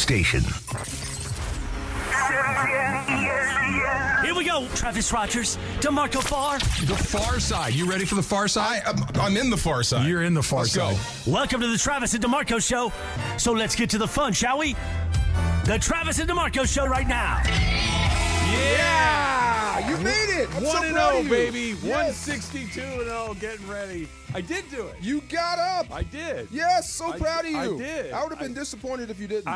station. Here we go, Travis Rogers, DeMarco Farr. The far side. You ready for the far side? I'm in the far side. You're in the far Let's side. go. Welcome to the Travis and DeMarco Show. So let's get to the fun, shall we? The Travis and DeMarco Show right now. Yeah! You made it! I'm so 1-0, proud of you. baby. Yes. 162-0, getting ready. I did do it. You got up. I did. Yes, so proud of you. I did. I would have been disappointed if you didn't.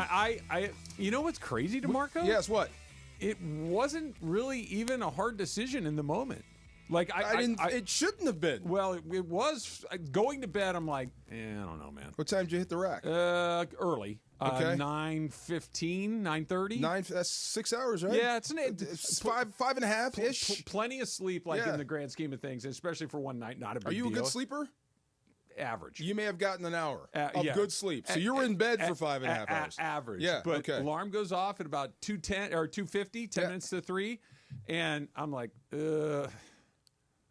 You know what's crazy, DeMarco? Yes, what? It wasn't really even a hard decision in the moment. Like It shouldn't have been. Well, it was going to bed. I'm like, I don't know, man. What time did you hit the rack? Early. Okay. 9:15, 9:30. That's 6 hours, right? Yeah, it's five and a half ish. Plenty of sleep, in the grand scheme of things, especially for one night. Not a big deal. Are you a good sleeper? Average. You may have gotten an hour of yeah. good sleep. So you were in bed for 5.5 hours. Average. Yeah, But okay. alarm goes off at about 2:10 or 2:50, 10 minutes to 3, and I'm like, all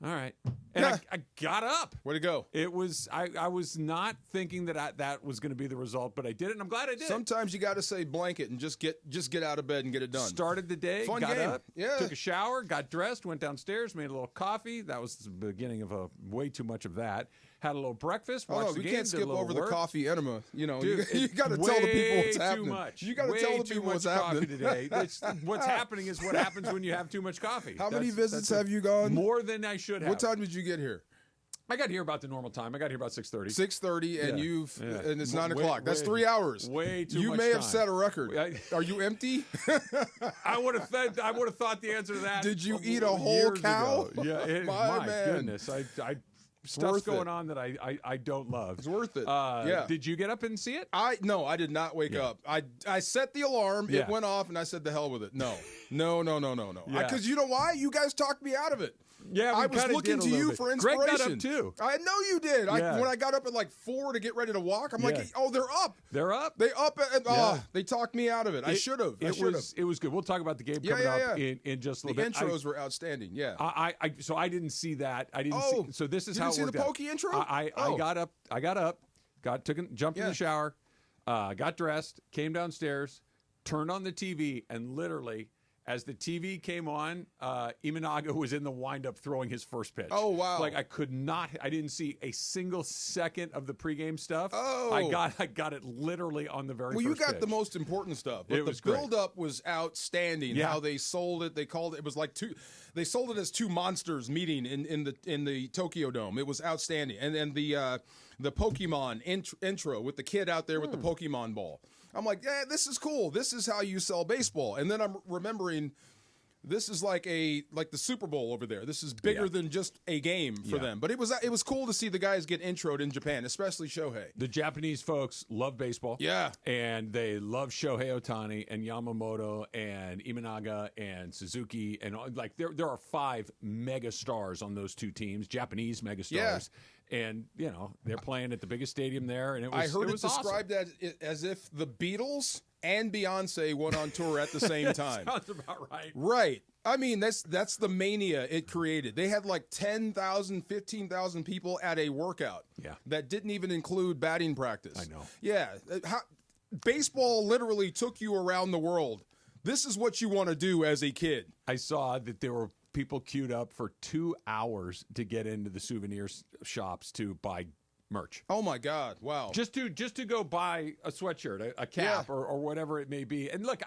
right. And I got up. Way to go. It was I was not thinking that was going to be the result, but I did it, and I'm glad I did. Sometimes you got to say blanket and just get out of bed and get it done. Started the day, Fun got game. up, Yeah. took a shower, got dressed, went downstairs, made a little coffee. That was the beginning of way too much of that. Had a little breakfast, watched the we game, can't did a skip little over work. the coffee enema. You know, Dude, you got to tell the people what's happening. Too much. You got to tell the people what's happening today. What's happening is what happens when you have too much coffee. How many visits have you gone? More than I should have. What time did you get here? I got here about the normal time. I got here about 6:30. 6:30, and and it's 9 o'clock. That's 3 hours. Way too much You may have time. set a record. Are you empty? I would have thought the answer to that. Did you eat a whole years cow? ago. Yeah, My man. goodness. Stuff's Worth going it. on that I don't love. It's worth it. Did you get up and see it? No, I did not wake up. I set the alarm. Yeah. It went off, and I said, "The hell with it." No. Yeah. Because you know why? You guys talked me out of it. Yeah, we I was kinda looking did a to little you bit. for Greg inspiration. got up too. I know you did. Yeah. When I got up at like 4 to get ready to walk, I'm Yeah. like, "Oh, they're up. They're up. They up." And, Yeah. they talked me out of it. I should have. It was good. We'll talk about the game coming up in just a The little bit. intros were outstanding. Yeah. So I didn't see that. I didn't Oh, see. So this is you how didn't it see worked the out. pokey intro? I Oh. got up, jumped in the shower, got dressed, came downstairs, turned on the TV, and literally, as the TV came on, Imanaga was in the windup throwing his first pitch. Oh, wow. Like I didn't see a single second of the pregame stuff. Oh. I got it literally on the very Well, first you got pitch. the most important stuff. But It was the great. build-up was outstanding. Yeah. How they sold it. They called it was like they sold it as two monsters meeting in the Tokyo Dome. It was outstanding. And then the Pokemon intro with the kid out there with the Pokemon ball. I'm like, yeah, this is cool. This is how you sell baseball. And then I'm remembering this is like the Super Bowl over there. This is bigger than just a game for them. But it was cool to see the guys get introed in Japan, especially Shohei. The Japanese folks love baseball. Yeah. And they love Shohei Ohtani and Yamamoto and Imanaga and Suzuki. And like there are 5 mega stars on those two teams, Japanese mega stars. And, they're playing at the biggest stadium there. And I heard it was awesome. described as if the Beatles and Beyonce went on tour at the same time. Sounds about right. Right. I mean, that's the mania it created. They had like 10,000, 15,000 people at a workout. Yeah. That didn't even include batting practice. I know. Yeah. Baseball literally took you around the world. This is what you want to do as a kid. I saw that there were people queued up for 2 hours to get into the souvenir shops to buy merch. Oh my God! Wow. Just to go buy a sweatshirt, a cap, or whatever it may be. And look,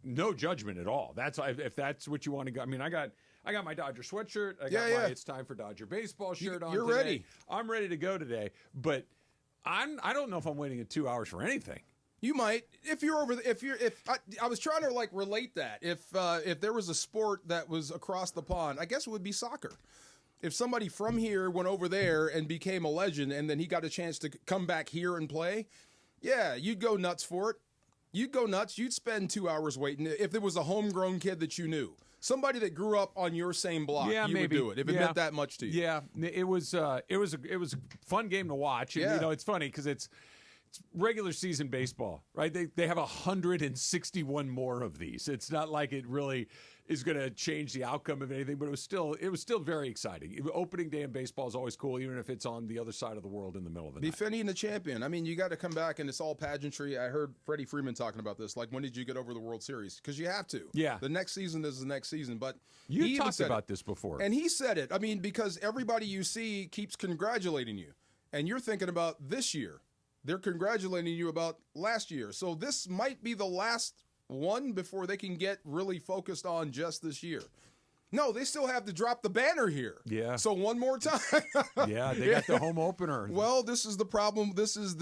no judgment at all. That's if that's what you want to go. I mean, I got my Dodger sweatshirt. I got my It's Time for Dodger baseball shirt on. You're today. ready. I'm ready to go today. But I don't know if I'm waiting 2 hours for anything. You might, if you're over. I was trying to relate that. If there was a sport that was across the pond, I guess it would be soccer. If somebody from here went over there and became a legend, and then he got a chance to come back here and play, yeah, you'd go nuts for it. You'd go nuts. You'd spend 2 hours waiting. If there was a homegrown kid that you knew, somebody that grew up on your same block, you maybe. would do it if it meant that much to you. Yeah, it was a fun game to watch. And, it's funny because it's regular season baseball, right? They have 161 more of these. It's not like it really is going to change the outcome of anything, but it was still very exciting. Opening day in baseball is always cool, even if it's on the other side of the world in the middle of the night. Defending the champion. I mean, you got to come back, and it's all pageantry. I heard Freddie Freeman talking about this. Like, when did you get over the World Series? Because you have to. Yeah. The next season is the next season. But you talked about this before, and he said it. I mean, because everybody you see keeps congratulating you, and you're thinking about this year. They're congratulating you about last year. So this might be the last one before they can get really focused on just this year. No, they still have to drop the banner here. Yeah. So one more time. Yeah, they got the home opener. Well, this is the problem. This is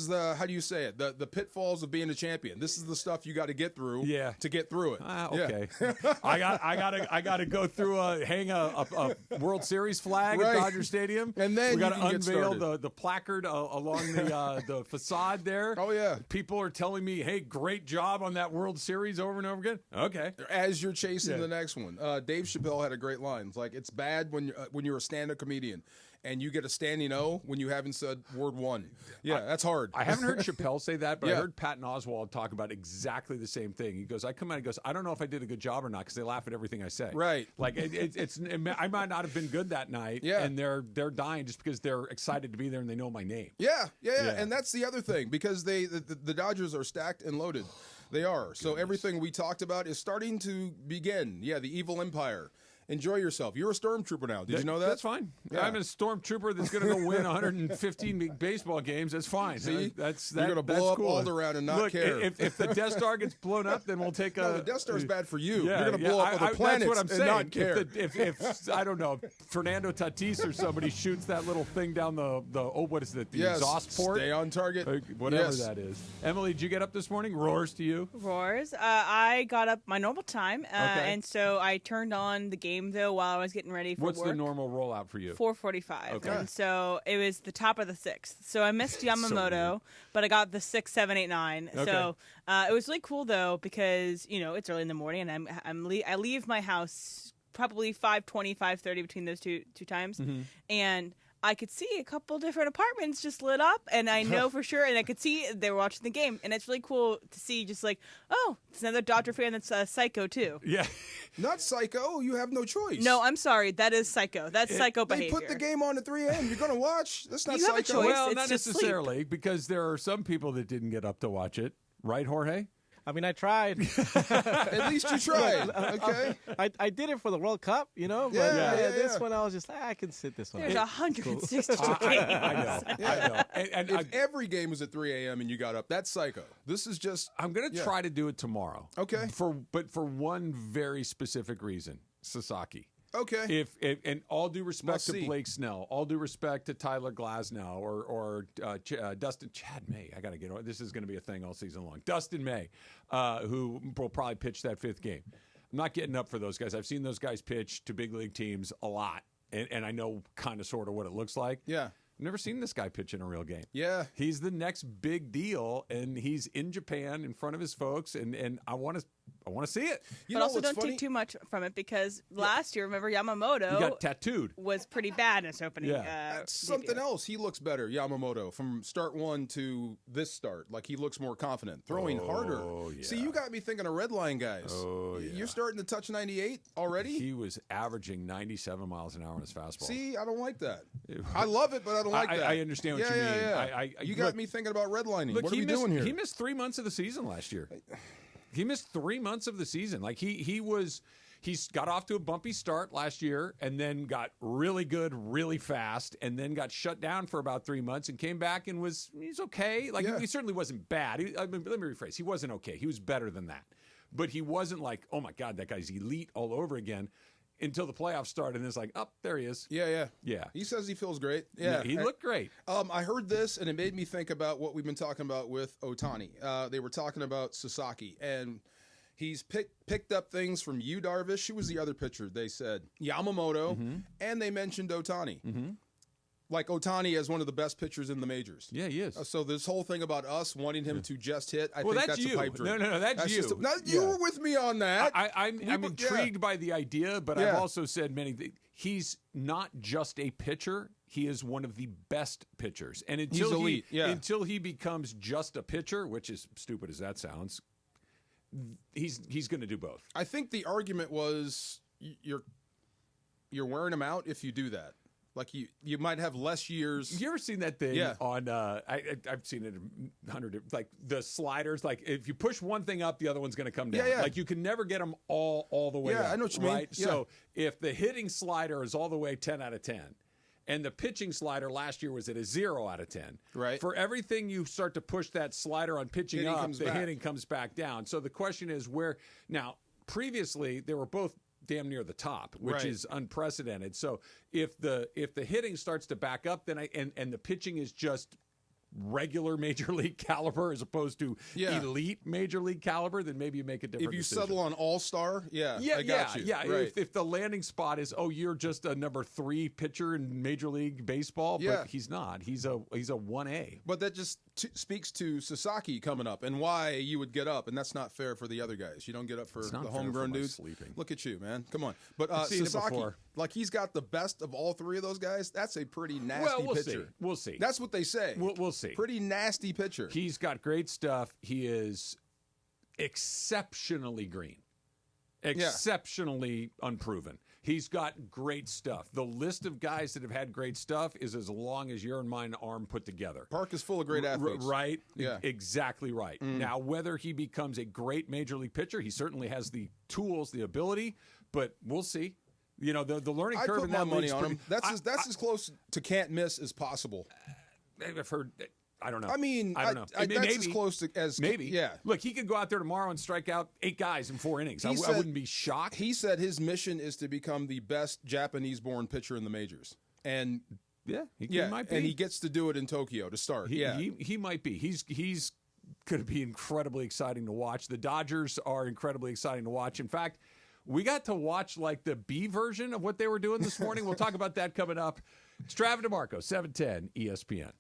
the, how do you say it? The pitfalls of being a champion. This is the stuff you got to get through. Yeah. To get through it. Okay. Yeah. I got to go through hang a World Series flag Right. at Dodger Stadium, and then we got to get unveil the placard along the facade there. Oh yeah. People are telling me, "Hey, great job on that World Series over and over again." Okay. As you're chasing the next one, Dave Chappelle had a great line. It's like, it's bad when you're a stand-up comedian and you get a standing O when you haven't said word one. Yeah, that's hard. I haven't heard Chappelle say that, but Yeah. I heard Patton Oswalt talk about exactly the same thing. He goes, I come out and goes, I don't know if I did a good job or not because they laugh at everything I say. Right. Like I might not have been good that night, Yeah. and they're dying just because they're excited to be there and they know my name. Yeah. And that's the other thing, because the Dodgers are stacked and loaded. They are. So everything we talked about is starting to begin. Yeah, the evil empire. Enjoy yourself. You're a stormtrooper now. Did you know that? That's fine. Yeah. I'm a stormtrooper that's going to go win 115 baseball games. That's fine. See? That's You're going to blow up cool. Alderaan and not Look, care. If the Death Star gets blown up, then we'll take No, the Death Star's bad for you. Yeah, You're going to blow up other planets that's what I'm and saying. not care. If I don't know, Fernando Tatis or somebody shoots that little thing down the what is it? The Yes, exhaust port. stay on target. Whatever Yes. that is. Emily, did you get up this morning? Roars to you. Roars. I got up my normal time, Okay. and so I turned on the game though while I was getting ready for What's work. the normal rollout for you? 4:45, Okay. and so it was the top of the sixth. So I missed Yamamoto, but I got the 6, 7, 8, 9. Okay. So it was really cool though, because it's early in the morning, and I leave my house probably 5:20, 5:30 between those two times, and I could see a couple different apartments just lit up, and I know for sure, and I could see they were watching the game, and it's really cool to see just like, oh, it's another Dodger fan that's psycho too. Yeah. Not psycho. You have no choice. No, I'm sorry, that is psycho. That's psycho They behavior. put the game on at 3 a.m. You're going to watch. That's not You have a psycho. choice. Well, It's not just sleep. necessarily, because there are some people that didn't get up to watch it. Right, Jorge? I mean, I tried. At least you tried. Okay. I did it for the World Cup, but Yeah, this yeah. one I was just like, I can sit this one. There's out. 162 games. I know. And If every game was at 3 a.m. and you got up, that's psycho. This is just. I'm going to try to do it tomorrow. Okay. But for one very specific reason, Sasaki. Okay. If and all due respect Must to see. Blake Snell, all due respect to Tyler Glasnow or Dustin Chad May, I got to get on. This is going to be a thing all season long. Dustin May, who will probably pitch that fifth game. I'm not getting up for those guys. I've seen those guys pitch to big league teams a lot, and I know kind of sort of what it looks like. Yeah. I've never seen this guy pitch in a real game. Yeah. He's the next big deal, and he's in Japan in front of his folks, and I want to see it. You But know also what's don't funny? take too much from it, because last year, remember, Yamamoto He got tattooed. was pretty bad in his opening. Yeah. That's something else. He looks better, Yamamoto, from start one to this start. Like, he looks more confident, throwing harder. yeah. See, you got me thinking of red line guys. Oh, yeah. You're starting to touch 98 already? He was averaging 97 miles an hour on his fastball. See, I don't like that. I love it, but I don't like that. I understand what you mean. Yeah. You got me thinking about redlining. What are we doing here? He missed 3 months of the season last year. He missed 3 months of the season. Like he's got off to a bumpy start last year, and then got really good really fast, and then got shut down for about 3 months, and came back and he's okay. Like he certainly wasn't bad. Let me rephrase. He wasn't okay. He was better than that, but he wasn't like, oh my God, that guy's elite all over again. Until the playoffs started, and it's like, oh, there he is. Yeah. Yeah. He says he feels great. Yeah. He looked great. I heard this, and it made me think about what we've been talking about with Ohtani. They were talking about Sasaki, and he's picked up things from Yu Darvish. Who was the other pitcher? They said Yamamoto, and they mentioned Ohtani. Like Ohtani as one of the best pitchers in the majors. Yeah, he is. So this whole thing about us wanting him to just hit, I Well, think that's that's you. a pipe dream. No, that's you. You were with me on that. I'm intrigued by the idea, but I've also said many things. He's not just a pitcher. He is one of the best pitchers. And until He's elite, until he becomes just a pitcher, which is stupid as that sounds, he's going to do both. I think the argument was you're wearing him out if you do that. Like you might have less years. You ever seen that thing on? I've seen it 100. Like the sliders. Like if you push one thing up, the other one's going to come down. Yeah. Like you can never get them all the way up. Yeah, I know what you mean. Right. Yeah. So if the hitting slider is all the way 10 out of 10, and the pitching slider last year was at a 0 out of 10. Right. For everything you start to push that slider on pitching up, the hitting comes back down. So the question is where now. Previously, they were both damn near the top, which is unprecedented. So if the hitting starts to back up, then and the pitching is just regular major league caliber as opposed to elite major league caliber, then maybe you make a different If you decision. settle on all-star, I got you. Yeah. Right. If the landing spot is, you're just a number 3 pitcher in Major League Baseball, but he's not. He's a 1A. But that just speaks to Sasaki coming up and why you would get up, and that's not fair for the other guys. You don't get up for the homegrown dudes. Sleeping. Look at you, man. Come on. But seen it Sasaki, before. like he's got the best of all 3 of those guys. That's a pretty nasty pitcher. We'll see. That's what they say. We'll see. Pretty nasty pitcher. He's got great stuff. He is exceptionally green, exceptionally unproven. He's got great stuff. The list of guys that have had great stuff is as long as your and mine arm put together. Park is full of great athletes. Right? Yeah. Exactly right. Now, whether he becomes a great major league pitcher, he certainly has the tools, the ability, but we'll see. You know, the learning curve in that I put my money league's on him. pretty- That's as close to can't miss as possible. I've heard. I don't know. I mean, I don't know. that's Maybe. as close to as Maybe. Yeah. Look, he could go out there tomorrow and strike out 8 guys in 4 innings. I wouldn't be shocked. He said his mission is to become the best Japanese-born pitcher in the majors, and he might be. and he gets to do it in Tokyo to start. He might be. He's going to be incredibly exciting to watch. The Dodgers are incredibly exciting to watch. In fact, we got to watch like the B version of what they were doing this morning. We'll talk about that coming up. It's Travis DeMarco, 710 ESPN.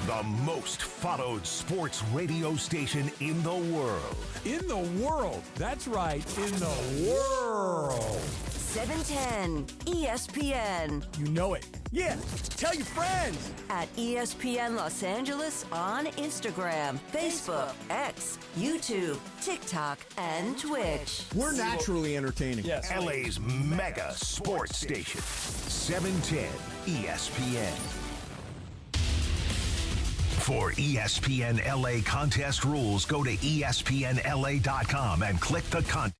The most followed sports radio station in the world. In the world. That's right. In the world. 710 ESPN. You know it. Yeah. Tell your friends. At ESPN Los Angeles on Instagram, Facebook, X, YouTube, TikTok, and Twitch. We're naturally entertaining. Yes. LA's mega sports station. 710 ESPN. For ESPN LA contest rules, go to ESPNLA.com and click the contest.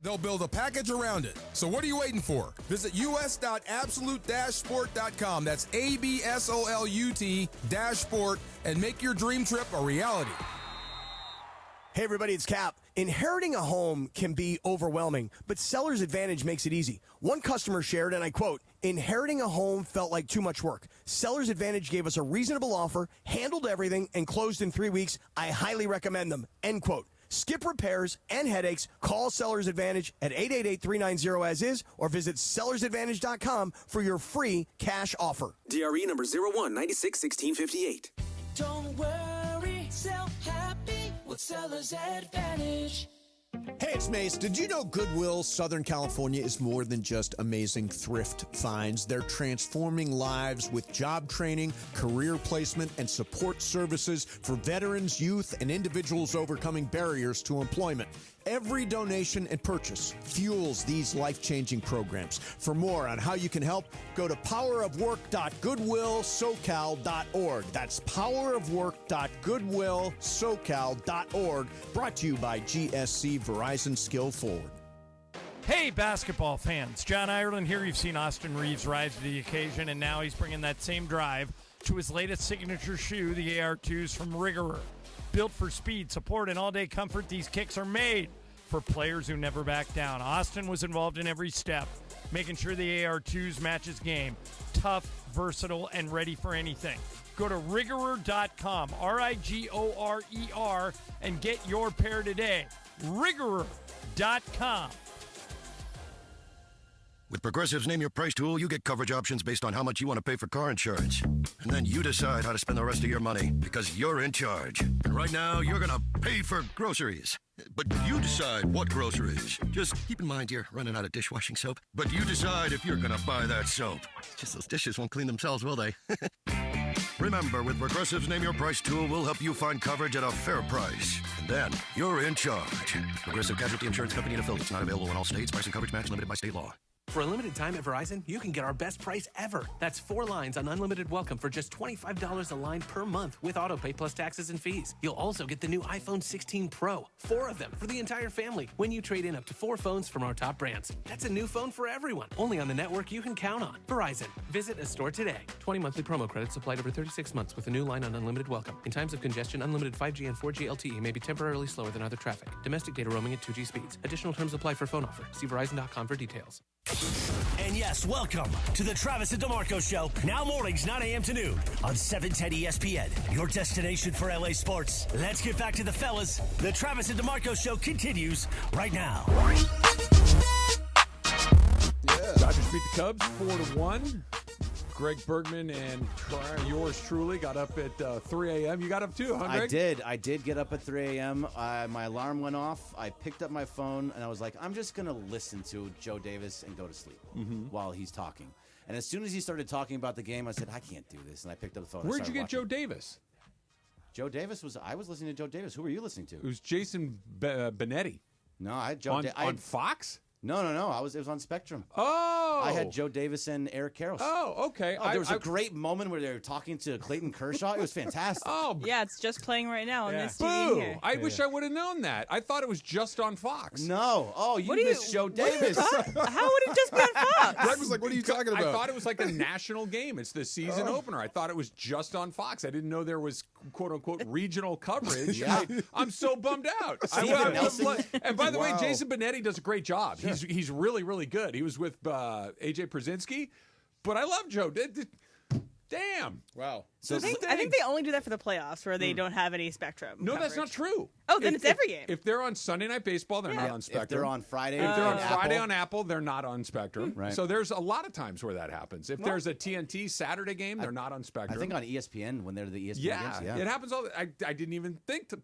They'll build a package around it. So what are you waiting for? Visit us.absolute-sport.com. That's ABSOLUT-sport and make your dream trip a reality. Hey everybody, it's Cap. Inheriting a home can be overwhelming, but Seller's Advantage makes it easy. One customer shared, and I quote, "Inheriting a home felt like too much work. Seller's Advantage gave us a reasonable offer, handled everything, and closed in 3 weeks. I highly recommend them." End quote. Skip repairs and headaches. Call Seller's Advantage at 888-390-AS-IS or visit sellersadvantage.com for your free cash offer. DRE number 01961658. Don't worry, sell happy with Seller's Advantage. Hey, it's Mace. Did you know Goodwill Southern California is more than just amazing thrift finds? They're transforming lives with job training, career placement, and support services for veterans, youth, and individuals overcoming barriers to employment. Every donation and purchase fuels these life-changing programs. For more on how you can help, go to powerofwork.goodwillsocal.org. That's powerofwork.goodwillsocal.org. Brought to you by GSC Verizon Skill Forward. Hey, basketball fans. John Ireland here. You've seen Austin Reeves rise to the occasion, and now he's bringing that same drive to his latest signature shoe, the AR2s from Rigorer. Built for speed, support, and all-day comfort, these kicks are made for players who never back down. Austin was involved in every step, making sure the AR2s match his game. Tough, versatile, and ready for anything. Go to Rigorer.com, RIGORER, and get your pair today. Rigorer.com. With Progressive's Name Your Price tool, you get coverage options based on how much you want to pay for car insurance. And then you decide how to spend the rest of your money because you're in charge. And right now, you're going to pay for groceries. But you decide what groceries. Just keep in mind you're running out of dishwashing soap. But you decide if you're going to buy that soap. Just those dishes won't clean themselves, will they? Remember, with Progressive's Name Your Price tool, we'll help you find coverage at a fair price. And then you're in charge. Progressive Casualty Insurance Company and affiliates, not available in all states. Price and coverage match limited by state law. For a limited time at Verizon, you can get our best price ever. That's 4 lines on unlimited welcome for just $25 a line per month with autopay plus taxes and fees. You'll also get the new iPhone 16 Pro, 4 of them for the entire family when you trade in up to 4 phones from our top brands. That's a new phone for everyone, only on the network you can count on. Verizon. Visit a store today. 20 monthly promo credits applied over 36 months with a new line on unlimited welcome. In times of congestion, unlimited 5G and 4G LTE may be temporarily slower than other traffic. Domestic data roaming at 2G speeds. Additional terms apply for phone offer. See Verizon.com for details. And yes, welcome to the Travis and DeMarco Show. Now mornings, 9 a.m. to noon on 710 ESPN. Your destination for LA sports. Let's get back to the fellas. The Travis and DeMarco Show continues right now. Dodgers beat the Cubs 4-1. Greg Bergman and yours truly got up at 3 a.m. You got up too, huh, Greg? I did get up at 3 a.m. My alarm went off. I picked up my phone, and I was like, I'm just going to listen to Joe Davis and go to sleep while he's talking. And as soon as he started talking about the game, I said, I can't do this. And I picked up the phone. Where'd you get Joe Davis? Joe Davis I was listening to Joe Davis. Who were you listening to? It was Jason Benetti. No, I had Joe on Fox? No. It was on Spectrum. Oh. I had Joe Davis and Eric Karros. Oh, okay. There was a great moment where they were talking to Clayton Kershaw. It was fantastic. Oh, yeah, it's just playing right now on this Boo. TV here. I wish I would have known that. I thought it was just on Fox. No. Oh, you missed Joe Davis. How would it just be on Fox? Greg was like, what are you talking about? I thought it was like a national game. It's the season opener. I thought it was just on Fox. I didn't know there was quote-unquote regional coverage. Yeah. I'm so bummed out. And by the way, Jason Benetti does a great job. Sure. He's really, really good. He was with AJ Przinsky, but I love Joe. Damn. Wow. So I think they only do that for the playoffs where they don't have any Spectrum. No, coverage. that's not true. Oh, then it's every game. If they're on Sunday Night Baseball, they're not on Spectrum. If they're on Friday, on Apple, they're not on Spectrum. Right. So there's a lot of times where that happens. If there's a TNT Saturday game, they're not on Spectrum. I think on ESPN when they're the ESPN games. Yeah, it happens all. I didn't even think to.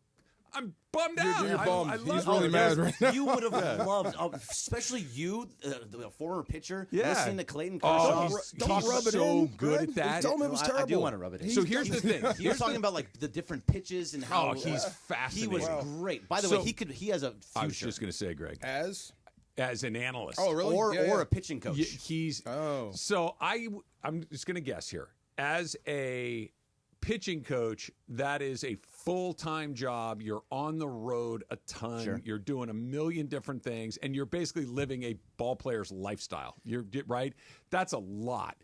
I'm bummed out. You're bummed. I He's really mad right now. You would have loved, especially you, the former pitcher, Yeah. listening to Clayton Kershaw. Don't rub it so in. good Greg. at that. Tell him it was terrible. I do want to rub it in. So here's the thing. You're talking about like the different pitches and how he's he fascinating. was great. By the way, he has a future. I was just going to say, Greg, As an analyst. Oh, really? Or a pitching coach. He's So I'm just going to guess here. As a pitching coach, that is a full-time job. You're on the road a ton. Sure. You're doing a million different things, and you're basically living a ball player's lifestyle. You're right. That's a lot.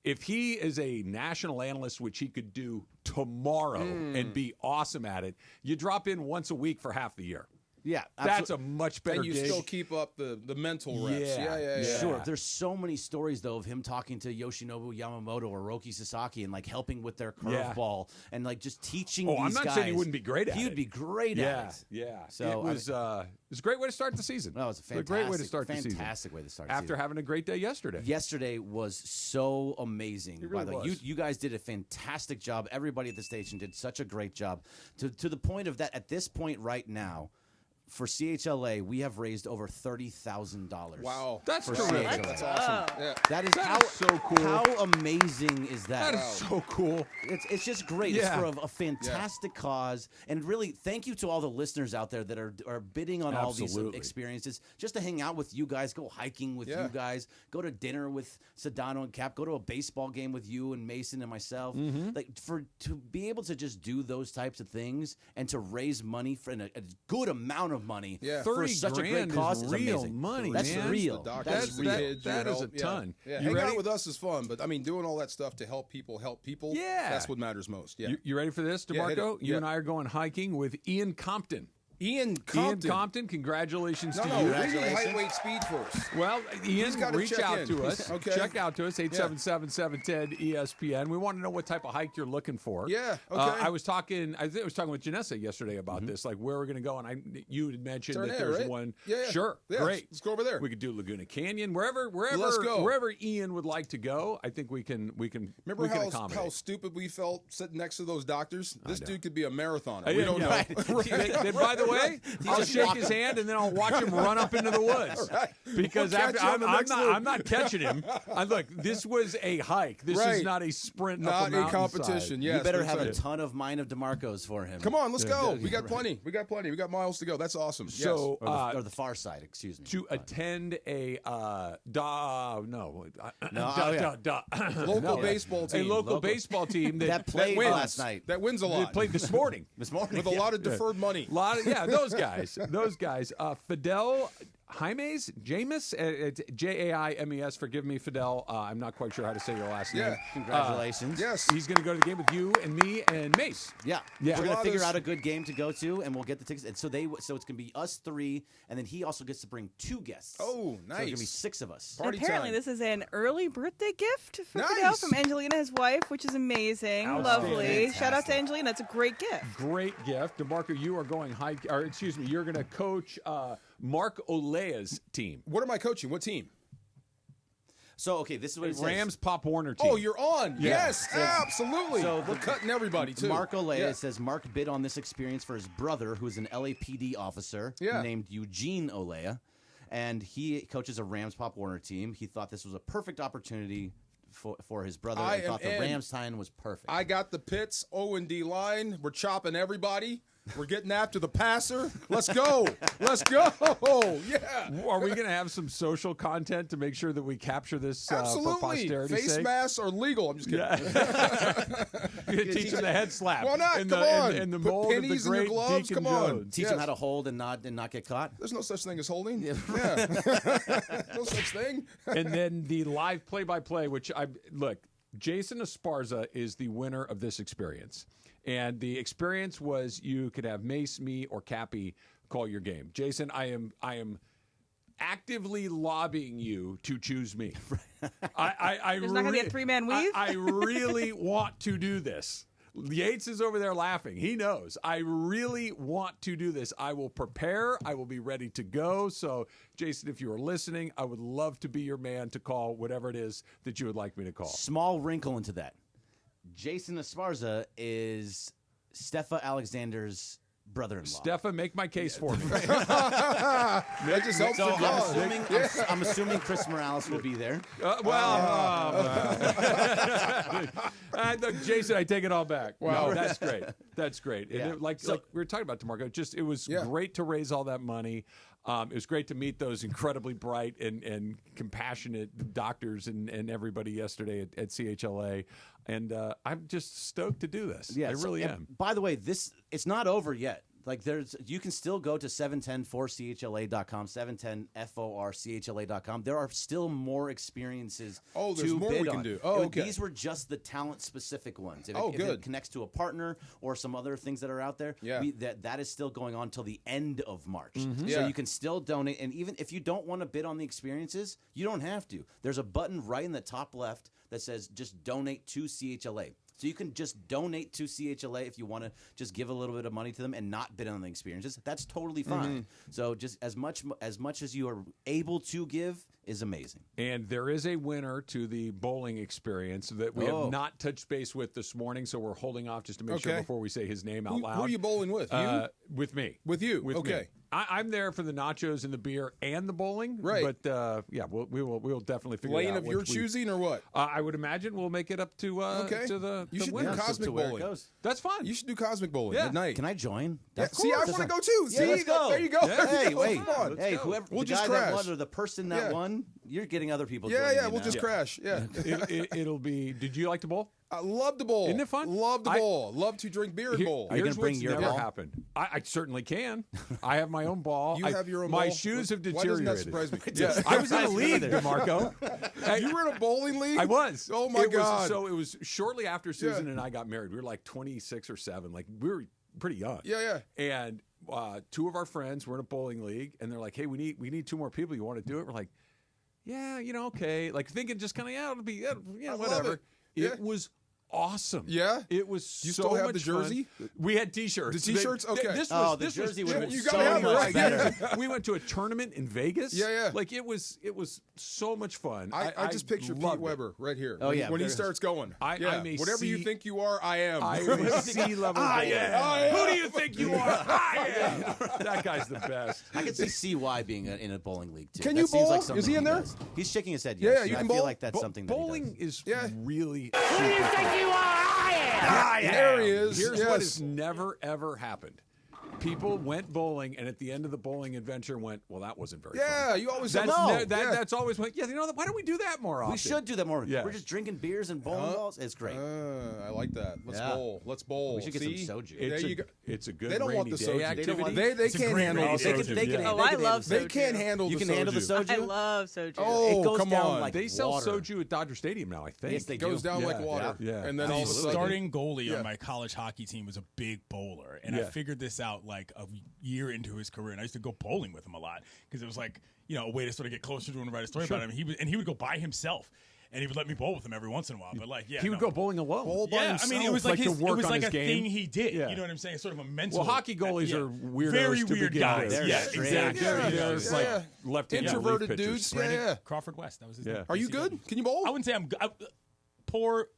If he is a national analyst, which he could do tomorrow and be awesome at it, you drop in once a week for half the year. Yeah, that's a much better and you gig. still keep up the mental reps. Yeah. Sure. There's so many stories though of him talking to Yoshinobu Yamamoto or Roki Sasaki and like helping with their curveball and like just teaching. Oh, these I'm not guys. saying he wouldn't be great at it. He would be great at it. Yeah. So it was a great way to start the season. No, it was a great way to start the season. Fantastic way to start. After having a great day yesterday. Yesterday was so amazing. It really by the way, was. you guys did a fantastic job. Everybody at the station did such a great job. To the point of that, at this point right now, for CHLA, we have raised over $30,000. Wow, that's terrific. That's awesome. Yeah. That is so cool. How amazing is that? That is so cool. It's just great. Yeah. It's for a fantastic cause, and really, thank you to all the listeners out there that are bidding on all these experiences. Just to hang out with you guys, go hiking with you guys, go to dinner with Sedano and Cap, go to a baseball game with you and Mason and myself. Like to be able to just do those types of things and to raise money for a good amount of of money for 30 such a great cause is real amazing. money, That's man. real. That's real. That is a ton. Yeah. You Hanging ready? out with us is fun, but I mean, doing all that stuff to help people. Yeah. That's what matters most. Yeah. You ready for this, Yeah, hit DeMarco? it. You Yeah. and I are going hiking with Ian Compton. Ian Compton, congratulations no, to no, you. we need height, weight, speed first. Well, He's Ian, gotta reach check out in. to us. Okay. Check out to us, 877-710-ESPN. We want to know what type of hike you're looking for. Yeah, okay. I was talking with Janessa yesterday about this, like where we're going to go, and you had mentioned Turn that there, there's right? one. Yeah. Sure, Yeah, great. let's go over there. We could do Laguna Canyon, wherever Let's go. wherever Ian would like to go. I think we can. Remember we can how accommodate. stupid we felt sitting next to those doctors? This know. dude could be a marathoner. Yeah, We don't know. Then, by the way, I'll shake his hand and then I'll watch him run up into the woods. Right. Because We'll after catch you on the next loop. I'm not catching him. Look, this was a hike. This Right. is not a sprint. Not up a a competition. Yes, you better that's have a it. ton of Mine of DeMarco's for him. Come on, let's go. We got Right. plenty. We got plenty. We got miles to go. That's awesome. So, yes. Or the far side, excuse me. to attend a Local baseball team. a local baseball team That played wins. last night. That wins a They lot. played this morning. This morning. with a lot of deferred money. Those guys. Fidel James, it's Jaimes. Forgive me, Fidel. I'm not quite sure how to say your last name. Yeah. Congratulations. Yes. He's going to go to the game with you and me and Mace. Yeah. Yeah. We're gonna Gelatos. figure out a good game to go to, and we'll get the tickets. And so it's gonna be us three, and then he also gets to bring 2 guests. Oh, So there's gonna be nice. 6 of us. And Party apparently, time. this is an early birthday gift for Fidel Nice. from Angelina, his wife, which is amazing. Outstanding. Lovely. Shout out to Angelina. It's a great gift. Great gift. DeMarco, you are going you're going to coach Mark Olea's team. What am I coaching? What team? So okay, this is what it says. Rams Pop Warner team. Oh, you're on. Yeah. Yes, absolutely. So we're cutting everybody too. Mark Olea Yeah. says Mark bid on this experience for his brother, who is an LAPD officer Yeah. named Eugene Olea, and he coaches a Rams Pop Warner team. He thought this was a perfect opportunity for his brother. I and thought am the in. Rams tie-in was perfect. I got the Pitts O&D line. We're chopping everybody. We're getting after the passer. Let's go. Let's go. Yeah. Are we going to have some social content to make sure that we capture this for Absolutely. posterity's Face sake? masks are legal. I'm just kidding. You're going to teach them the head slap. Why not? In Come the, on. In the Put mold of the pennies in your great gloves. Deacon Come on. Jones. Teach them how to hold and not get caught. There's no such thing as holding. Yeah. No such thing. And then the live play-by-play, which Jason Esparza is the winner of this experience. And the experience was you could have Mace, me, or Cappy call your game. Jason, I am actively lobbying you to choose me. There's not going to be a 3-man weave? I really want to do this. Yates is over there laughing. He knows. I really want to do this. I will prepare. I will be ready to go. So, Jason, if you are listening, I would love to be your man to call whatever it is that you would like me to call. Small wrinkle into that. Jason Esparza is Stefa Alexander's brother-in-law. Stefa, make my case for me. That just helps So the I'm cause. I'm assuming Chris Morales will be there. Look, Jason, I take it all back. Wow. No, that's great. That's great. Yeah. And like we were talking about, DeMarco, it was Yeah. great to raise all that money. It was great to meet those incredibly bright and compassionate doctors and everybody yesterday at CHLA. And I'm just stoked to do this. I really am. By the way, it's not over yet. Like you can still go to 710forchla.com, 710forchla.com. There are still more experiences. Oh, there's to more bid we can on. do. Oh, okay. These were just the talent-specific ones. If Oh, if good. it connects to a partner or some other things that are out there, Yeah. that is still going on till the end of March. So Yeah. you can still donate. And even if you don't want to bid on the experiences, you don't have to. There's a button right in the top left that says just donate to CHLA. So you can just donate to CHLA if you want to just give a little bit of money to them and not bid on the experiences. That's totally fine. So just as much as you are able to give is amazing. And there is a winner to the bowling experience that we have not touched base with this morning, so we're holding off just to make sure Okay. before we say his name out loud. Who are you bowling with? You? With me. With you? With Okay. me. I'm there for the nachos and the beer and the bowling. Right. But we will definitely figure it Lane out. of your choosing or what? I would imagine we'll make it up to the You should winner. do cosmic to where it bowling. goes. That's fine. You should do cosmic bowling Yeah. at night. Can I join? Yeah, Of see, I course. want to go too. Yeah, See, let's go. There you go. Yeah. Hey, wait. Come on. Hey, go. whoever We'll the just guy that crash. won or the person that Yeah. won, you're getting other people. Yeah, joining yeah. you We'll now. just crash. Yeah. It'll be. Did you like to bowl? I love the bowl. Isn't it fun? Love the bowl. Love to drink beer and bowl. Are you going to bring your ball? Happened. I certainly can. I have my own ball. You have your own my ball? shoes have Why doesn't that deteriorated. surprise me? I was in a league, DeMarco. You were in a bowling league? I was. Oh, my God. So it was shortly after Susan and I got married. We were like 26 or 7. Like, we were pretty young. Yeah. And 2 of our friends were in a bowling league, and they're like, hey, we need 2 more people. You want to do it? We're like, yeah, okay. Like, thinking just kind of, it'll be, whatever. It was awesome. Yeah? It was You so still have much the jersey? fun. We had T-shirts. The T-shirts? Okay. This the was jersey would have been you so gotta have it, much right? better. we went to a tournament in Vegas. Yeah. Like, it was so much fun. I just picture Pete loved it. Weber right here. Oh, yeah. When he starts going. I'm a Whatever you think you are, I am. I'm a C-level bowler. Who do you think you are? I am. That guy's the best. I can see CY being in a bowling league too. Can That you seems bowl? like something Is he in there? does. He's shaking his head. Yeah, Yes. you I can feel bowl? like that's something that he Bowling does. is really. Who do you think you are? I am. There he is. Here's yes. what has never, ever happened. People went bowling, and at the end of the bowling adventure went, well, that wasn't very fun. Yeah, you always That's, know. that's always went, why don't we do that more often? We should do that more. Yeah. We're just drinking beers and bowling balls. It's great. I like that. Let's Yeah. bowl. Let's bowl. We should get See? some soju. It's a good They don't want rainy the day soju. activity. They can't handle the soju. They can I love They soju. can't handle You the can handle the soju. soju? I love soju. Oh, It goes come down on. like They sell water. soju at Dodger Stadium now, I think. Yes, they It goes do. down like Yeah, water. yeah. And then all of a sudden. Starting goalie on my college hockey team was a big bowler, and I Yeah. figured this out like a year into his career. And I used to go bowling with him a lot because it was like a way to sort of get closer to him and write a story about him. He would go by himself. And he would let me bowl with him every once in a while, but he would go bowling alone. Bowl by himself. I mean, it was like, to it work was on like his a game. thing he did. Yeah. You know what I'm saying? Sort of a mental. Well, hockey goalies are weirdos very to weird begin guys. with. Yeah, strange. exactly. They're Yeah, just yeah. like left-handed Introverted relief pitchers. dudes. Brandon Yeah. Crawford West. That was his Yeah. name. Are you good? Can you bowl? I wouldn't say I'm poor,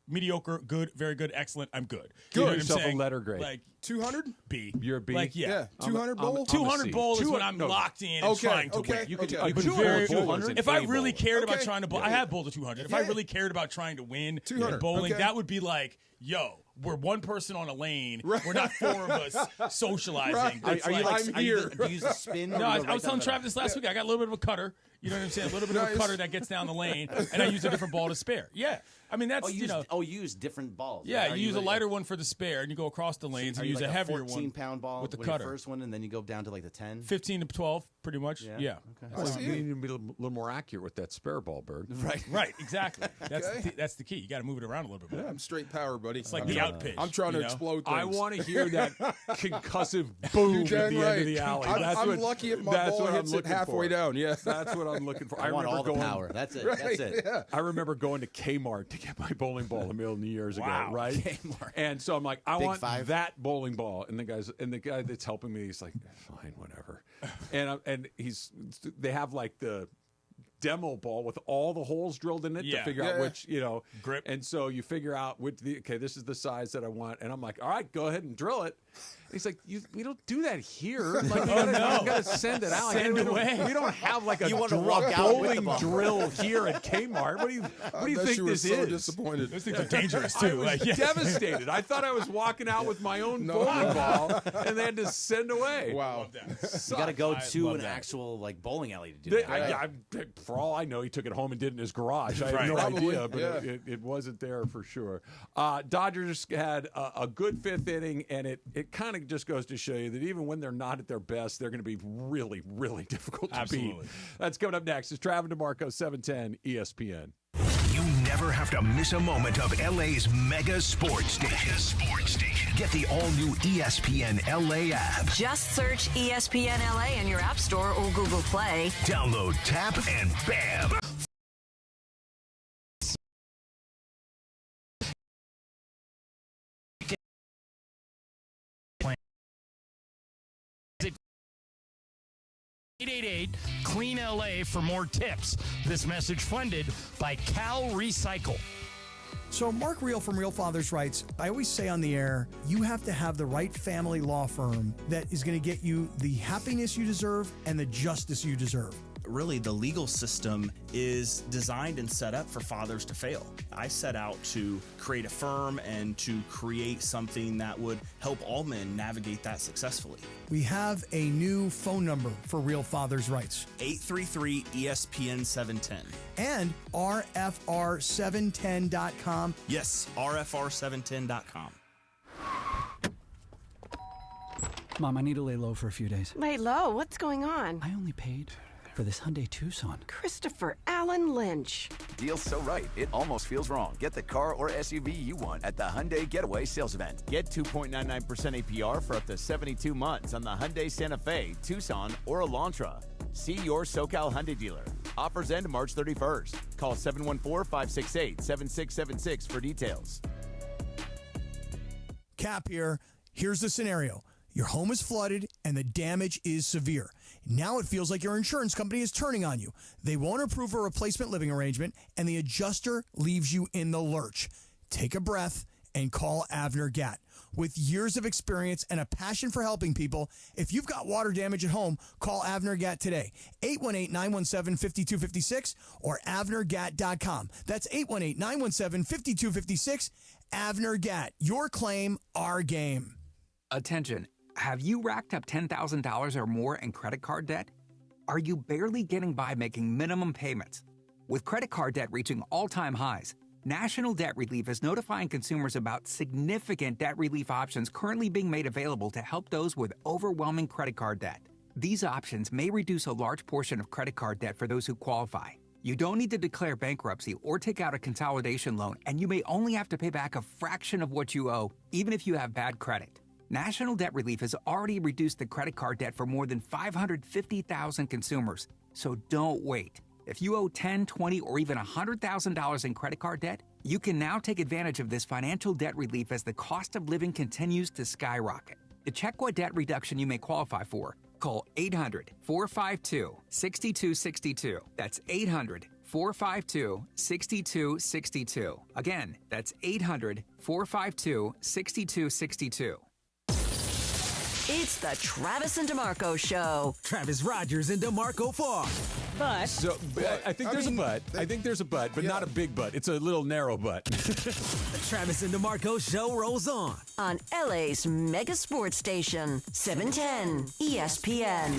mediocre, good, very good, excellent. I'm good. Give You know what I'm yourself a saying? letter grade. Like 200? B. You're a B? Like Yeah. 200 bowl? I'm a 200 C. bowl is when I'm locked in and trying to win. You could okay. but But very- very- 200 if I A really bowler. cared about Okay. trying to bowl, I have bowled a 200. If I really cared about trying to win 200. in bowling, Okay. that would be like, yo, we're one person on a lane. Right. We're not 4 of us socializing. Right. It's Are you like? I'm Are you, here. do you use a spin? no, I was telling Travis this last week. I got a little bit of a cutter. You know what I'm saying? A little bit of a Nice. cutter that gets down the lane, and I use a different ball to spare. Yeah. I mean, that's, you use different balls. Yeah, right? you use a lighter one for the spare, and you go across the lanes, and Are you use like a heavier 14-pound ball with the with your cutter. first one, and then you go down to like the 10. 15 to 12, pretty much. Yeah. Yeah. Okay. Well, you need to be a little more accurate with that spare ball, Bird. Right, exactly. That's Okay. that's the key. You got to move it around a little bit more. I'm straight power, buddy. It's like the out pitch. I'm trying to you know? explode things. I want to hear that concussive boom at the You're end right. of the alley. I'm lucky if my ball hits it halfway down. Yeah. That's what I'm looking for. I want remember all the going, power. That's it. Right, That's it. yeah. I remember going to Kmart to get my bowling ball a million years ago, Wow, right? Kmart. And so I'm like, I Big want five. that bowling ball. And the guy that's helping me, he's like, fine, whatever. And they have like the demo ball with all the holes drilled in it to figure out which, grip. And so you figure out this is the size that I want. And I'm like, all right, go ahead and drill it. He's like, we don't do that here. Like, you gotta send it out. Send it away. We don't have like a You want to walk out with the bowling ball. drill here at Kmart. What do you think you were this so is? disappointed. Those things are dangerous, I too. was devastated. I thought I was walking out with my own bowling ball, and they had to send away. Wow. You got to go I to love an that. actual like bowling alley to do that. For all I know, he took it home and did it in his garage. I have Right. no Probably, idea, but yeah. it wasn't there for sure. Dodgers had a good fifth inning, and it kind of just goes to show you that even when they're not at their best, they're going to be really, really difficult to Absolutely. beat. That's coming up next. It's Travis DeMarco, 710 ESPN. You never have to miss a moment of LA's mega sports station. Get the all-new ESPN LA app. Just search ESPN LA in your App Store or Google Play. Download, tap, and bam! Clean LA for more tips. This message funded by Cal Recycle. So Mark Reel from Real Fathers writes, I always say on the air, you have to have the right family law firm that is going to get you the happiness you deserve and the justice you deserve. really the legal system is designed and set up for fathers to fail. I set out to create a firm and to create something that would help all men navigate that successfully. We have a new phone number for Real Fathers' Rights. 833-ESPN-710. And RFR710.com. Yes, RFR710.com. Mom, I need to lay low for a few days. Lay low? What's going on? I only paid for this Hyundai Tucson. Christopher Allen Lynch. Deal's so right, it almost feels wrong. Get the car or SUV you want at the Hyundai Getaway Sales Event. Get 2.99% APR for up to 72 months on the Hyundai Santa Fe, Tucson, or Elantra. See your SoCal Hyundai dealer. Offers end March 31st. Call 714-568-7676 for details. Cap here. Here's the scenario. Your home is flooded and the damage is severe. Now it feels like your insurance company is turning on you. They won't approve a replacement living arrangement and the adjuster leaves you in the lurch. Take a breath and call Avner Gatt. With years of experience and a passion for helping people, if you've got water damage at home, call Avner Gatt today. 818-917-5256 or avnergatt.com. That's 818-917-5256. Avner Gatt. Your claim, our game. Attention. Have you racked up $10,000 or more in credit card debt? Are you barely getting by making minimum payments? With credit card debt reaching all-time highs, National Debt Relief is notifying consumers about significant debt relief options currently being made available to help those with overwhelming credit card debt. These options may reduce a large portion of credit card debt for those who qualify. You don't need to declare bankruptcy or take out a consolidation loan, and you may only have to pay back a fraction of what you owe, even if you have bad credit. National Debt Relief has already reduced the credit card debt for more than 550,000 consumers, so don't wait. If you owe $10,000, $20,000, or even $100,000 in credit card debt, you can now take advantage of this financial debt relief as the cost of living continues to skyrocket. To check what debt reduction you may qualify for, call 800-452-6262. That's 800-452-6262. Again, that's 800-452-6262. It's the Travis and DeMarco Show. Travis Rogers and DeMarco Farr. But I think there's a but. I think there's a but, but not a big but. It's a little narrow but. The Travis and DeMarco Show rolls on. On LA's mega sports station, 710 ESPN.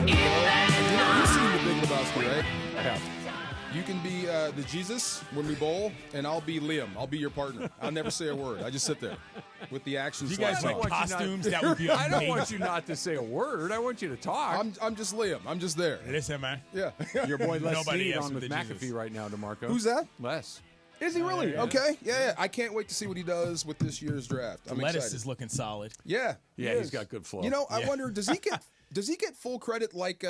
You've seen The Big Lebowski, right? I have. You can be the Jesus when we bowl, and I'll be Liam. I'll be your partner. I'll never say a word. I just sit there with the action. You guys slides like on. costumes? That would be amazing. I don't want you not to say a word. I want you to talk. I'm just Liam. I'm just there. Listen, man. Yeah. Your boy Les Nobody Snead else on with with the McAfee Jesus. right now, DeMarco. Who's that? Les. Is he really? yeah. Okay. Yeah. I can't wait to see what he does with this year's draft. I'm Lettuce excited. is looking solid. Yeah. Yeah, he he's is. got good flow. You know, I Yeah. wonder, does he get full credit like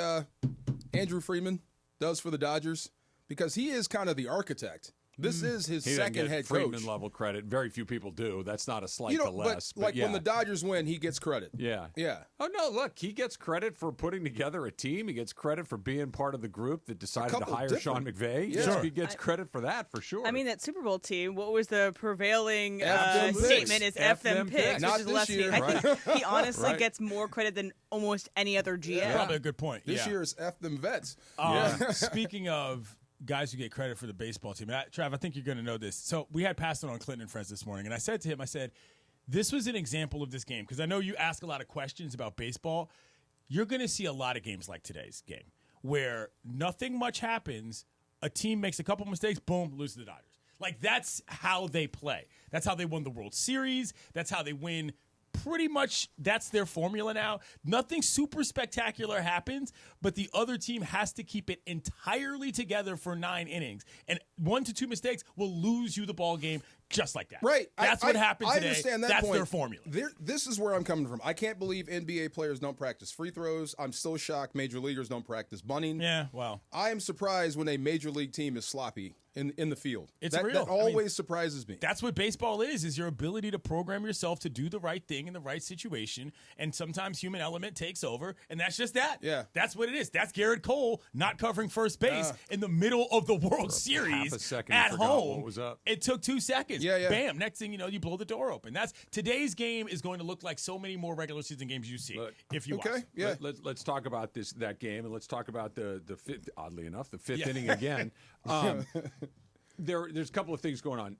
Andrew Freeman does for the Dodgers? Because he is kind of the architect. This is his He doesn't second get head Freeman coach. level credit. Very few people do. That's not a slight You know, to Les. but like yeah. when the Dodgers win, he gets credit. Yeah. Yeah. Oh, no, look, he gets credit for putting together a team. He gets credit for being part of the group that decided to couple hire different- Sean McVay. Yeah. Yes, Sure. he gets credit for that, for sure. I mean, that Super Bowl team, what was the prevailing F them picks. statement is F them picks, Not which is this less year. I think he honestly Right. gets more credit than almost any other GM. Yeah. Probably a good point. This yeah. year is F them vets. Speaking of guys who get credit for the baseball team, Trav, I think you're going to know this. So we had Pastor on Clinton and Friends this morning, and I said to him, this was an example of this game, because I know you ask a lot of questions about baseball. You're going to see a lot of games like today's game, where nothing much happens, a team makes a couple mistakes, boom, lose to the Dodgers. Like, that's how they play. That's how they won the World Series. That's how they win. Pretty much that's their formula now. Nothing super spectacular happens, but the other team has to keep it entirely together for 9 innings. And 1 to 2 mistakes will lose you the ball game just like that. Right. That's what happened I today. understand that That's point. their formula. This is where I'm coming from. I can't believe NBA players don't practice free throws. I'm still shocked major leaguers don't practice bunting. Yeah, well. I am surprised when a major league team is sloppy in the field. It's that, real. That always surprises me. That's what baseball is your ability to program yourself to do the right thing in the right situation. And sometimes human element takes over, and that's just that. Yeah. That's what it is. That's Garrett Cole not covering first base in the middle of the World Series half a second, at he forgot home. what was up. It took 2 seconds. seconds. Yeah. Bam. Next thing you know, you blow the door open. Today's game is going to look like so many more regular season games you see if you watch. Yeah. Let's talk about that game, and let's talk about the fifth. Oddly enough, the fifth inning again. There's a couple of things going on.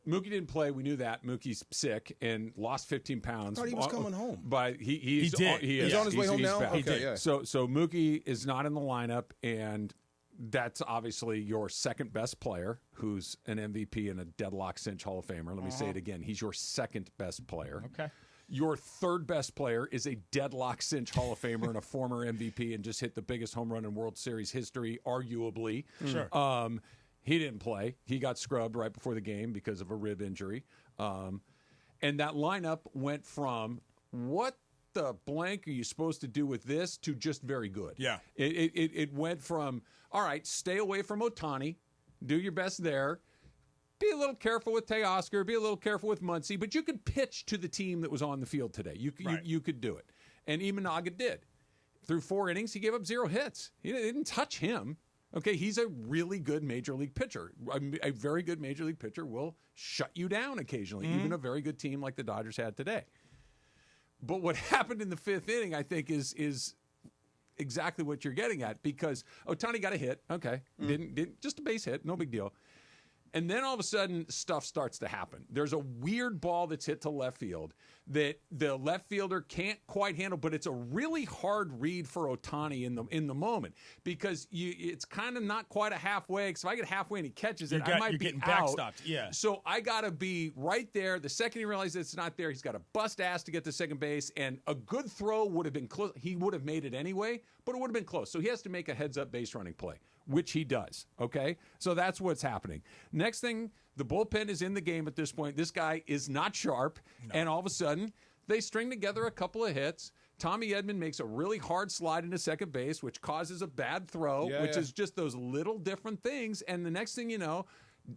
Mookie didn't play. We knew that. Mookie's sick and lost 15 pounds. I thought he was coming home. But he's on his way home now? Okay, yeah. So Mookie is not in the lineup, and that's obviously your second best player, who's an MVP and a deadlock cinch Hall of Famer. Let me say it again. He's your second best player. Okay. Your third best player is a deadlock cinch Hall of Famer and a former MVP and just hit the biggest home run in World Series history, arguably. Sure. He didn't play. He got scrubbed right before the game because of a rib injury. And that lineup went from what the blank are you supposed to do with this to just very good. Yeah. It went from, all right, stay away from Ohtani, do your best there. Be a little careful with Teoscar, be a little careful with Muncy, but you could pitch to the team that was on the field today. You could do it. And Imanaga did. Through 4 innings, he gave up 0 hits. He didn't touch him. Okay, he's a really good major league pitcher. A very good major league pitcher will shut you down occasionally, even a very good team like the Dodgers had today. But what happened in the 5th inning, I think, is exactly what you're getting at, because Ohtani got a hit. Okay, didn't just a base hit, no big deal. And then all of a sudden, stuff starts to happen. There's a weird ball that's hit to left field that the left fielder can't quite handle, but it's a really hard read for Ohtani in the moment, because it's kind of not quite a halfway. Because if I get halfway and he catches it, I might be getting out. backstopped. Yeah. So I got to be right there. The second he realizes it's not there, he's got to bust ass to get to second base, and a good throw would have been close. He would have made it anyway, but it would have been close. So he has to make a heads-up base running play, which he does, okay? So that's what's happening. Next thing, the bullpen is in the game at this point. This guy is not sharp, and all of a sudden, they string together a couple of hits. Tommy Edman makes a really hard slide into second base, which causes a bad throw, which is just those little different things. And the next thing you know,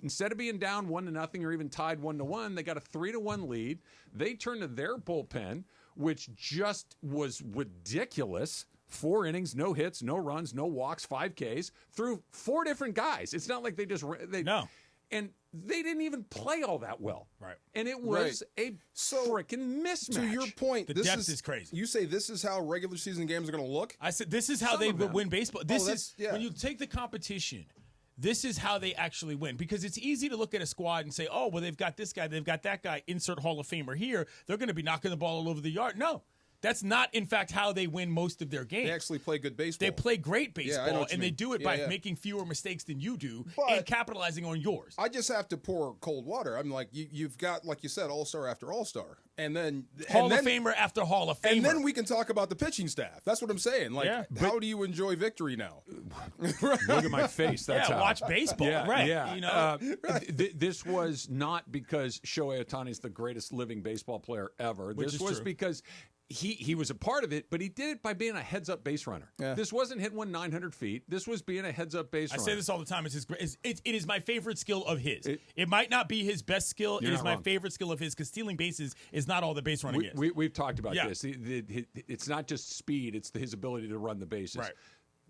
instead of being down 1-0 or even tied 1-1, they got a 3-1 lead. They turn to their bullpen, which just was ridiculous. 4 innings, no hits, no runs, no walks, 5 Ks through 4 different guys. It's not like no. And they didn't even play all that well. Right. And it was a freaking mismatch. To your point, the depth is crazy. You say this is how regular season games are going to look? I said this is how they win baseball. This is when you take the competition. This is how they actually win, because it's easy to look at a squad and say, oh, well, they've got this guy, they've got that guy, insert Hall of Famer here. They're going to be knocking the ball all over the yard. No. That's not, in fact, how they win most of their games. They actually play good baseball. They play great baseball, and they do it by making fewer mistakes than you do and capitalizing on yours. I just have to pour cold water. I'm like, you've got, like you said, all-star after all-star. And then Hall of Famer after Hall of Famer. And then we can talk about the pitching staff. That's what I'm saying. Like, how do you enjoy victory now? Look at my face. That's how. Watch baseball. Right. Yeah. You know? This was not because Shohei Ohtani is the greatest living baseball player ever. Which this was true. because he was a part of it, but he did it by being a heads-up base runner. Yeah. This wasn't hitting one 900 feet. This was being a heads-up base runner. I say this all the time. It is my favorite skill of his. It might not be his best skill. It is my favorite skill of his, because stealing bases is not all the base running is. We've talked about this. It's not just speed. It's his ability to run the bases. Right.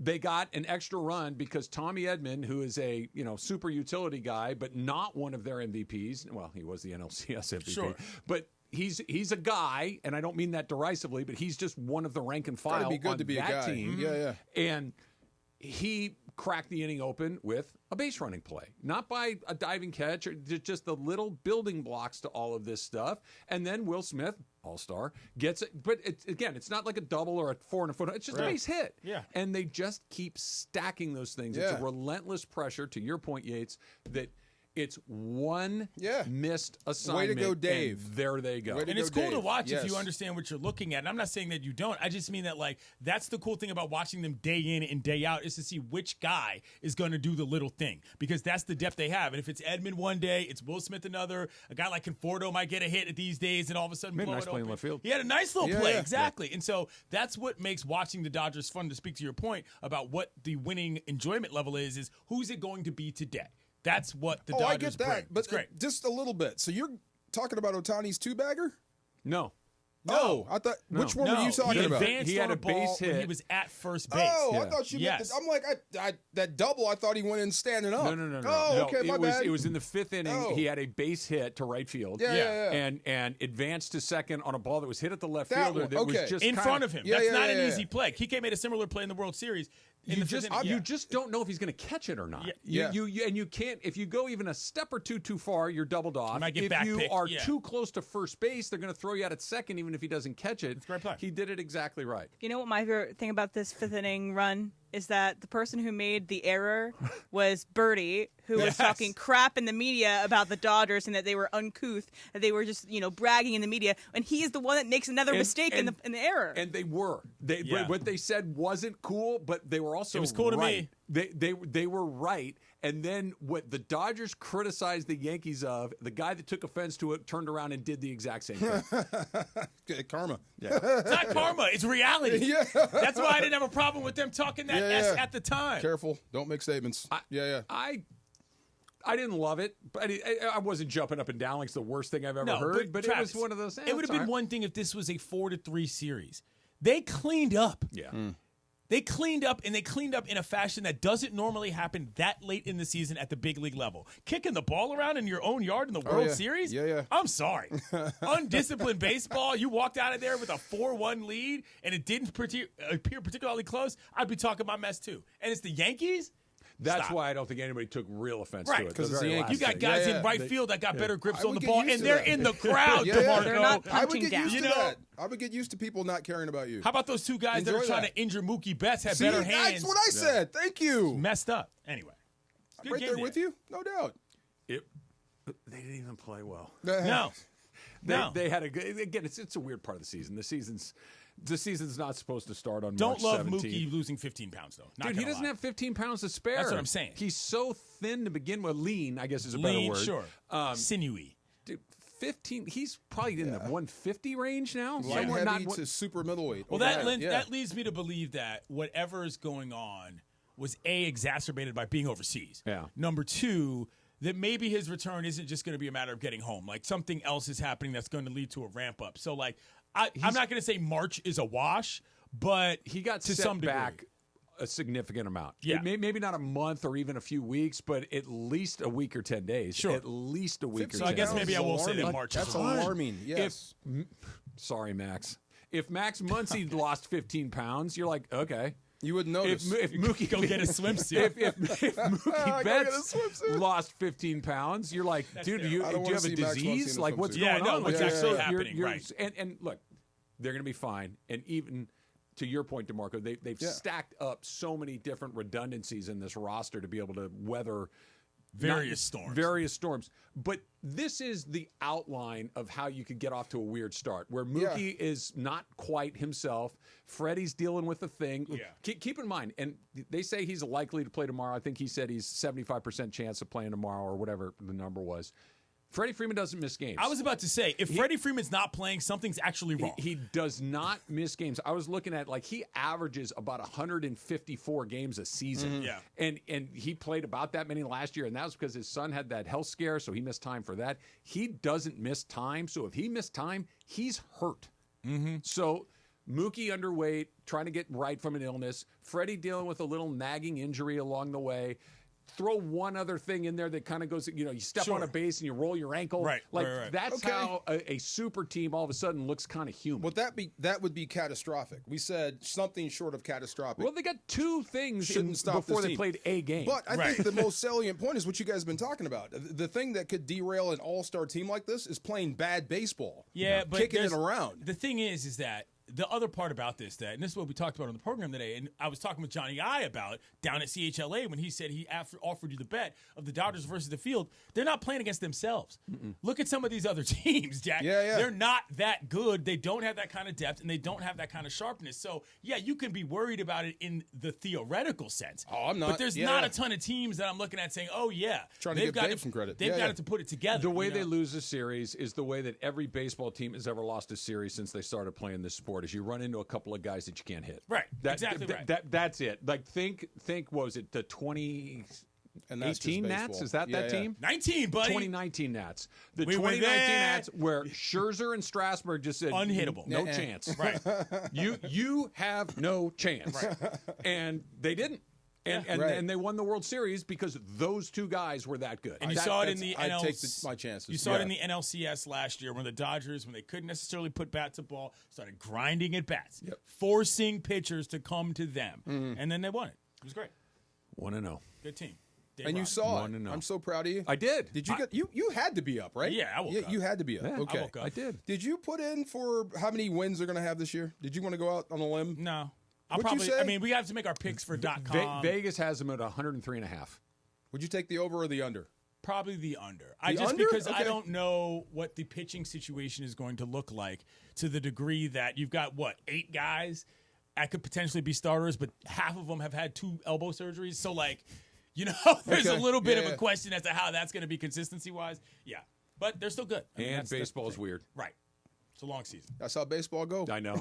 They got an extra run because Tommy Edman, who is a super utility guy, but not one of their MVPs. Well, he was the NLCS MVP. Sure. But he's a guy, and I don't mean that derisively, but he's just one of the rank and file Gotta be good on to be that a guy. team. Yeah. And he cracked the inning open with a base running play, not by a diving catch, or just the little building blocks to all of this stuff. And then Will Smith, all-star, gets it. But it's not like a double or a 4 and a foot. It's just a base hit. Yeah. And they just keep stacking those things. Yeah. It's a relentless pressure, to your point, Yates, that it's one missed assignment. Way to go, Dave. And there they go. And it's cool to watch if you understand what you're looking at. And I'm not saying that you don't. I just mean that, that's the cool thing about watching them day in and day out, is to see which guy is going to do the little thing, because that's the depth they have. And if it's Edman one day, it's Will Smith another. A guy like Conforto might get a hit these days and all of a sudden blow nice it play in open. left field. He had a nice little play, exactly. And so that's what makes watching the Dodgers fun, to speak to your point about what the winning enjoyment level is who's it going to be today? That's what the Dodgers I get that, bring. but it's great. Just a little bit. So you're talking about Ohtani's 2-bagger? No. No, I thought. Which one were you talking about? He had a base hit when he was at first base. Oh, I thought you meant I'm like, that double, I thought he went in standing up. No. Oh, okay, my bad. It was in the 5th inning. Oh. He had a base hit to right field. Yeah. And advanced to second on a ball that was hit at the left fielder that was just in front of him. That's not an easy yeah. play. Kike made a similar play in the World Series. You just don't know if he's going to catch it or not. You can't. If you go even a step or two too far, you're doubled off. You might get if you backpicked, are too close to first base, they're going to throw you out at second, even if he doesn't catch it. It's a great play. He did it exactly right. You know what my favorite thing about this 5th inning run is that the person who made the error was Birdie, who was talking crap in the media about the Dodgers and that they were uncouth, that they were just bragging in the media, and he is the one that makes another mistake in the error. And they were. What they said wasn't cool, but they were also it was cool right. to me. They were right. And then what the Dodgers criticized the Yankees of, the guy that took offense to it turned around and did the exact same thing. Karma. Yeah. It's not karma. It's reality. Yeah. That's why I didn't have a problem with them talking that S at the time. Careful. Don't make statements. I didn't love it, but I wasn't jumping up and down like it's the worst thing I've ever heard. But Travis, it was one of those. It would have been one thing if this was a 4-3 series. They cleaned up. Yeah. They cleaned up, and they cleaned up in a fashion that doesn't normally happen that late in the season at the big league level. Kicking the ball around in your own yard in the World Series? Yeah. I'm sorry. Undisciplined baseball, you walked out of there with a 4-1 lead, and it didn't appear particularly close, I'd be talking my mess too. And it's the Yankees? That's why I don't think anybody took real offense to it. Because it's the Yankees. You got guys in right field that got better grips on the ball, and they're in the crowd, DeMarco. They're not I would punching get used down. to that. I would get used to people not caring about you. How about those two guys that are trying to injure Mookie Betts have better hands? That's what I said. Thank you. Messed up. Anyway. I'm right there with you. No doubt. They didn't even play well. No. They had a good. Again, it's a weird part of the season. The season's not supposed to start on Don't March love 17th. Mookie losing 15 pounds, though. Not Dude, he doesn't have 15 pounds to spare. That's what I'm saying. He's so thin to begin with. Lean, I guess is a better word. Sure. Sinewy. Dude, 15. He's probably in the 150 range now. Light heavy to super middleweight. Well, that leads me to believe that whatever is going on was exacerbated by being overseas. Yeah. Number two, that maybe his return isn't just going to be a matter of getting home. Like something else is happening that's going to lead to a ramp up. So like, I'm not going to say March is a wash, but he got to set some degree. back a significant amount. Yeah. Maybe not a month or even a few weeks, but at least a week or 10 days. Sure. At least a week or 10 days. So I guess maybe I will say that March That's is a wash. alarming. Yes. Sorry, Max. If Max Muncy lost 15 pounds, you're like, okay. You wouldn't notice. If Mookie go get a swimsuit. if Mookie Betts lost 15 pounds, you're like, dude, do you have a disease? Like, what's going on? What's actually happening? Right. And look, they're going to be fine. And even to your point, DeMarco, they've stacked up so many different redundancies in this roster to be able to weather various storms. But this is the outline of how you could get off to a weird start, where Mookie is not quite himself. Freddie's dealing with the thing. Yeah. Keep in mind, and they say he's likely to play tomorrow. I think he said he's 75% chance of playing tomorrow or whatever the number was. Freddie Freeman doesn't miss games. I was about to say, if Freddie Freeman's not playing, something's actually wrong. He does not miss games. I was looking at, he averages about 154 games a season. Yeah. And he played about that many last year, and that was because his son had that health scare, so he missed time for that. He doesn't miss time, so if he missed time, he's hurt. Mm-hmm. So Mookie underweight, trying to get right from an illness. Freddie dealing with a little nagging injury along the way. Throw one other thing in there that kind of goes, you step on a base and you roll your ankle. Right. That's how a super team all of a sudden looks kind of human. Well, that would be catastrophic. We said something short of catastrophic. Well, they got two things stop before this they team. played a game. But I think the most salient point is what you guys have been talking about. The thing that could derail an all-star team like this is playing bad baseball. Yeah, but kicking it around. The thing is that the other part about this, and this is what we talked about on the program today, and I was talking with Johnny I about down at CHLA when he said he offered you the bet of the Dodgers versus the field. They're not playing against themselves. Look at some of these other teams, Jack. Yeah. They're not that good. They don't have that kind of depth, and they don't have that kind of sharpness. So, you can be worried about it in the theoretical sense. Oh, I'm not. But there's not a ton of teams that I'm looking at saying, Trying to give Dave some credit. They've got it to put it together. The way they lose a series is the way that every baseball team has ever lost a series since they started playing this sport, is you run into a couple of guys that you can't hit. Right. Exactly right. That's it. Like think what was it, the And that's 18 just Nats? baseball. Is that team? 19, buddy. 2019 Nats. The We were 2019 there. Nats where Scherzer and Strasburg just said, Unhittable. No chance. Right. You have no chance. Right. And they didn't. And they won the World Series because those two guys were that good. And you saw it in the I NL. take my chances. You saw it in the NLCS last year when the Dodgers, when they couldn't necessarily put bats to ball, started grinding at bats, forcing pitchers to come to them, and then they won it. It was great. 1-0. Good team. And you saw it. I'm so proud of you. I did. Did you get you had to be up, right? Yeah, I woke up. You had to be up. Yeah, Okay. I woke up. I did. Did you put in for how many wins they're going to have this year? Did you want to go out on a limb? No. What'd you say? I mean, we have to make our picks for .com. Vegas has them at 103.5. Would you take the over or the under? Probably the under. Under? Because Okay. I don't know what the pitching situation is going to look like to the degree that you've got, 8 guys that could potentially be starters, but half of them have had 2 elbow surgeries. So, there's a little bit of a question as to how that's going to be consistency-wise. Yeah. But they're still good. I mean, And that's the baseball's thing. weird. Right. It's a long season. That's how baseball go. I know.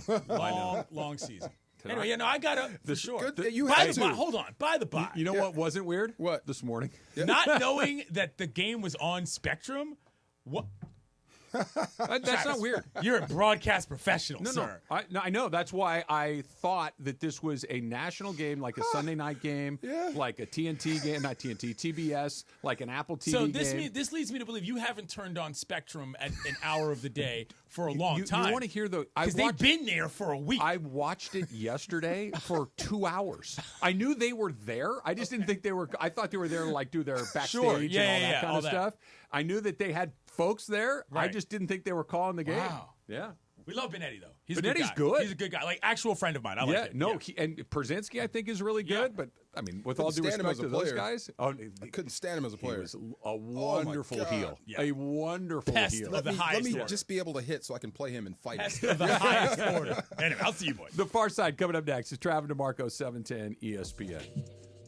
Long season. Anyway, I got to, for sure. You had to. Hold on. By the by. You know what wasn't weird? What? This morning. Not knowing that the game was on Spectrum, what? That's not weird. You're a broadcast professional, No, sir. I know. That's why I thought that this was a national game, like a Sunday night game, like a TNT game, not TNT, TBS, like an Apple TV So game. this leads me to believe you haven't turned on Spectrum at an hour of the day for a long time. You want to hear because they've been there for a week. I watched it yesterday for 2 hours. I knew they were there. I just didn't think they were. I thought they were there to do their backstage and all that kind of stuff. I knew that they had folks there. Right. I just didn't think they were calling the game. Wow. Yeah. We love Benetti, though. He's Benetti's a good guy. good. He's a good guy. Like, actual friend of mine. I like him. And Przinsky, I think, is really good. But, I mean, with all due respect to those guys. I couldn't stand him as a player. He was a wonderful heel. Yeah. A wonderful Best heel. of the highest Let me order. just be able to hit so I can play him and fight. Best of the highest order. Anyway, I'll see you, boys. The Far Side coming up next is Travis DeMarco, 710 ESPN.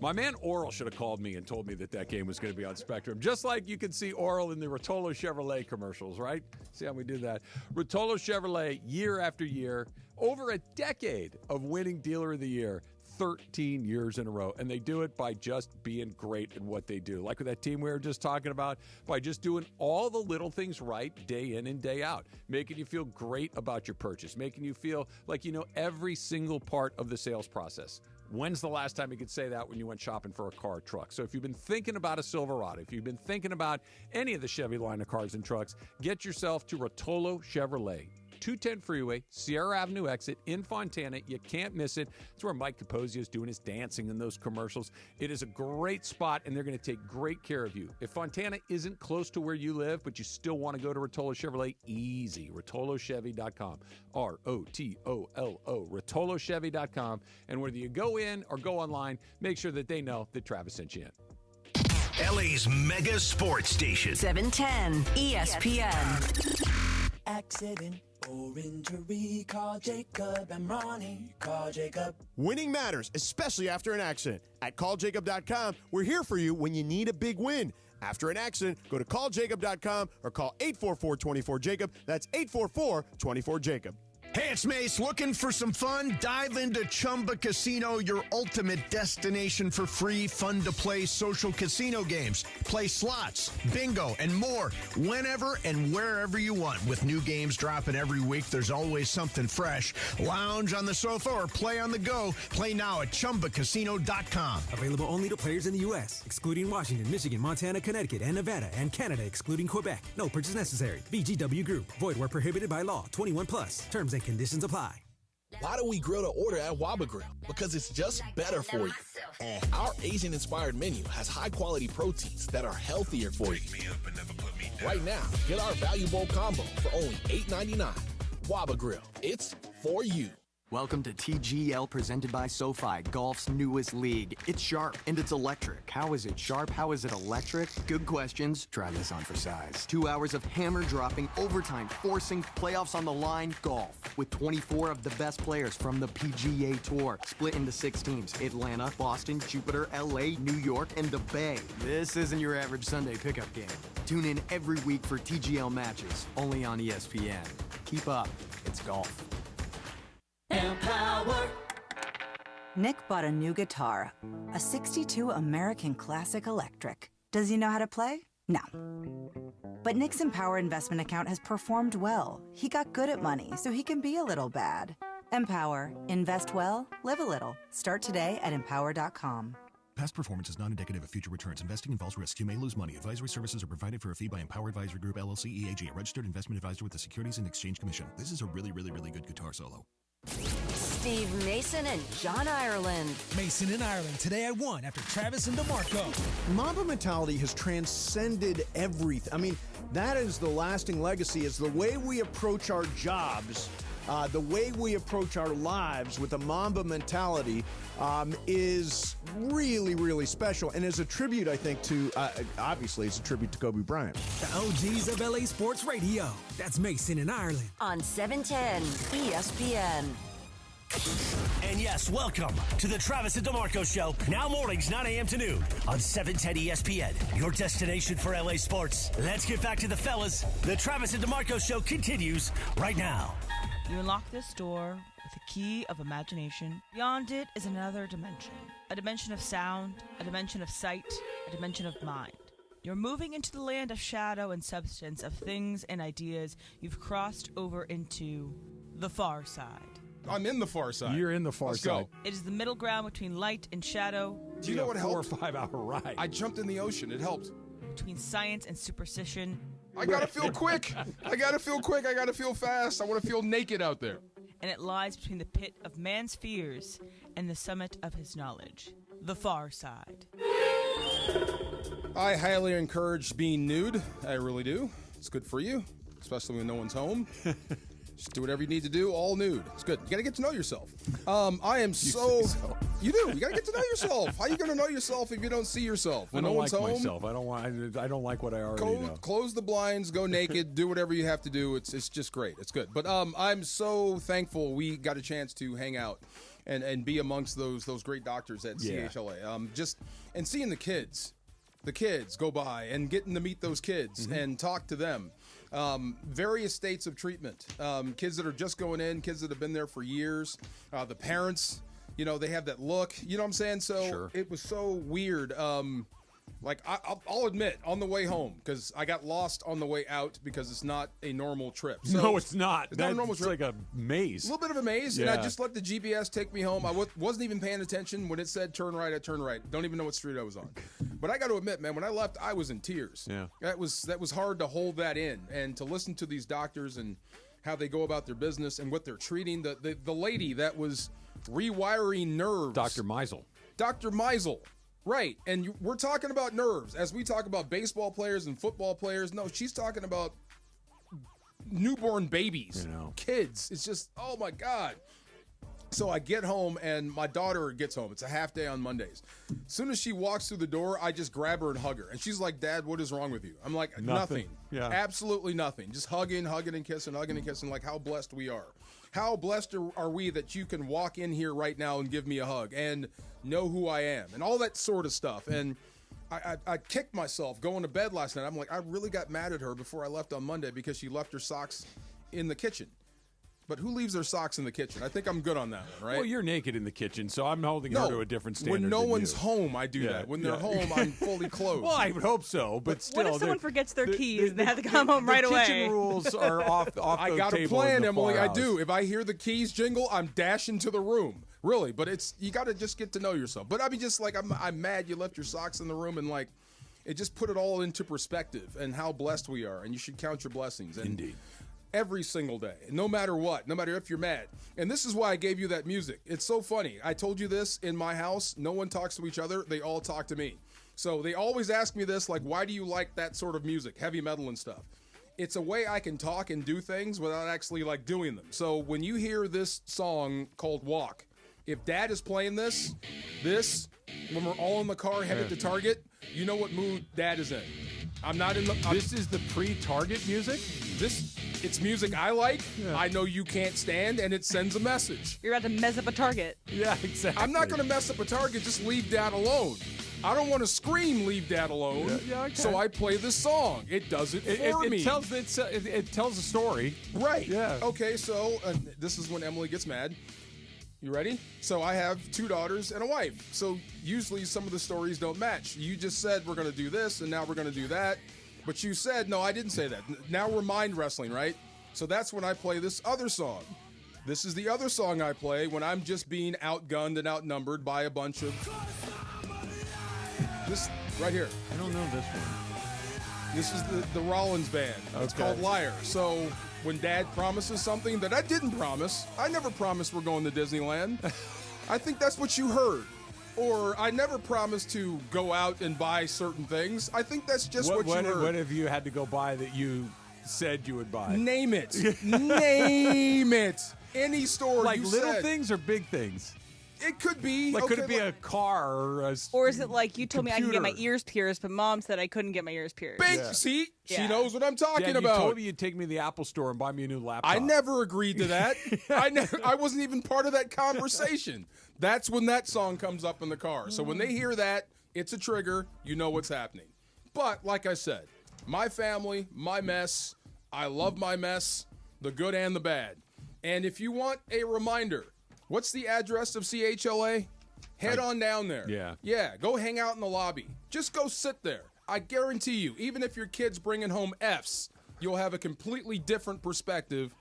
My man Oral should have called me and told me that game was going to be on Spectrum. Just like you can see Oral in the Rotolo Chevrolet commercials, right? See how we do that? Rotolo Chevrolet, year after year, over a decade of winning Dealer of the Year, 13 years in a row. And they do it by just being great at what they do. Like with that team we were just talking about, by just doing all the little things right day in and day out, making you feel great about your purchase, making you feel like you know every single part of the sales process. When's the last time you could say that when you went shopping for a car or truck? So if you've been thinking about a Silverado, if you've been thinking about any of the Chevy line of cars and trucks, get yourself to Rotolo Chevrolet. 210 Freeway, Sierra Avenue exit in Fontana. You can't miss it. It's where Mike Capozio is doing his dancing in those commercials. It is a great spot, and they're going to take great care of you. If Fontana isn't close to where you live, but you still want to go to Rotolo Chevrolet, easy. RotoloChevy.com. ROTOLO. RotoloChevy.com. And whether you go in or go online, make sure that they know that Travis sent you in. LA's mega sports station. 710 ESPN. Accident or injury, call Jacob and Ronnie. Call Jacob. Winning matters, especially after an accident. At calljacob.com, we're here for you when you need a big win. After an accident, go to calljacob.com or call 844-24-JACOB. That's 844-24-JACOB. Hey, it's Mace. Looking for some fun? Dive into Chumba Casino, your ultimate destination for free, fun-to-play social casino games. Play slots, bingo, and more whenever and wherever you want. With new games dropping every week, there's always something fresh. Lounge on the sofa or play on the go. Play now at ChumbaCasino.com. Available only to players in the U.S., excluding Washington, Michigan, Montana, Connecticut, and Nevada, and Canada, excluding Quebec. No purchase necessary. VGW Group. Void where prohibited by law. 21 plus. Terms and conditions apply. Why do we grill to order at Waba Grill? Because it's just better for you. And our Asian-inspired menu has high-quality proteins that are healthier for you. Right now, get our Value Bowl combo for only $8.99. Waba Grill. It's for you. Welcome to TGL presented by SoFi, golf's newest league. It's sharp and it's electric. How is it sharp? How is it electric? Good questions. Try this on for size. 2 hours of hammer dropping, overtime, forcing, playoffs on the line, golf. With 24 of the best players from the PGA Tour. Split into 6 teams. Atlanta, Boston, Jupiter, LA, New York, and the Bay. This isn't your average Sunday pickup game. Tune in every week for TGL matches, only on ESPN. Keep up. It's golf. Empower. Nick bought a new guitar, a 62 American Classic Electric. Does he know how to play? No. But Nick's Empower investment account has performed well. He got good at money, so he can be a little bad. Empower. Invest well, live a little. Start today at empower.com. Past performance is not indicative of future returns. Investing involves risks. You may lose money. Advisory services are provided for a fee by Empower Advisory Group, LLC, EAG, a registered investment advisor with the Securities and Exchange Commission. This is a really, really, really good guitar solo. Steve Mason and John Ireland. Mason and Ireland, today at 1 after Travis and DeMarco. Mamba mentality has transcended everything. I mean, that is the lasting legacy, is the way we approach our jobs, the way we approach our lives with a Mamba mentality is really, really special. And as a tribute, I think, to, obviously, it's a tribute to Kobe Bryant. The OGs of LA Sports Radio. That's Mason and Ireland. On 710 ESPN. And yes, welcome to the Travis and DeMarco Show. Now mornings, 9 a.m. to noon on 710 ESPN, your destination for LA sports. Let's get back to the fellas. The Travis and DeMarco Show continues right now. You unlock this door with a key of imagination. Beyond it is another dimension. A dimension of sound, a dimension of sight, a dimension of mind. You're moving into the land of shadow and substance, of things and ideas you've crossed over into the far side. I'm in the far side. You're in the far Let's side. Go. It is the middle ground between light and shadow. Do you know what helped? 4 or 5 hour ride. I jumped in the ocean. It helped. Between science and superstition. I gotta feel quick. I gotta feel quick. I gotta feel fast. I want to feel naked out there. And it lies between the pit of man's fears and the summit of his knowledge. The far side. I highly encourage being nude. I really do. It's good for you, especially when no one's home. Just do whatever you need to do, all nude. It's good. You got to get to know yourself. I am so... You do. You got to get to know yourself. How are you going to know yourself if you don't see yourself? When I don't no one's like home, myself. I don't like what I already know. Close the blinds, go naked, do whatever you have to do. It's just great. It's good. But I'm so thankful we got a chance to hang out and be amongst those great doctors at CHLA. And seeing the kids go by and getting to meet those kids and talk to them. Various states of treatment. Kids that are just going in, kids that have been there for years. The parents, they have that look. You know what I'm saying? So It was so weird. I'll admit, on the way home, because I got lost on the way out because it's not a normal trip. So no, it's not. It's not a normal trip. It's like a maze. A little bit of a maze, and I just let the GPS take me home. I wasn't even paying attention. When it said turn right, I turned right. Don't even know what street I was on. But I got to admit, man, when I left, I was in tears. Yeah. That was hard to hold that in and to listen to these doctors and how they go about their business and what they're treating. The lady that was rewiring nerves. Dr. Meisel. Dr. Meisel. Right, and we're talking about nerves as we talk about baseball players and football players. No, she's talking about newborn babies, kids. It's just, oh my God. So I get home and my daughter gets home. It's a half day on Mondays. As soon as she walks through the door, I just grab her and hug her. And she's like, Dad, what is wrong with you? I'm like, nothing. Yeah. Absolutely nothing. Just hugging and kissing, like how blessed we are. How blessed are we that you can walk in here right now and give me a hug and know who I am and all that sort of stuff. And I kicked myself going to bed last night. I'm like, I really got mad at her before I left on Monday because she left her socks in the kitchen. But who leaves their socks in the kitchen? I think I'm good on that one, right? Well, you're naked in the kitchen, so I'm holding her to a different standard. When no than one's you. home, I do that. When they're home, I'm fully clothed. Well, I would hope so, but still. What if someone forgets their keys and they have to come home right away? The kitchen rules are off the I got a table plan, in the Emily. far I house. do. If I hear the keys jingle, I'm dashing to the room. Really, but you got to just get to know yourself. But I mean, just like I'm mad you left your socks in the room, and like it just put it all into perspective and how blessed we are, and you should count your blessings. And indeed. Every single day, no matter what, no matter if you're mad. And this is why I gave you that music. It's so funny. I told you this in my house. No one talks to each other. They all talk to me. So they always ask me this, like, why do you like that sort of music, heavy metal and stuff? It's a way I can talk and do things without actually, like, doing them. So when you hear this song called Walk, if Dad is playing this, when we're all in the car headed to Target, you know what mood Dad is in. I'm not in the... This is the pre-Target music? It's music I like, I know you can't stand, and it sends a message. You're about to mess up a Target. Yeah, exactly. I'm not going to mess up a Target, just leave Dad alone. I don't want to scream, leave Dad alone, okay. So I play this song. It does it for me. It tells a story. Right. Yeah. Okay, so this is when Emily gets mad. You ready? So I have 2 daughters and a wife. So usually some of the stories don't match. You just said we're going to do this, and now we're going to do that. But you said, no, I didn't say that. Now we're mind wrestling, right? So that's when I play this other song. This is the other song I play when I'm just being outgunned and outnumbered by a bunch of... This right here. I don't know this one. This is the Rollins Band. It's called Liar. So when Dad promises something that I didn't promise, I never promised we're going to Disneyland. I think that's what you heard. Or I never promised to go out and buy certain things. I think that's just what you heard. What have you had to go buy that you said you would buy? Name it. Name it. Any store like you little said. things or big things? It could be. Like, okay, could it be a car or is it like you told me I can get my computer? ears pierced, but Mom said I couldn't get my ears pierced? See? Yeah. She knows what I'm talking Dad, about. You told me you'd take me to the Apple store and buy me a new laptop. I never agreed to that. I wasn't even part of that conversation. That's when that song comes up in the car. So when they hear that, it's a trigger. You know what's happening. But like I said, my family, my mess. I love my mess, the good and the bad. And if you want a reminder, what's the address of CHLA? Head on down there. Yeah. Yeah, go hang out in the lobby. Just go sit there. I guarantee you, even if your kid's bringing home Fs, you'll have a completely different perspective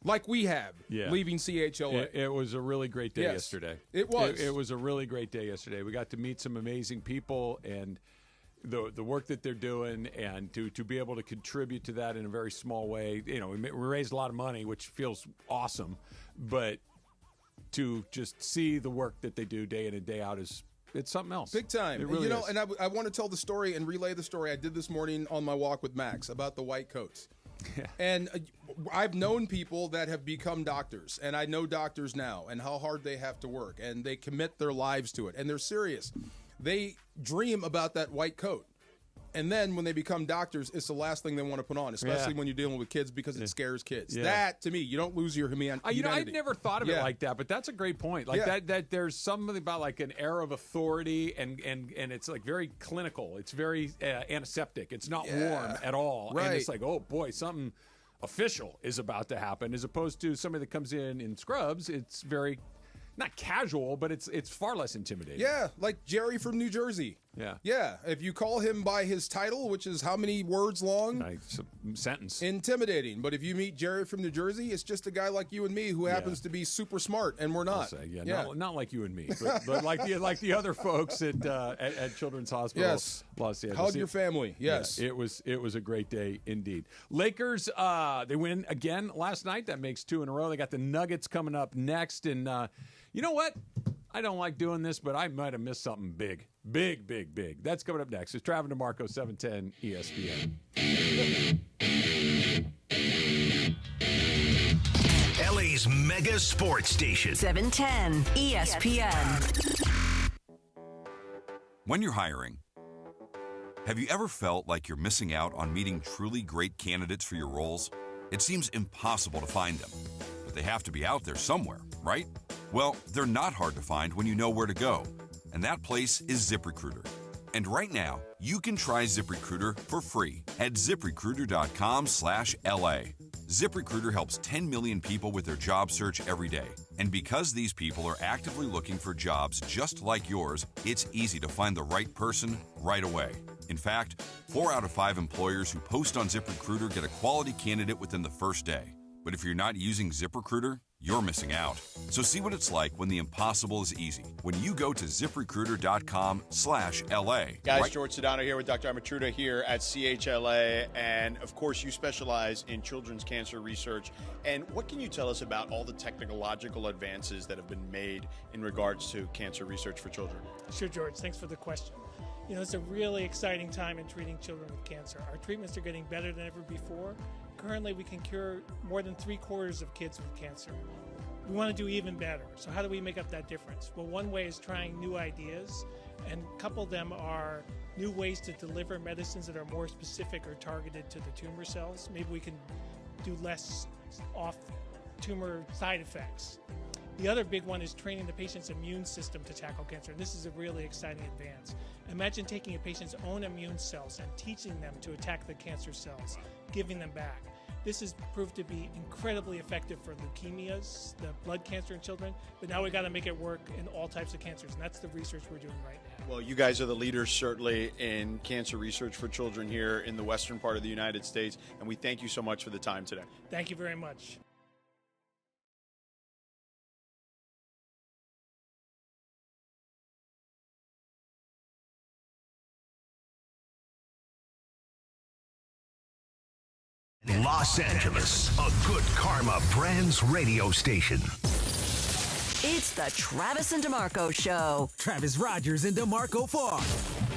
like we have leaving CHLA. It was a really great day yesterday. It was. It was a really great day yesterday. We got to meet some amazing people and the work that they're doing, and to be able to contribute to that in a very small way. You know, we raised a lot of money, which feels awesome, but to just see the work that they do day in and day out it's something else. Big time. It really is. And I want to tell the story and relay the story I did this morning on my walk with Max about the white coats. And I've known people that have become doctors, and I know doctors now and how hard they have to work, and they commit their lives to it, and they're serious. They dream about that white coat. And then when they become doctors, it's the last thing they want to put on, especially when you're dealing with kids, because it scares kids. Yeah. That, to me, you don't lose your humanity. You know, I've never thought of it like that, but that's a great point. Like that there's something about like an air of authority, and it's like very clinical. It's very antiseptic. It's not warm at all. Right. And it's like, oh boy, something official is about to happen, as opposed to somebody that comes in scrubs. It's very not casual, but it's far less intimidating. Yeah, like Jerry from New Jersey. Yeah. Yeah, if you call him by his title, which is how many words long? Sentence. Intimidating. But if you meet Jerry from New Jersey, it's just a guy like you and me who happens to be super smart, and we're not. Not like you and me, but like the other folks at Children's Hospital. Yes. Los Angeles. Hug your family. Yes. Yeah, it was a great day indeed. Lakers, they win again last night. That makes 2 in a row. They got the Nuggets coming up next, and you know what? I don't like doing this, but I might have missed something big. Big, big, big. That's coming up next. It's Travis DeMarco, 710 ESPN. LA's mega sports station. 710 ESPN. When you're hiring, have you ever felt like you're missing out on meeting truly great candidates for your roles? It seems impossible to find them, but they have to be out there somewhere, right? Well, they're not hard to find when you know where to go, and that place is ZipRecruiter. And right now, you can try ZipRecruiter for free at ZipRecruiter.com/LA. ZipRecruiter helps 10 million people with their job search every day. And because these people are actively looking for jobs just like yours, it's easy to find the right person right away. In fact, 4 out of 5 employers who post on ZipRecruiter get a quality candidate within the first day. But if you're not using ZipRecruiter, you're missing out. So see what it's like when the impossible is easy. When you go to ZipRecruiter.com/LA. Guys, George Sedano here with Dr. Amatruda here at CHLA. And of course, you specialize in children's cancer research. And what can you tell us about all the technological advances that have been made in regards to cancer research for children? Sure, George. Thanks for the question. You know, it's a really exciting time in treating children with cancer. Our treatments are getting better than ever before. Currently, we can cure more than 3/4 of kids with cancer. We want to do even better. So how do we make up that difference? Well, one way is trying new ideas, and a couple of them are new ways to deliver medicines that are more specific or targeted to the tumor cells. Maybe we can do less off-tumor side effects. The other big one is training the patient's immune system to tackle cancer, and this is a really exciting advance. Imagine taking a patient's own immune cells and teaching them to attack the cancer cells, giving them back. This has proved to be incredibly effective for leukemias, the blood cancer in children, but now we got to make it work in all types of cancers, and that's the research we're doing right now. Well, you guys are the leaders, certainly, in cancer research for children here in the western part of the United States, and we thank you so much for the time today. Thank you very much. Los Angeles, a Good Karma Brands radio station. It's the Travis and DeMarco Show. Travis Rogers and DeMarco Farr.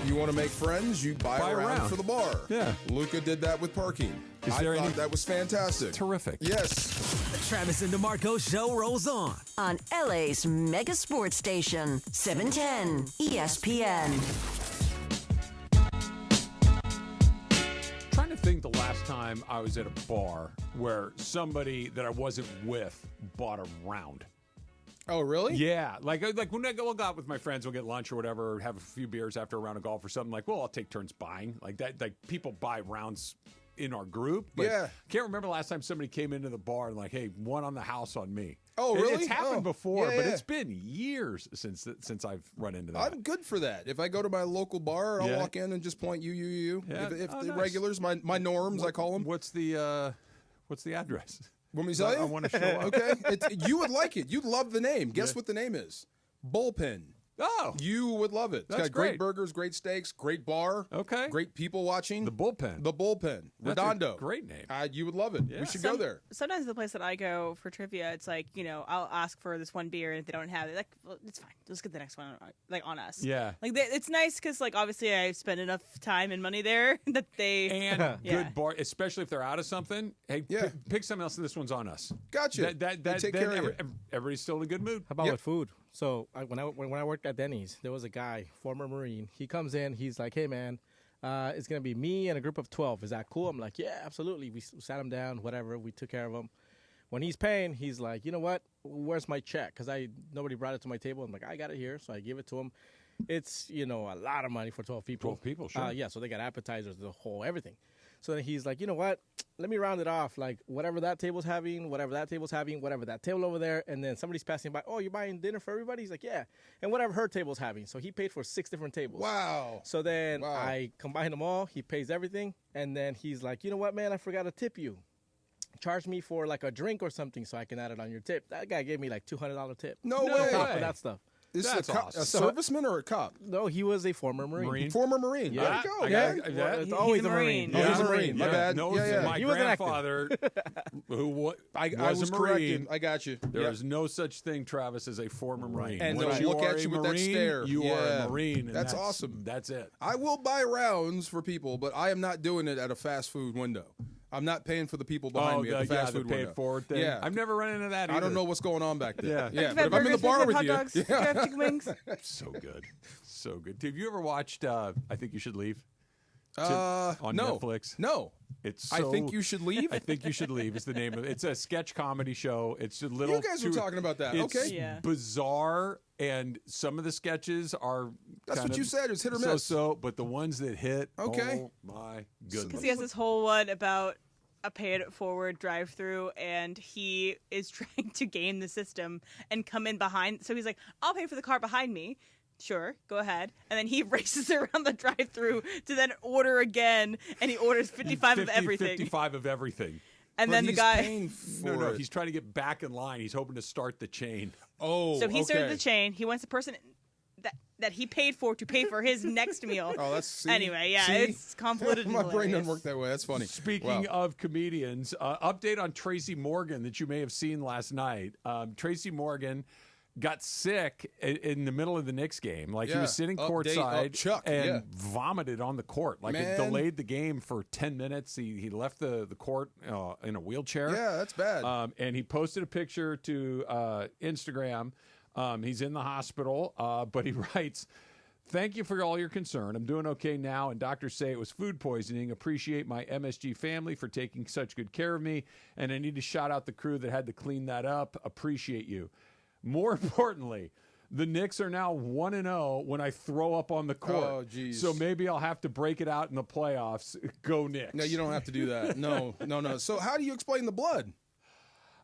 You want to make friends? You buy a round for the bar. Yeah. Luca did that with parking. I thought that was fantastic. Terrific. Yes. The Travis and DeMarco Show rolls on. On LA's mega sports station, 710 ESPN. Trying to think the last time I was at a bar where somebody that I wasn't with bought a round. Oh, really? Yeah. Like when I go out with my friends, we'll get lunch or whatever, have a few beers after a round of golf or something. Like, well, I'll take turns buying. Like that. Like people buy rounds in our group. But Yeah. Can't remember the last time somebody came into the bar and like, hey, one on the house on me. Oh, really? It's happened before, Yeah, but yeah. it's been years since I've run into that. I'm good for that. If I go to my local bar, I'll Yeah. walk in and just point you. Yeah. If Oh, the nice. regulars, my norms, I call them. What's the address? Want me to tell you? I want to show up. Okay. You would like it. You'd love the name. Guess what the name is? Bullpen. Oh. You would love it. It's That's got great great. burgers, great steaks, great bar. Okay. Great people watching. The Bullpen. The Bullpen. That's a Redondo. great name. You would love it. We should go there. Sometimes the place that I go for trivia, it's like, I'll ask for this one beer, and if they don't have it, like, well, it's fine. Let's get the next one, like, on us. Yeah. Like, it's nice because, like, obviously I spend enough time and money there that they... And Yeah. good bar, especially if they're out of something. Hey, pick something else, and this one's on us. Gotcha. They take care of you. Everybody's still in a good mood. How about with food? So when I worked at Denny's, there was a guy, former Marine. He comes in. He's like, "Hey man, it's gonna be me and a group of 12. Is that cool?" I'm like, "Yeah, absolutely." We sat him down. Whatever. We took care of him. When he's paying, he's like, "You know what? Where's my check?" Because nobody brought it to my table. I'm like, "I got it here." So I give it to him. It's a lot of money for 12 people. 12 people, sure. Yeah. So they got appetizers, the whole everything. So then he's like, "You know what? Let me round it off. Like whatever that table's having, whatever that table's having, whatever that table over there." And then somebody's passing by. "Oh, you're buying dinner for everybody?" He's like, "Yeah." And whatever her table's having. So he paid for 6 different tables. Wow. So then I combine them all. He pays everything. And then he's like, "You know what, man? I forgot to tip you. Charge me for like a drink or something so I can add it on your tip." That guy gave me like $200 tip. No way. On top of that stuff. Is That's this a awesome. serviceman or a cop? No, he was a former Marine. Former Marine. Yeah. There you go, man. It's always a Marine. Oh, he's a Marine. My bad. No, Yeah. my He wasn't active. grandfather, who I was was a Marine. corrected. I got you. There Yeah. is no such thing, Travis, as a former Marine. And Once they'll you look are at a you with that Marine, stare. you are Yeah. a Marine. And That's awesome. That's it. I will buy rounds for people, but I am not doing it at a fast food window. I'm not paying for the people behind me at the fast food pay window. it forward thing. Yeah. I've never run into that either. I don't know what's going on back there. Yeah. But if I'm in the bar with hot you, dogs, do you have chicken wings? So good. So good. Have you ever watched I Think You Should Leave? On no. Netflix? No. It's I Think You Should Leave? I Think You Should Leave is the name of it. It's a sketch comedy show. It's a little. You guys were talking about that. It's Okay. Yeah. bizarre, and some of the sketches are. That's kind what of you said. It was hit or miss. So, but the ones that hit. Okay. Oh my goodness. Because he has this whole one about a pay it forward drive through, and he is trying to game the system and come in behind. So he's like, "I'll pay for the car behind me." Sure, go ahead. And then he races around the drive-through to then order again, and he orders 55 of everything. 55 of everything. And But then the he's guy. paying for No, it. he's trying to get back in line. He's hoping to start the chain. Oh, So he okay. started the chain. He wants the person that he paid for to pay for his next meal. Oh, that's see? Anyway, yeah, See? it's convoluted. and My brain hilarious. doesn't work that way. That's funny. Speaking Wow. of comedians, update on Tracy Morgan that you may have seen last night. Tracy Morgan got sick in the middle of the Knicks game. Like he Yeah. was sitting Update courtside of Chuck, and yeah. vomited on the court. Like it Man. delayed the game for 10 minutes. He left the court in a wheelchair. Yeah, that's bad. And he posted a picture to Instagram. He's in the hospital, but he writes, "Thank you for all your concern. I'm doing okay now, and doctors say it was food poisoning. Appreciate my MSG family for taking such good care of me, and I need to shout out the crew that had to clean that up. Appreciate you. More importantly, The Knicks are now 1-0 when I throw up on the court. Oh, geez. So maybe I'll have to break it out in the playoffs. Go Knicks. No, you don't have to do that. No. So how do you explain the blood?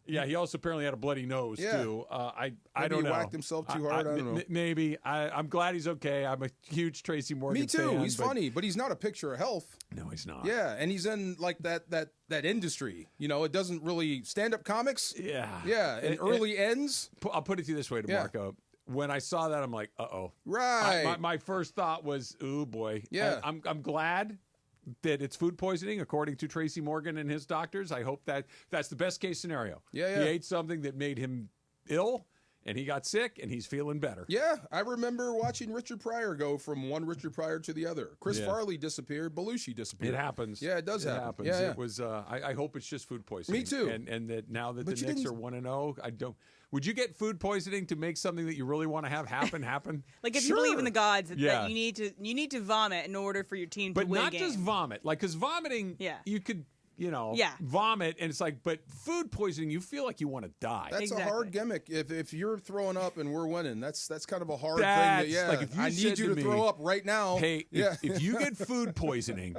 Yeah, he also apparently had a bloody nose, too. I Maybe don't know. he whacked himself too hard. I don't know. Maybe. I'm glad he's okay. I'm a huge Tracy Morgan Me too. fan. He's funny, but he's not a picture of health. No, he's not. Yeah, and he's in like that industry. You know, it doesn't really stand-up comics. Yeah. Yeah, and early ends. I'll put it to you this way, DeMarco. When I saw that, I'm like, uh-oh. Right. My first thought was, ooh, boy. Yeah. I'm glad that it's food poisoning, according to Tracy Morgan and his doctors. I hope that's the best case scenario. Yeah. He ate something that made him ill, and he got sick, and he's feeling better. Yeah, I remember watching Richard Pryor go from one Richard Pryor to the other. Chris Farley disappeared. Belushi disappeared. It happens. Yeah, it does happen. Yeah. Yeah. It was. I hope it's just food poisoning. Me too. And that now that But the you Knicks didn't- are 1-0, I don't. Would you get food poisoning to make something that you really want to have happen? Like if you believe in the gods, that Yeah. you need to vomit in order for your team But to win not a game. just vomit. Like, because vomiting, you could, vomit, and it's like, but food poisoning, you feel like you want to die. That's a hard gimmick. If you're throwing up and we're winning, that's kind of a hard That's, thing. like, if you I said need you to me, throw up right now. Hey, yeah. if you get food poisoning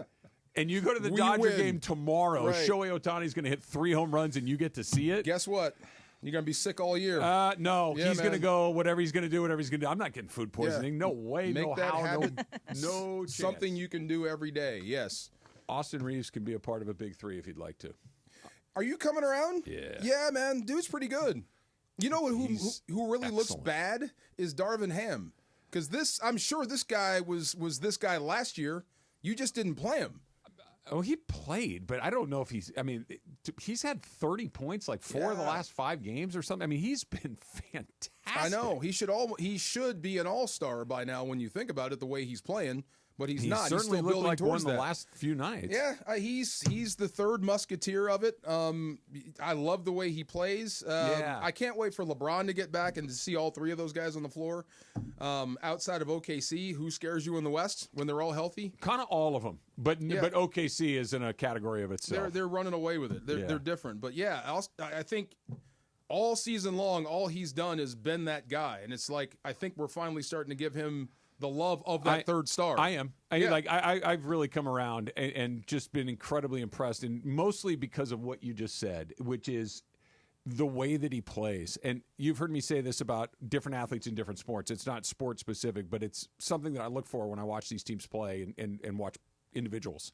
and you go to the We Dodger win. game tomorrow, Right. Shohei Ohtani's going to hit 3 home runs and you get to see it. Guess what? You're going to be sick all year. No, Yeah, he's going to man. go whatever he's going to do, whatever he's going to do. I'm not getting food poisoning. No way, Make no that how, habit no chance. something you can do every day. Yes. Austin Reeves can be a part of a big 3 if he'd like to. Are you coming around? Yeah. Yeah, man. Dude's pretty good. You know who really looks excellent. bad is Darvin Ham. Because I'm sure this guy was this guy last year. You just didn't play him. Oh, he played, but I don't know if he's. I mean, he's had 30 points like 4 of the last 5 games or something. I mean, he's been fantastic. I know he should be an all-star by now when you think about it. The way he's playing, but he's not. Certainly he's still looked building like towards one that. the last few nights. Yeah, he's the third musketeer of it. I love the way he plays. I can't wait for LeBron to get back and to see all 3 of those guys on the floor. Outside of OKC, who scares you in the West when they're all healthy? Kind of all of them, but OKC is in a category of itself. They're running away with it. They're different. But yeah, I think all season long, all he's done is been that guy, and it's like I think we're finally starting to give him the love of that third star. I am. I've really come around and just been incredibly impressed, and mostly because of what you just said, which is the way that he plays. And you've heard me say this about different athletes in different sports. It's not sport specific, but it's something that I look for when I watch these teams play and watch individuals.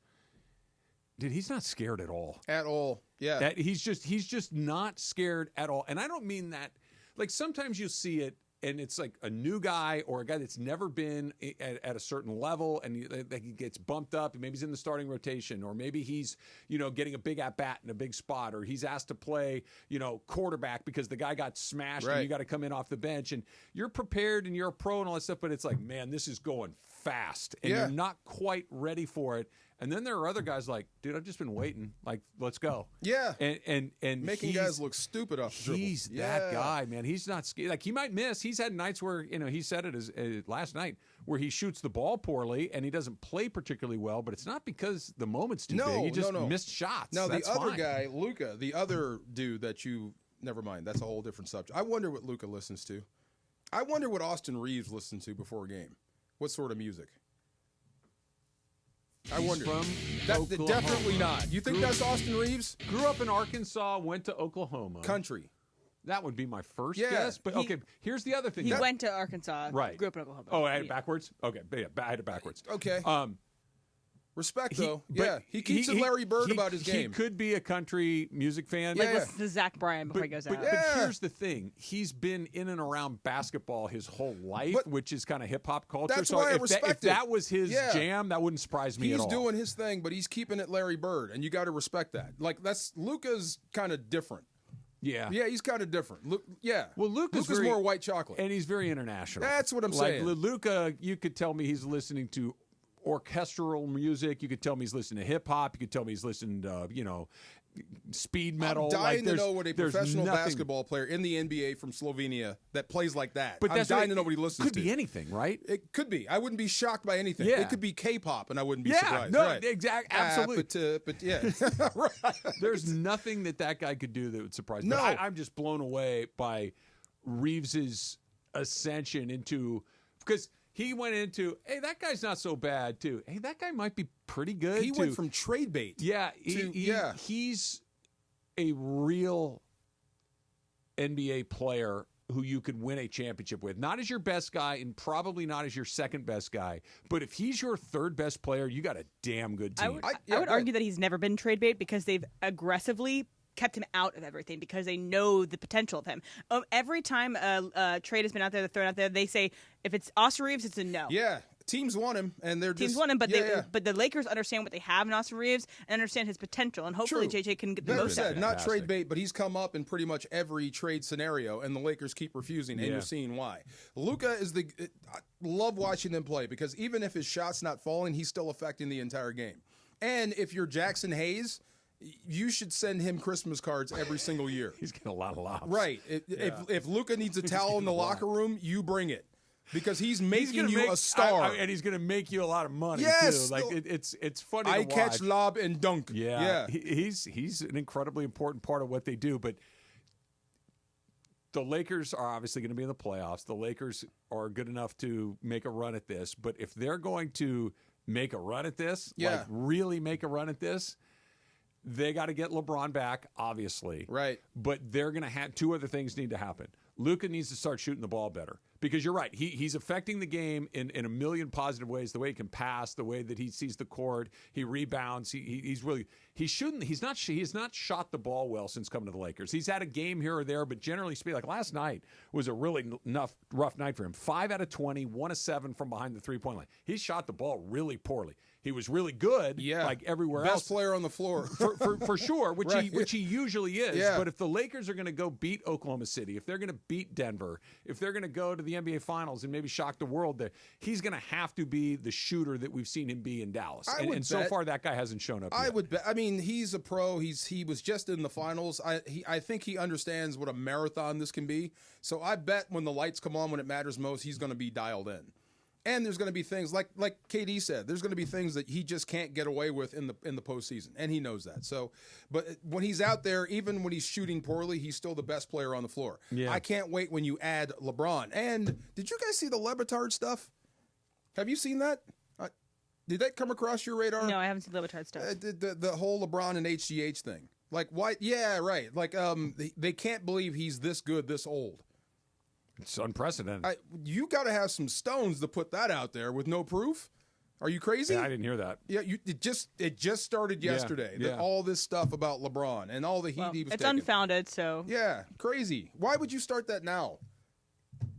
Dude, he's not scared at all. At all. Yeah. He's just not scared at all. And I don't mean that. Like sometimes you see it, and it's like a new guy or a guy that's never been at a certain level, and he gets bumped up, and maybe he's in the starting rotation, or maybe he's getting a big at bat in a big spot, or he's asked to play quarterback because the guy got smashed and you got to come in off the bench, and you're prepared and you're a pro and all that stuff, but it's like, man, this is going fast, and you're not quite ready for it. And then there are other guys like, dude, I've just been waiting. Like, let's go. Yeah. And making guys look stupid off the dribble. He's that guy, man. He's not scared. Like, he might miss. He's had nights where, he said it as last night, where he shoots the ball poorly and he doesn't play particularly well, but it's not because the moment's too big. He just missed shots. Now, That's the other fine. guy, Luka, the other dude that never mind, that's a whole different subject. I wonder what Luka listens to. I wonder what Austin Reeves listens to before a game. What sort of music? I wonder. From Oklahoma. Definitely not. You think that's Austin Reeves? Grew up in Arkansas, went to Oklahoma. Country. That would be my first guess. But okay, here's the other thing. He went to Arkansas. Right. Grew up in Oklahoma. Oh, I had it backwards? Okay. Yeah, I had it backwards. Okay. Respect, though. He keeps it Larry Bird about his game. He could be a country music fan. Like listen to Zach Bryan before he goes out. But here's the thing. He's been in and around basketball his whole life, which is kind of hip-hop culture. That's so why I if respect that was his jam, that wouldn't surprise me at all. He's doing his thing, but he's keeping it Larry Bird, and you got to respect that. Like, Luka's kind of different. Yeah. Yeah, he's kind of different. Well, Luka's more white chocolate. And he's very international. That's what I'm saying. Like, Luka, you could tell me he's listening to orchestral music. You could tell me he's listening to hip hop. You could tell me he's listening to, speed metal. I'm dying to know what a there's professional nothing- basketball player in the NBA from Slovenia that plays like that. But I'm that's dying to know what he listens could to. be anything, right? It could be. I wouldn't be shocked by anything. Yeah. It could be K-pop, and I wouldn't be Yeah, surprised. no, right. exactly, absolutely. But yeah, right. There's nothing that guy could do that would surprise me. No. I'm just blown away by Reeves's ascension into, because he went into, hey, that guy's not so bad too. Hey, that guy might be pretty good. He went from trade bait. Yeah, he's a real NBA player who you could win a championship with. Not as your best guy and probably not as your second best guy, but if he's your third best player, you got a damn good team. I would argue that he's never been trade bait because they've aggressively kept him out of everything because they know the potential of him. Every time a trade has been out there, they're thrown out there, they say if it's Austin Reeves, it's a no. Yeah. Teams want him, and they're teams just want him, but but the Lakers understand what they have in Austin Reeves and understand his potential, and hopefully JJ can get the most out of it. Not trade bait, but he's come up in pretty much every trade scenario, and the Lakers keep refusing, and you're seeing why. Luka is I love watching him play because even if his shot's not falling, he's still affecting the entire game. And if you're Jackson Hayes, you should send him Christmas cards every single year. He's getting a lot of lobs. Right. If Luka needs a towel in the locker room, you bring it. Because he's making you a star. And he's going to make you a lot of money, yes, too. Like, it's funny I to watch. catch, lob, and dunk. Yeah. He's an incredibly important part of what they do. But the Lakers are obviously going to be in the playoffs. The Lakers are good enough to make a run at this. But if they're going to make a run at this, like really make a run at this, they got to get LeBron back, obviously. Right. But they're going to have two other things need to happen. Luka needs to start shooting the ball better because you're right. He's affecting the game in a million positive ways. The way he can pass, the way that he sees the court, he rebounds. He's not shot the ball well since coming to the Lakers. He's had a game here or there, but generally speaking, like last night was a really rough night for him. 5 out of 20, 1 of 7 from behind the 3-point line. He shot the ball really poorly. He was really good, like everywhere else. Best player on the floor. for sure, which he usually is. Yeah. But if the Lakers are going to go beat Oklahoma City, if they're going to beat Denver, if they're going to go to the NBA Finals and maybe shock the world, he's going to have to be the shooter that we've seen him be in Dallas. And so far, that guy hasn't shown up yet. I would bet. I mean, he's a pro. He was just in the finals. I think he understands what a marathon this can be. So I bet when the lights come on when it matters most, he's going to be dialed in. And there's going to be things like KD said. There's going to be things that he just can't get away with in the postseason, and he knows that. So, but when he's out there, even when he's shooting poorly, he's still the best player on the floor. Yeah. I can't wait when you add LeBron. And did you guys see the Le Batard stuff? Have you seen that? Did that come across your radar? No, I haven't seen the Le Batard stuff. The whole LeBron and HGH thing. Like why? Yeah, right. Like they can't believe he's this good, this old. It's unprecedented. You got to have some stones to put that out there with no proof. Are you crazy? Yeah, I didn't hear that. Yeah, it just started yesterday. Yeah. All this stuff about LeBron and all the heat he was it's taking. unfounded, so. Yeah, crazy. Why would you start that now?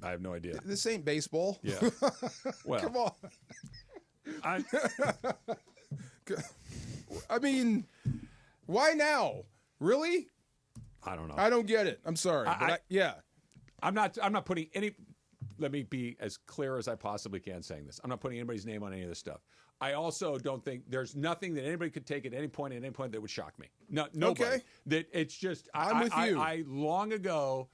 I have no idea. This ain't baseball. Yeah. Well, come on. I mean, why now? Really? I don't know. I don't get it. I'm sorry. Yeah. I'm not putting any. Let me be as clear as I possibly can saying this. I'm not putting anybody's name on any of this stuff. I also don't think there's nothing that anybody could take at any point that would shock me. Nobody. Okay. That it's just I'm with you. I long ago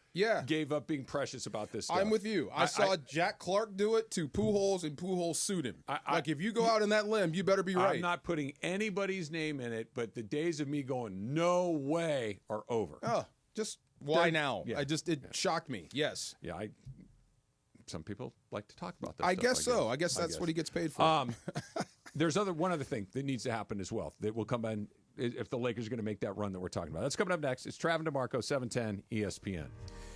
gave up being precious about this stuff. I'm with you. I saw Jack Clark do it to Pujols, and Pujols sued him. Like if you go out on that limb, you better be right. I'm not putting anybody's name in it, but the days of me going no way are over. Oh, just why now? Yeah. It shocked me. Yes. Yeah. Some people like to talk about that. I guess so. I guess that's what he gets paid for. There's one other thing that needs to happen as well that will come in if the Lakers are going to make that run that we're talking about. That's coming up next. It's Trav and DeMarco, 710 ESPN.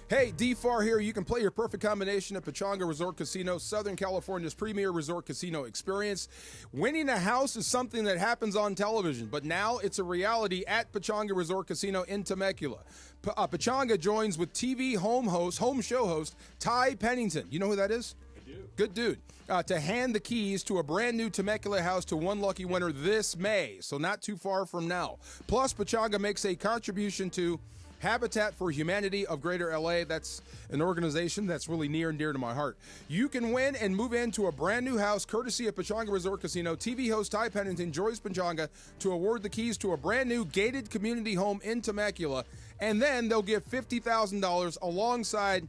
Hey, D-Far here. You can play your perfect combination at Pechanga Resort Casino, Southern California's premier resort casino experience. Winning a house is something that happens on television, but now it's a reality at Pechanga Resort Casino in Temecula. Pechanga joins with TV home show host Ty Pennington. You know who that is? I do. Good dude. To hand the keys to a brand new Temecula house to one lucky winner this May, so not too far from now. Plus, Pechanga makes a contribution to Habitat for Humanity of Greater LA. That's an organization that's really near and dear to my heart. You can win and move into a brand new house courtesy of Pechanga Resort Casino. TV host Ty Pennington joins Pechanga to award the keys to a brand new gated community home in Temecula, and then they'll give $50,000 alongside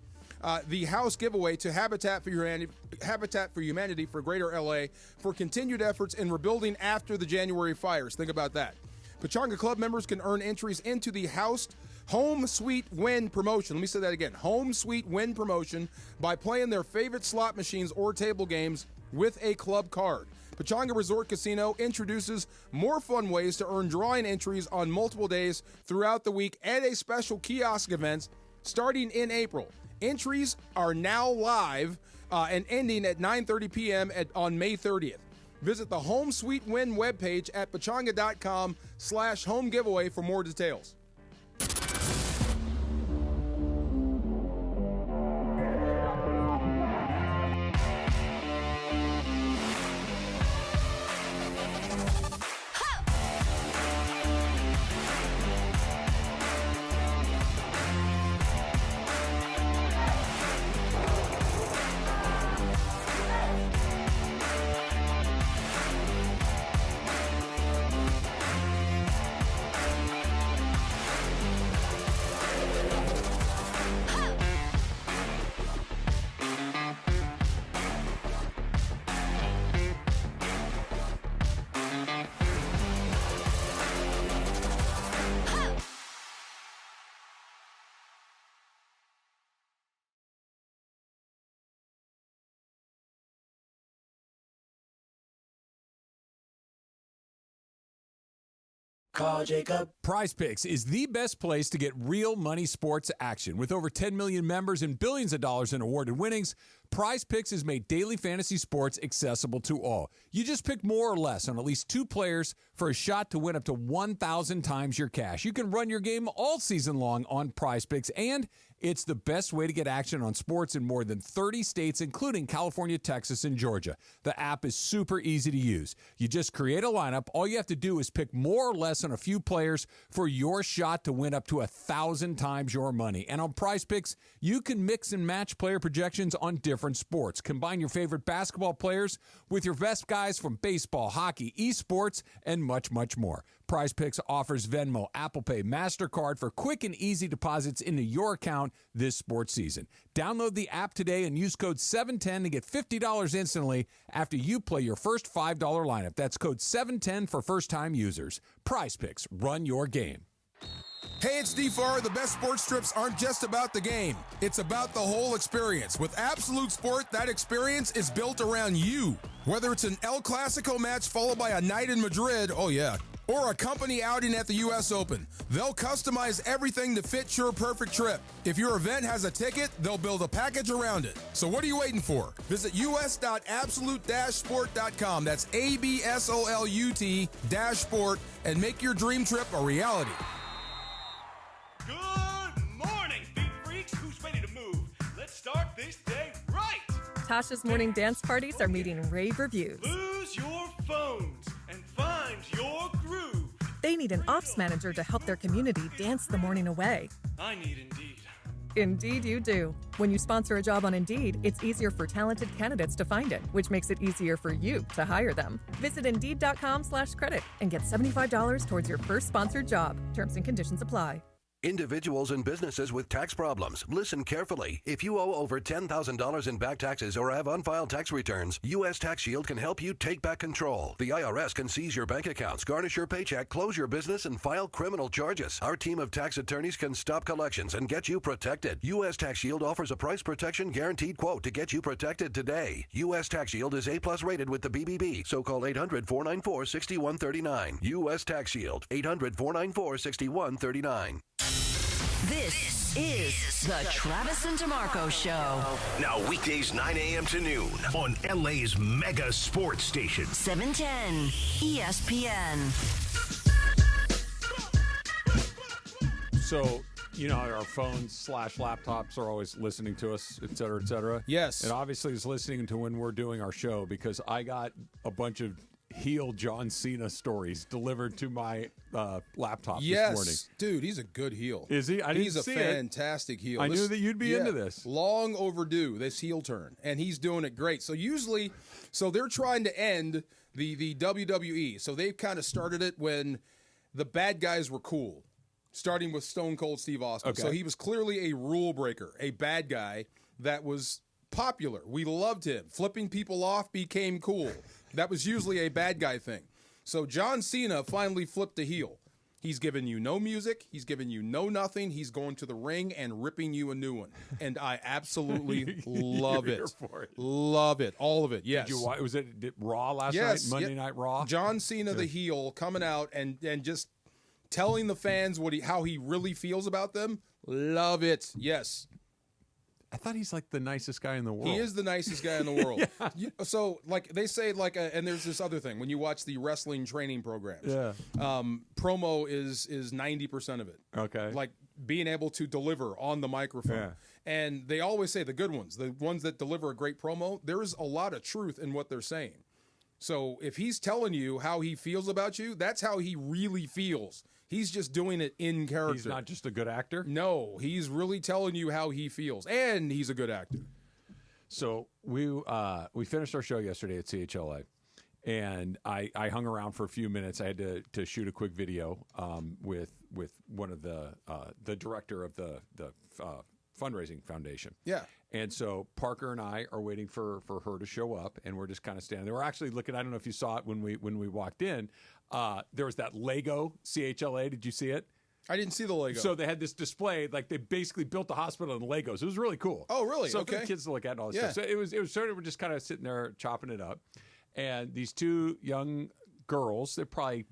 the house giveaway to Habitat for Humanity for Greater LA for continued efforts in rebuilding after the January fires. Think about that. Pechanga Club members can earn entries into the House Home Sweet Win promotion. Let me say that again. Home Sweet Win promotion by playing their favorite slot machines or table games with a club card. Pechanga Resort Casino introduces more fun ways to earn drawing entries on multiple days throughout the week and a special kiosk event starting in April. Entries are now live and ending at 9:30 p.m. on May 30th. Visit the Home Sweet Win webpage at pechanga.com/home giveaway for more details. Call Jacob. Prize Picks is the best place to get real money sports action. With over 10 million members and billions of dollars in awarded winnings, Prize Picks has made daily fantasy sports accessible to all. You just pick more or less on at least 2 players for a shot to win up to 1,000 times your cash. You can run your game all season long on Prize Picks, and it's the best way to get action on sports in more than 30 states, including California, Texas, and Georgia. The app is super easy to use. You just create a lineup. All you have to do is pick more or less on a few players for your shot to win up to 1,000 times your money. And on Prize Picks, you can mix and match player projections on different sports. Combine your favorite basketball players with your best guys from baseball, hockey, esports, and much, much more. Prize Picks offers Venmo, Apple Pay, MasterCard for quick and easy deposits into your account this sports season. Download the app today and use code 710 to get $50 instantly after you play your first $5 lineup. That's code 710 for first-time users. Prize Picks, run your game. Hey, it's D4. The best sports trips aren't just about the game. It's about the whole experience. With Absolute Sport, that experience is built around you. Whether it's an El Clasico match followed by a night in Madrid, oh yeah, or a company outing at the U.S. Open, they'll customize everything to fit your perfect trip. If your event has a ticket, they'll build a package around it. So what are you waiting for? Visit us.absolute-sport.com. That's ABSOLUT-sport and make your dream trip a reality. Good morning, beat freaks. Who's ready to move? Let's start this day right. Tasha's morning dance parties are meeting rave reviews. Lose your phones and find your groove. They need an ops manager to help their community dance the morning away. I need Indeed. Indeed you do. When you sponsor a job on Indeed, it's easier for talented candidates to find it, which makes it easier for you to hire them. Visit Indeed.com/credit and get $75 towards your first sponsored job. Terms and conditions apply. Individuals and businesses with tax problems, listen carefully. If you owe over $10,000 in back taxes or have unfiled tax returns, U.S. Tax Shield can help you take back control. The IRS can seize your bank accounts, garnish your paycheck, close your business, and file criminal charges. Our team of tax attorneys can stop collections and get you protected. U.S. Tax Shield offers a price protection guaranteed quote to get you protected today. U.S. Tax Shield is A+ rated with the BBB, so call 800-494-6139. U.S. Tax Shield, 800-494-6139. This is the Travis and DeMarco Show. Now weekdays 9 a.m. to noon on LA's mega sports station. 710 ESPN. So, you know, our phones / laptops are always listening to us, et cetera, et cetera. Yes. It obviously is listening to when we're doing our show because I got a bunch of heel John Cena stories delivered to my laptop this morning. Yes, dude, he's a good heel. Is he? He's a fantastic heel. I knew that you'd be into this. Long overdue, this heel turn, and he's doing it great. So usually, they're trying to end the WWE. So they've kind of started it when the bad guys were cool, starting with Stone Cold Steve Austin. Okay. So he was clearly a rule breaker, a bad guy that was popular. We loved him. Flipping people off became cool. That was usually a bad guy thing. So John Cena finally flipped the heel. He's giving you no music. He's giving you no nothing. He's going to the ring and ripping you a new one. And I absolutely love it. Love it. All of it. Yes. Did you watch, was it Raw last night? Monday Night Raw? John Cena, the heel, coming out and just telling the fans how he really feels about them. Love it. Yes. I thought he's like the nicest guy in the world. He is the nicest guy in the world. So, like they say, and there's this other thing when you watch the wrestling training programs. Yeah. Promo is 90% of it. Okay. Like being able to deliver on the microphone. Yeah. And they always say the good ones, the ones that deliver a great promo. There is a lot of truth in what they're saying. So if he's telling you how he feels about you, that's how he really feels. He's just doing it in character. He's not just a good actor? No, he's really telling you how he feels, and he's a good actor. So we finished our show yesterday at CHLA, and I hung around for a few minutes. I had to shoot a quick video with one of the director of the fundraising foundation. Yeah. And so Parker and I are waiting for her to show up, and we're just kind of standing there. We're actually looking. I don't know if you saw it when we walked in. There was that Lego CHLA. Did you see it? I didn't see the Lego. So they had this display, like they basically built the hospital in Legos. It was really cool. Oh, really? So Okay. for the kids to look at and all this stuff. So it was sort of, we're just kind of sitting there chopping it up, and these two young girls, they're probably,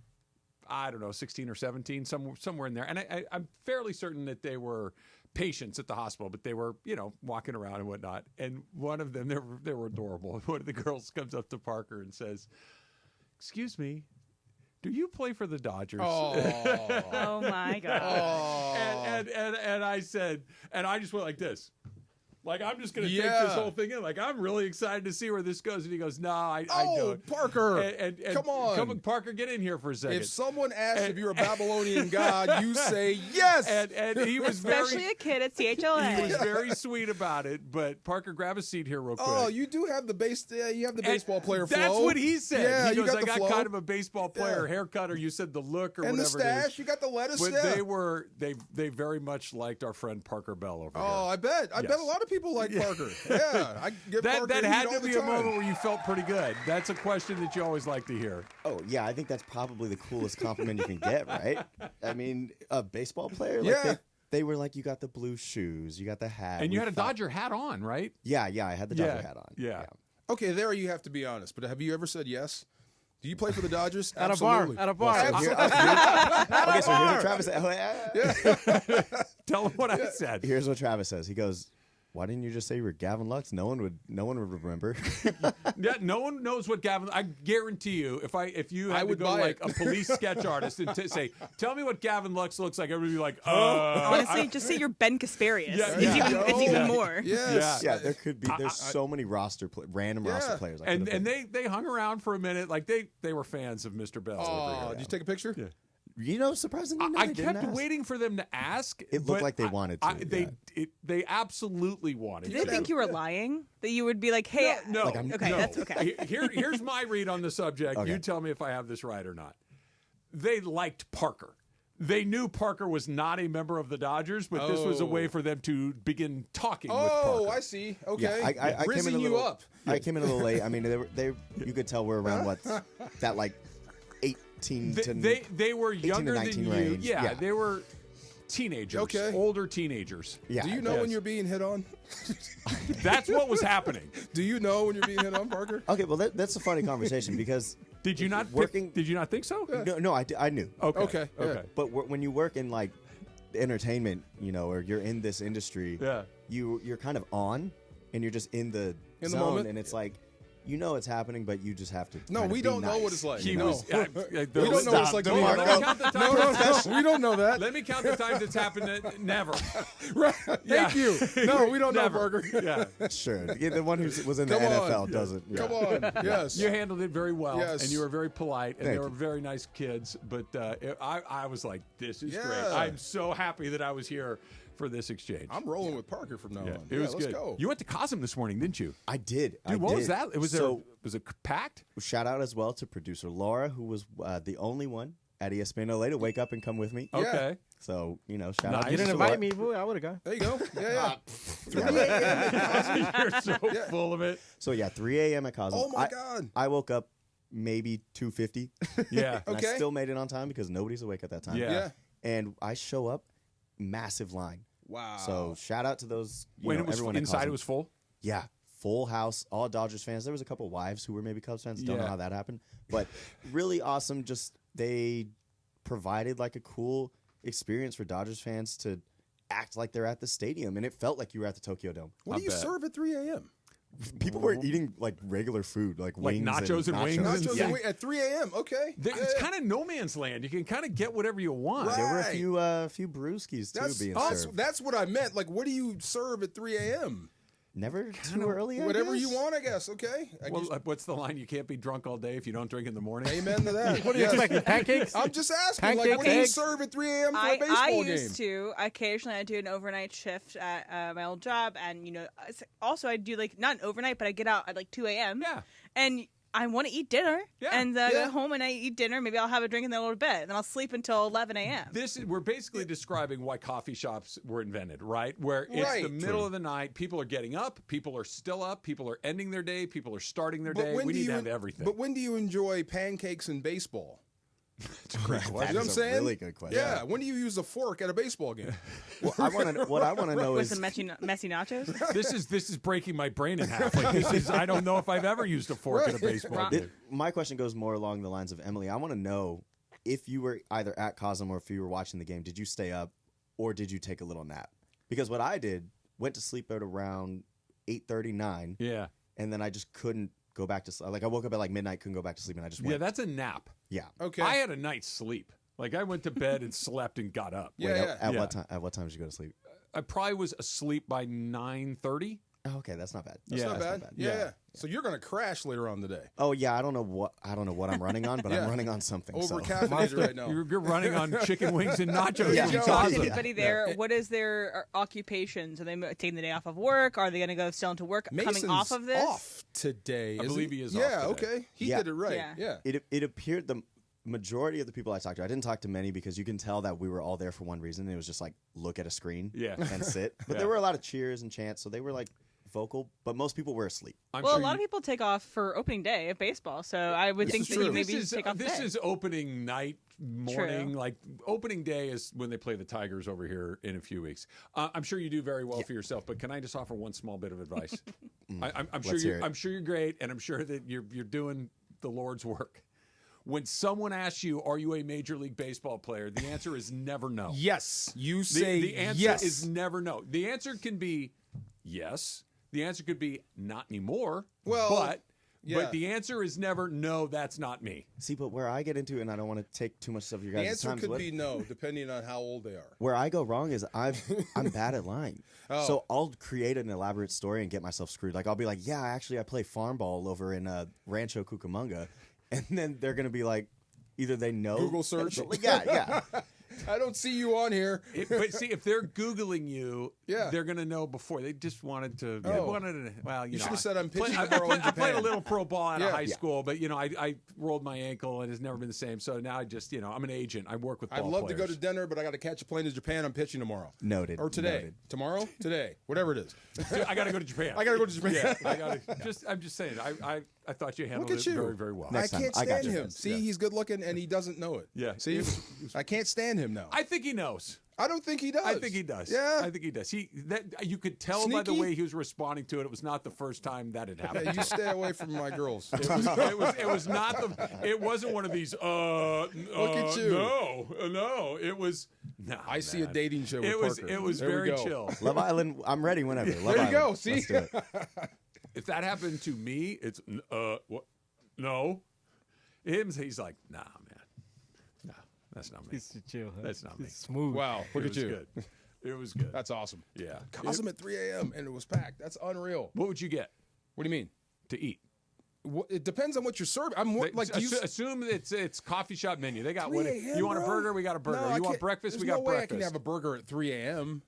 I don't know, 16 or 17, somewhere in there, and I'm fairly certain that they were patients at the hospital, but they were, walking around and whatnot. And one of them, they were adorable. One of the girls comes up to Parker and says, "Excuse me, do you play for the Dodgers?" Oh my God. And I said, and I just went like this. Like, I'm just going to take this whole thing in. Like, I'm really excited to see where this goes. And he goes, "No, I don't." Parker. And come on. Parker, get in here for a second. If someone asks if you're a Babylonian god, you say yes. And he was especially a kid at CHLA. He was very sweet about it. But Parker, grab a seat here real quick. Oh, you do have the baseball player flow. That's what he said. Yeah, he goes, I got flow. kind of a baseball player haircut, or you said the look, or and whatever the stash. it is. You got the lettuce. But they very much liked our friend Parker Bell over here. Oh, I bet. I bet a lot of people like Parker. Yeah, I give Parker that had to all the be a time. moment where you felt pretty good. That's a question that you always like to hear. Oh, yeah, I think that's probably the coolest compliment you can get, right? I mean, a baseball player, they were like, you got the blue shoes, you got the hat. And you had a Dodger hat on, right? Yeah, I had the Dodger hat on. Yeah. Okay, there you have to be honest, but have you ever said yes? Do you play for the Dodgers? At Absolutely. a bar. Okay, so here's what Travis said. Tell him what I said. Here's what Travis says. He goes, "Why didn't you just say you were Gavin Lux? No one would remember." Yeah, no one knows what Gavin. I guarantee you, if you had to go like a police sketch artist and say, "Tell me what Gavin Lux looks like," everybody would be like, Honestly, just say you're Ben Kasparius. It's even more. Yes. Yeah, there could be. There's so many random roster players. And they hung around for a minute, like they were fans of Mr. Bell. Oh, did you take a picture? Yeah. You know, surprisingly, no, I they didn't kept ask. waiting for them to ask. It looked like they wanted to. They absolutely wanted Did to. they think you were lying? That you would be like, "Hey, no, okay, no. that's okay." Here's my read on the subject. Okay. You tell me if I have this right or not. They liked Parker. They knew Parker was not a member of the Dodgers, but this was a way for them to begin talking with Parker. Oh, I see. Okay. Yeah, I came in a little, up. I came in a little late. I mean, you could tell we're around that like 18 to they were 18 to younger 19 than range. you. Yeah, they were teenagers. Okay. Older teenagers. Yeah. Do you know when you're being hit on? That's what was happening. Do you know when you're being hit on, Parker? Okay, well that's a funny conversation because did you not did you not think so? No, I knew. Okay. But when you work in like entertainment, or you're in this industry, you're kind of on, and you're just in the zone, moment. and it's like. You know it's happening, but you just have to. No, we don't know what it's like. We don't know what it's like. We don't know that. Let me count the times it's happened. Never. Right. Thank you. No, we don't know, Parker. Yeah. Sure. The one who was in the NFL doesn't. Yeah. Come on. Yes. You handled it very well, Yes. and you were very polite, and Thank they were you. very nice kids. But I was like, this is great. Yeah. I'm so happy that I was here for this exchange. I'm rolling with Parker from now on. It was let's good. go. You went to Cosm this morning, didn't you? I did. Dude, what was that? Was it packed? Shout out as well to producer Laura, who was the only one at ESPN LA to wake up and come with me. Okay. So, shout out. You didn't invite me, boy. I would have gone. There you go. Yeah. 3 a.m. You're so full of it. So, 3 a.m. at Cosmo. Oh, my God. I woke up maybe 2:50. Yeah. And Okay. I still made it on time because nobody's awake at that time. Yeah. And I show up, massive line. Wow. So shout out to those. When it was everyone that calls inside, them. it was full. Yeah, full house, all Dodgers fans. There was a couple wives who were maybe Cubs fans. Don't know Yeah. how that happened, but really awesome. Just they provided like a cool experience for Dodgers fans to act like they're at the stadium, and it felt like you were at the Tokyo Dome. What do you serve at 3 a.m.? People were eating like regular food, like wings, nachos and wings. Nachos and at 3 a.m. Okay. It's kind of no man's land. You can kind of get whatever you want. There were a few brewskis too being served. That's what I meant. Like, what do you serve at 3 a.m.? Never too early. Whatever you want, I guess. Okay. What's the line? You can't be drunk all day if you don't drink in the morning. Amen to that. What are you expecting? Pancakes? I'm just asking. Pancakes, Like, what do you eggs? serve at 3 a.m. for a I baseball game? used to. Occasionally, I do an overnight shift at my old job, and also I do like not an overnight, but I get out at like 2 a.m. Yeah, and I want to eat dinner. Yeah. And go home and I eat dinner. Maybe I'll have a drink and then I'll go to bed, and then I'll sleep until 11 a.m. We're basically describing why coffee shops were invented, right? Where it's the middle of the night, people are getting up, people are still up, people are ending their day, people are starting their day. We need to have everything. But when do you enjoy pancakes and baseball? It's a great You question. know what I'm saying? Really good question. Yeah. When do you use a fork at a baseball game? What I want to know With is some messy nachos. This is breaking my brain in half. Like I don't know if I've ever used a fork at a baseball game. My question goes more along the lines of Emily. I want to know if you were either at Cosm or if you were watching the game, did you stay up or did you take a little nap? Because what I did, went to sleep at around 8:39. Yeah. And then I just couldn't go back to sleep. Like I woke up at like midnight, couldn't go back to sleep, and I just went. Yeah, that's a nap. Yeah. Okay. I had a night's sleep. Like I went to bed and slept and got up. Wait, at what time? At what time did you go to sleep? I probably was asleep by 9:30. Oh, okay, that's not bad. That's not bad. Yeah. Yeah. So you're gonna crash later on today. Oh yeah, I don't know what I'm running on, but I'm running on something. Over so. caffeinated right now. You're running on chicken wings and nachos. Yeah. from Is Costco. anybody there? What is their occupations? Are they taking the day off of work? Are they going to go still into work Mason's coming off of this? off today. I believe he is Yeah. off today. Okay. He Yeah. did it right. Yeah. It appeared the majority of the people I talked to, I didn't talk to many because you can tell that we were all there for one reason. It was just like look at a screen and sit. But there were a lot of cheers and chants, so they were like vocal, but most people were asleep. I'm Well, sure a lot of people take off for opening day of baseball, so I would think that you maybe take off This day. is opening night, morning. True. Like opening day is when they play the Tigers over here in a few weeks. I'm sure you do very well for yourself, but can I just offer one small bit of advice? I'm sure Let's hear it. I'm sure you're great, and I'm sure that you're doing the Lord's work. When someone asks you, "Are you a Major League Baseball player?" the answer is never no. Yes. You say The answer yes. is never no. The answer can be yes. The answer could be not anymore. Well, but yeah. the answer is never no. That's not me. See, but where I get into it, and I don't want to take too much of your The guys' answer time. could be no, depending on how old they are. Where I go wrong is I'm bad at lying. Oh. So I'll create an elaborate story and get myself screwed. Like I'll be like, yeah, actually I play farm ball over in Rancho Cucamonga, and then they're gonna be like, either they know Google search. Yeah. I don't see you on here. But see, if they're Googling you, Yeah. they're going to know before. They just wanted to. Oh. They wanted to. Well, You know, should have said I'm pitching I for in played a Japan. little pro ball out Yeah. of high Yeah. school, but I rolled my ankle and it's never been the same. So now I just I'm an agent. I work with ball I'd love players. to go to dinner, but I got to catch a plane to Japan. I'm pitching tomorrow. Noted. Or today. Noted. Tomorrow? Today. Whatever it is. Dude, I got to go to Japan. I got to go to Japan. Yeah, I got to. I'm just saying. I thought you handled Look at it you. very, very well. Next I time. can't I got stand you. him. See, Yeah. he's good looking and he doesn't know it. Yeah. See, I can't stand him now. I think he knows. I don't think he does. I think he does. Yeah. I think he does. You could tell by the Sneaky? way he was responding to it. It was not the first time that had happened. Yeah, you stay away from my girls. It was not the. It wasn't one of these. Look at you. No. It was. No. I see a dating show with It was. Parker. It was There we very go. chill. Love Island. I'm ready whenever. Love There you Island. go. See? Let's do it. If that happened to me, it's what? No. He's like, nah, man. No, that's not me. He's chill. Huh? That's not me. He's smooth. Wow. Look It at was you. good. It was good. That's awesome. Yeah. Cosm at 3 a.m. and it was packed. That's unreal. What would you get What do you mean? to eat? It depends on what you're serving. I'm more like Assume it's coffee shop menu. They got 3 what? a.m., You want a bro? burger? We got a burger. No, I you want can't- breakfast? We there's got no way breakfast. I can have a burger at 3 a.m.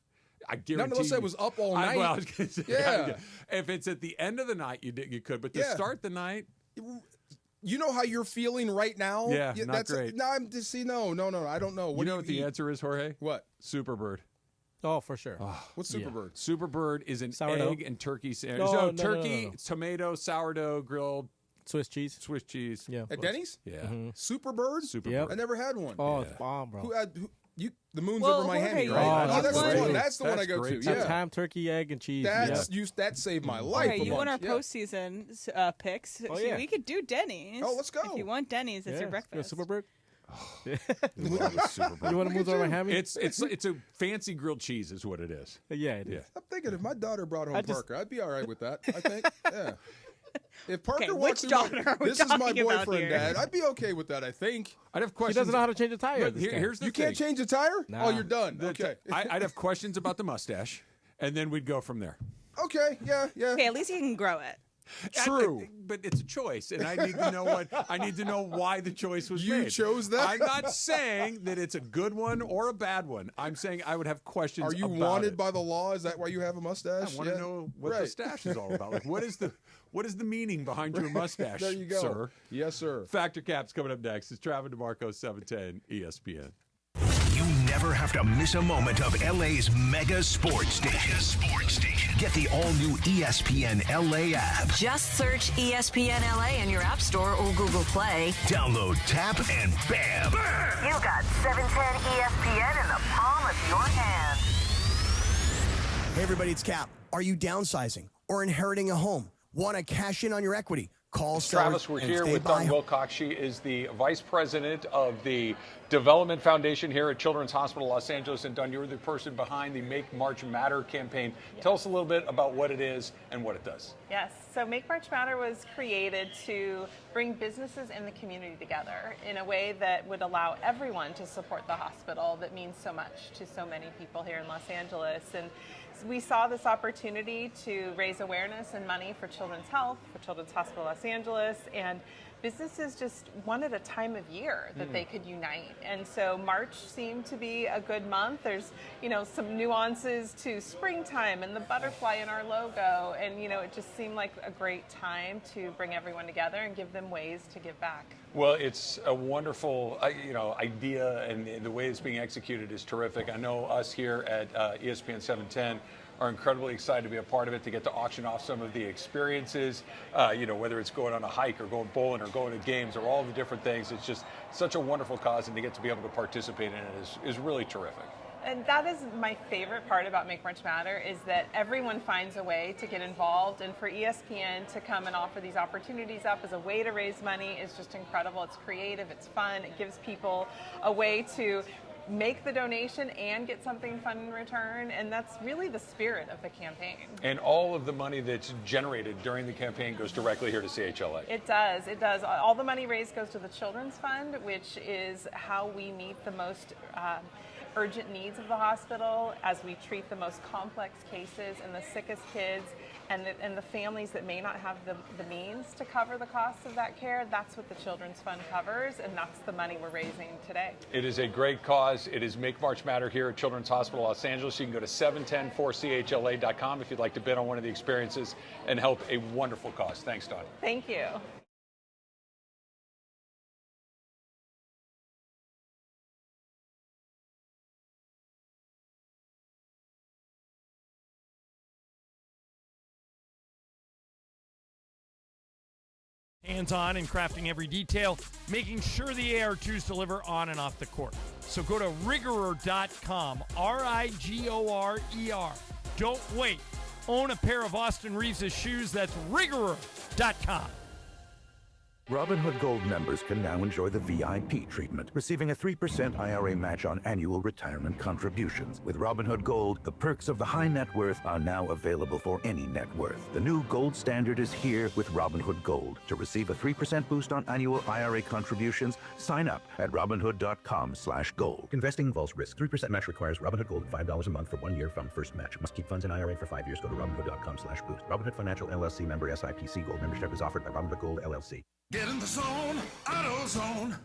I guarantee. Not unless I you- was up all night. Well, I was gonna say, Yeah. If it's at the end of the night, you could. But to Yeah. start the night, You know how you're feeling right now? Yeah, not great. No, I'm just no. I don't know. you know what the answer is, Jorge? What? Superbird. Oh, for sure. What's Yeah. Superbird? Superbird is an Sourdough? egg and turkey sandwich. No, So no, turkey, no. tomato, sourdough, grilled Swiss cheese. Swiss cheese. Yeah. At Denny's? Yeah. Super Bird? Super Yep. Bird. I never had one. Oh, it's bomb, bro. The moon's Well, over Miami, Jorge, right? Oh, that's that's the one. great. That's the one I go to. That's Yeah. Ham, turkey, egg, and cheese. That saved my life. Okay, a you want our bunch. Yeah. postseason picks? Oh, So yeah. we could do Denny's. Oh, let's go. If you want Denny's, it's your breakfast. Super Bird. Love a Super Bird. You want to move over Miami? It's a fancy grilled cheese, is what it is. Yeah, it is. I'm thinking if my daughter brought home I just- Parker, I'd be all right with that. I think. Yeah. If Parker Okay, walks which through daughter are we this is my talking about boyfriend, here? Dad, I'd be okay with that. I think. I'd have He questions. doesn't know how to change a tire. But this guy. here's the You thing. can't change a tire? Nah. Oh, you're done. Okay. I'd have questions about the mustache, and then we'd go from there. Okay. Yeah. Okay, at least you can grow it. True, but it's a choice, and I need to know I need to know why the choice was You made. chose that? I'm not saying that it's a good one or a bad one. I'm saying I would have questions. Are you about wanted it. by the law? Is that why you have a mustache? I want to know what the stash is all about. Like, what is the meaning behind your mustache, There you go. sir? Yes, sir. Factor Cap's coming up next. It's Travis DeMarco, 710 ESPN. You never have to miss a moment of LA's mega sports station. Get the all-new ESPN LA app. Just search ESPN LA in your App Store or Google Play. Download, tap, and bam! You got 710 ESPN in the palm of your hand. Hey everybody, it's Cap. Are you downsizing or inheriting a home? Want to cash in on your equity? Call Travis, we're here with Dawn Wilcox. She is the vice president of the Development Foundation here at Children's Hospital Los Angeles. And Dawn, you're the person behind the Make March Matter campaign. Tell us a little bit about what it is and what it does. Yes, so Make March Matter was created to bring businesses in the community together in a way that would allow everyone to support the hospital that means so much to so many people here in Los Angeles. And we saw this opportunity to raise awareness and money for children's health, for Children's Hospital Los Angeles, and businesses just wanted a time of year that they could unite. And so March seemed to be a good month. There's, some nuances to springtime and the butterfly in our logo. And, it just seemed like a great time to bring everyone together and give them ways to give back. Well, it's a wonderful, idea, and the way it's being executed is terrific. I know us here at ESPN 710 are incredibly excited to be a part of it, to get to auction off some of the experiences, whether it's going on a hike or going bowling or going to games or all the different things. It's just such a wonderful cause, and to get to be able to participate in it is really terrific. And that is my favorite part about Make March Matter, is that everyone finds a way to get involved, and for ESPN to come and offer these opportunities up as a way to raise money is just incredible. It's creative, it's fun, it gives people a way to make the donation and get something fun in return, and that's really the spirit of the campaign. And all of the money that's generated during the campaign goes directly here to CHLA. It does. All the money raised goes to the Children's Fund, which is how we meet the most urgent needs of the hospital as we treat the most complex cases and the sickest kids and the families that may not have the means to cover the costs of that care. That's what the Children's Fund covers, and that's the money we're raising today. It is a great cause. It is Make March Matter here at Children's Hospital Los Angeles. You can go to 710-4chla.com if you'd like to bid on one of the experiences and help a wonderful cause. Thanks, Dawn. Thank you. Hands-on in crafting every detail, making sure the AR2s deliver on and off the court. So go to Rigorer.com, Rigorer. Don't wait. Own a pair of Austin Reeves' shoes. That's Rigorer.com. Robinhood Gold members can now enjoy the VIP treatment, receiving a 3% IRA match on annual retirement contributions. With Robinhood Gold, the perks of the high net worth are now available for any net worth. The new gold standard is here with Robinhood Gold. To receive a 3% boost on annual IRA contributions, sign up at Robinhood.com/gold. Investing involves risk. 3% match requires Robinhood Gold at $5 a month for 1 year from first match. Must keep funds in IRA for 5 years. Go to Robinhood.com/boost. Robinhood Financial LLC member SIPC. Gold membership is offered by Robinhood Gold LLC. Get in the zone, AutoZone.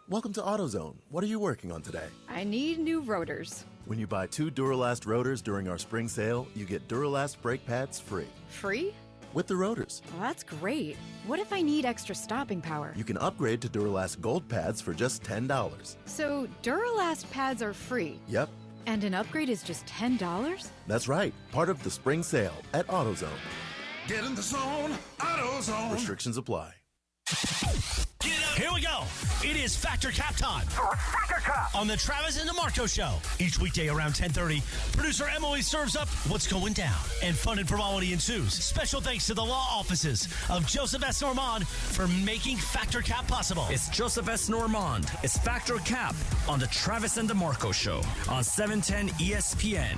Welcome to AutoZone. What are you working on today? I need new rotors. When you buy 2 Duralast rotors during our spring sale, you get Duralast brake pads free. Free? With the rotors. Well, that's great. What if I need extra stopping power? You can upgrade to Duralast Gold pads for just $10. So Duralast pads are free? Yep. And an upgrade is just $10? That's right. Part of the spring sale at AutoZone. Get in the zone, AutoZone. Restrictions apply. Here we go. It is Factor Cap time. Factor Cap on the Travis and DeMarco Show. Each weekday around 10:30, producer Emily serves up what's going down, and fun and frivolity ensues. Special thanks to the law offices of Joseph S. Normand for making Factor Cap possible. It's Joseph S. Normand. It's Factor Cap on the Travis and DeMarco Show on 710 ESPN.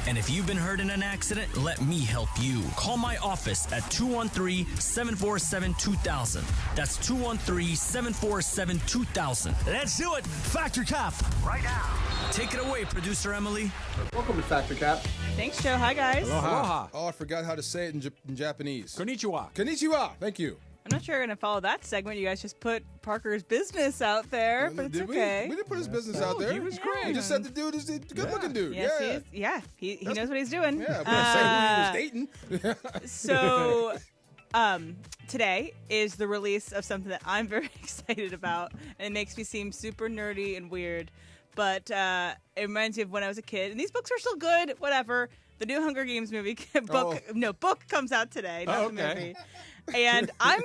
And if you've been hurt in an accident, let me help you. Call my office at 213-747-2000. That's 213-747-2000. Let's do it. Factor Cap right now. Take it away, producer Emily. Welcome to Factor Cap. Thanks, Joe. Hi, guys. Aloha. Oh, I forgot how to say it in Japanese. Konnichiwa. Konnichiwa. Thank you. I'm not sure you're going to follow that segment. You guys just put Parker's business out there, but it's okay. We didn't put his business out there. He was great. We just said the dude is a good-looking dude. Yes, he knows what he's doing. Yeah, we didn't say who he was dating. So, today is the release of something that I'm very excited about, and it makes me seem super nerdy and weird, but it reminds me of when I was a kid, and these books are still good, whatever. The new Hunger Games book comes out today, not the movie. And I'm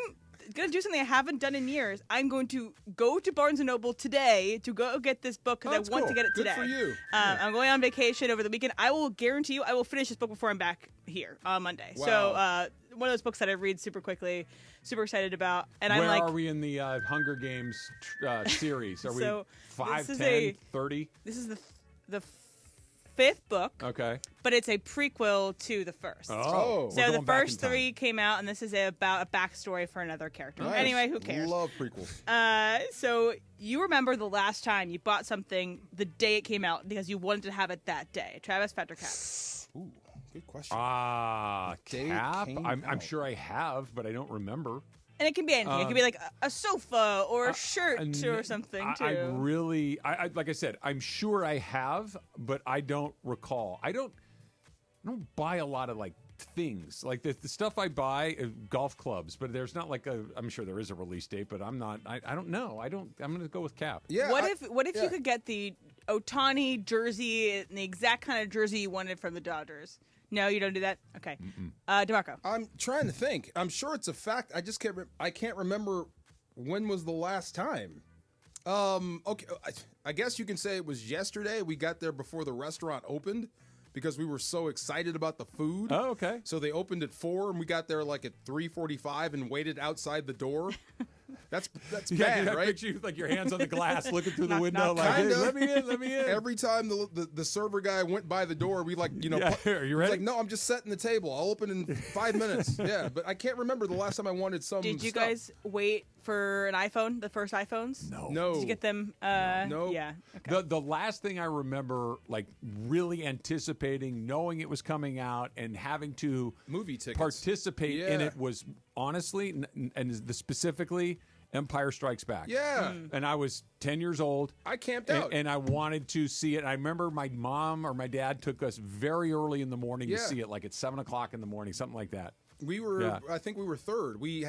going to do something I haven't done in years. I'm going to go to Barnes & Noble today to go get this book because I want to get it today. Good for you. I'm going on vacation over the weekend. I will guarantee you I will finish this book before I'm back here on Monday. Wow. So one of those books that I read super quickly, super excited about. And Where I'm like, are we in the Hunger Games series? Are so we 5, this is 10, 30? This is the fifth book. Okay. But it's a prequel to the first. Oh. So the first 3 came out, and this is about a backstory for another character. Nice. Anyway, who cares? Love prequels. So you remember the last time you bought something the day it came out because you wanted to have it that day. Travis, Factor Cap. Ooh, good question. Cap? I'm sure I have, but I don't remember. And it can be anything. It can be like a sofa or a shirt or something, too. I like I said, I'm sure I have, but I don't recall. I don't buy a lot of like things. Like the stuff I buy, golf clubs, but there's not like I'm sure there is a release date, but I'm not. I don't know. I'm going to go with Cap. Yeah. What if you could get the Ohtani jersey, and the exact kind of jersey you wanted from the Dodgers? No, you don't do that? Okay. DeMarco. I'm trying to think. I'm sure it's a fact. I just can't. I can't remember when was the last time. Okay. I guess you can say it was yesterday. We got there before the restaurant opened because we were so excited about the food. Oh, okay. So they opened at 4, and we got there like at 3:45 and waited outside the door. That's bad, right? Picture you like your hands on the glass, looking through the window, like, hey, let me in. Every time the server guy went by the door, we like, are you ready? Like, no, I'm just setting the table. I'll open in 5 minutes. Yeah, but I can't remember the last time I wanted some. Did you stuff. guys wait for an iPhone, the first iPhones? No. Did you get them? No. Yeah. Okay. The last thing I remember, like really anticipating, knowing it was coming out, and having to movie tickets participate in it was honestly, and specifically, Empire Strikes Back. Yeah. And I was 10 years old. I camped out. And I wanted to see it. I remember my mom or my dad took us very early in the morning to see it, like at 7 o'clock in the morning, something like that. We were, I think we were third. We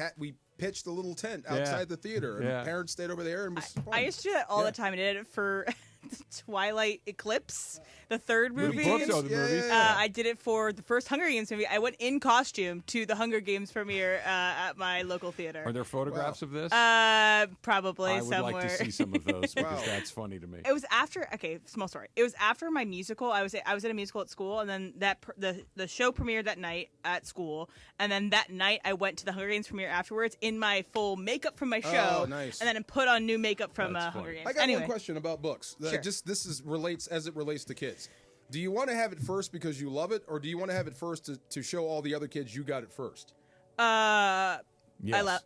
pitched a little tent outside the theater, and parents stayed over there. And it was fun. I used to do that all the time. I did it for Twilight Eclipse, the third movie. Movies? I did it for the first Hunger Games movie. I went in costume to the Hunger Games premiere at my local theater. Are there photographs of this? Probably somewhere. I would like to see some of those because that's funny to me. It was after. Okay, small story. It was after my musical. I was in a musical at school, and then the show premiered that night at school, and then that night I went to the Hunger Games premiere afterwards in my full makeup from my show. Oh, nice. And then put on new makeup from Hunger Games. I got one question about books. Sure. Relates as it relates to kids. Do you want to have it first because you love it, or do you want to have it first to show all the other kids you got it first? Yes.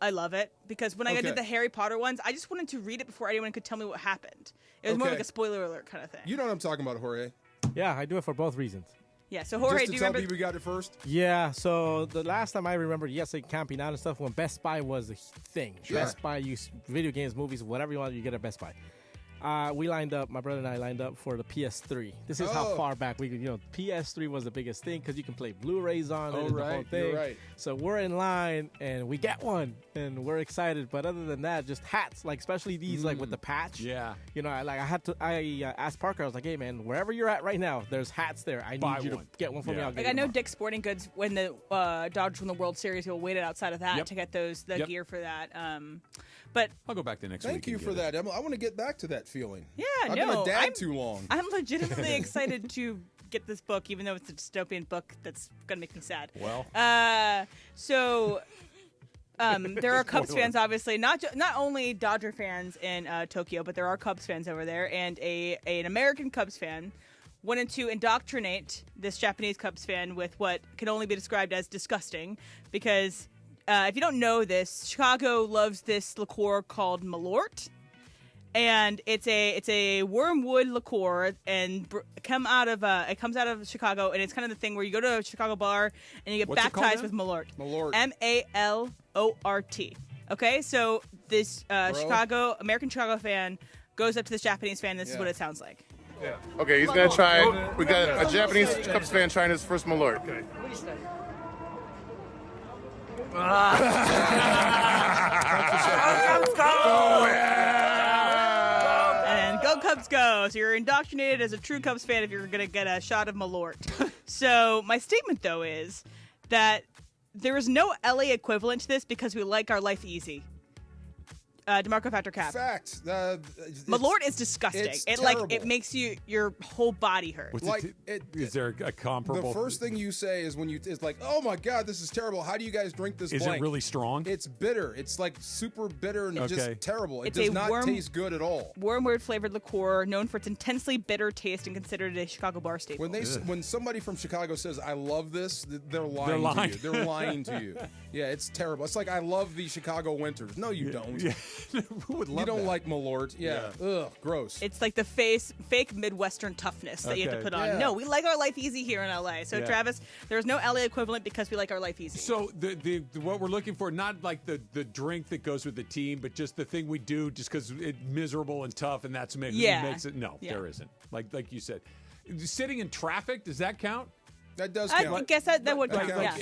I love it because when I did the Harry Potter ones, I just wanted to read it before anyone could tell me what happened. It was more like a spoiler alert kind of thing. You know what I'm talking about, Jorge? Yeah, I do it for both reasons. Yeah, so Jorge, do you remember? People you got it first? Yeah, so the last time I remember, like camping out and stuff, when Best Buy was the thing. Sure. Best Buy, video games, movies, whatever you want, you get at Best Buy. We lined up, my brother and I lined up for the PS3. This is how far back we could, PS3 was the biggest thing because you can play Blu-rays on it and the whole thing. You're right. So we're in line and we get one and we're excited. But other than that, just hats, like especially these like with the patch. Yeah. I asked Parker, I was like, hey man, wherever you're at right now, there's hats there. I need you to get one for me. I'll get I know Dick's Sporting Goods, when the Dodgers won the World Series, he'll waited outside of that to get the gear for that. But I'll go back the next week. Thank you for that, Emma. I want to get back to that feeling. Yeah, I've been a dad too long. I'm legitimately excited to get this book, even though it's a dystopian book that's gonna make me sad. Well, there are Cubs fans, obviously, not only Dodger fans in Tokyo, but there are Cubs fans over there, and an American Cubs fan wanted to indoctrinate this Japanese Cubs fan with what can only be described as disgusting, because if you don't know this, Chicago loves this liqueur called Malort. And it's a wormwood liqueur, and it comes out of Chicago, and it's kind of the thing where you go to a Chicago bar and you get baptized with Malort. Malort. Malort. Okay, so this American Chicago fan goes up to this Japanese fan. This is what it sounds like. Yeah. Okay, he's gonna try. We got a Japanese Cubs fan trying his first Malort. Okay. And go Cubs go. So you're indoctrinated as a true Cubs fan if you're going to get a shot of Malort. So my statement, though, is that there is no LA equivalent to this because we like our life easy. DeMarco Factor Cap. Fact. Malort is disgusting. It makes your whole body hurt. Is there a comparable? The first thing you say is it's like, oh my God, this is terrible. How do you guys drink this? Is blank? it really strong? It's bitter. It's like super bitter and just terrible. It It's does a not taste good at all. Wormwood flavored liqueur, known for its intensely bitter taste and considered a Chicago bar staple. When somebody from Chicago says, I love this, they're lying to you. They're lying to you. Yeah, it's terrible. It's like, I love the Chicago winters. No, you don't. Yeah. Who would love You don't that? like Malort. Yeah. Ugh, gross. It's like the fake Midwestern toughness that you have to put on. Yeah. No, we like our life easy here in LA. So, Travis, there's no LA equivalent because we like our life easy. So the what we're looking for, not like the drink that goes with the team, but just the thing we do just because it's miserable and tough, and that's makes it. No, there isn't. Like you said, sitting in traffic, does that count? That does count. I guess that would count.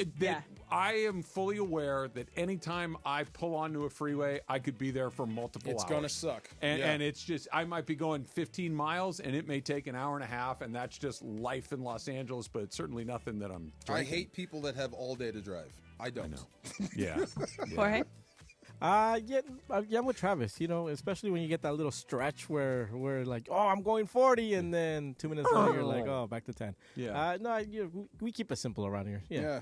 I am fully aware that anytime I pull onto a freeway, I could be there for multiple hours. It's going to suck. And it's just, I might be going 15 miles, and it may take an hour and a half, and that's just life in Los Angeles, but it's certainly nothing that I'm drinking. I hate people that have all day to drive. I don't. I know. Yeah. Jorge? I'm with Travis, especially when you get that little stretch where we're like, oh, I'm going 40, and then 2 minutes later, you're like, oh, back to 10. Yeah. We keep it simple around here. Yeah.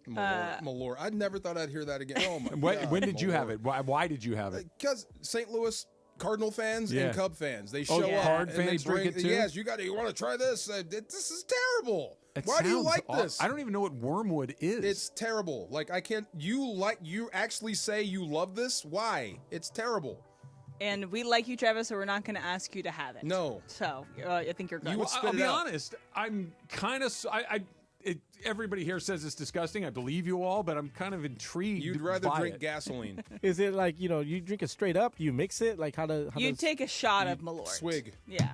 Malort. I never thought I'd hear that again. Oh, my God. When did you have it? Why did you have it? Because St. Louis Cardinal fans and Cub fans, they show up. Card and fans they bring drink it too? Yes, you want to try this? This is terrible. Why do you like this? I don't even know what wormwood is. It's terrible. Like, I can't. You actually say you love this? Why? It's terrible. And we like you, Travis, so we're not going to ask you to have it. No. So I think you're good. I'll be honest. I'm kind of. Everybody here says it's disgusting. I believe you all, but I'm kind of intrigued. You'd rather by drink it. gasoline. Is it like, you drink it straight up? You mix it? Like, you take a shot of Malort. Swig. Yeah.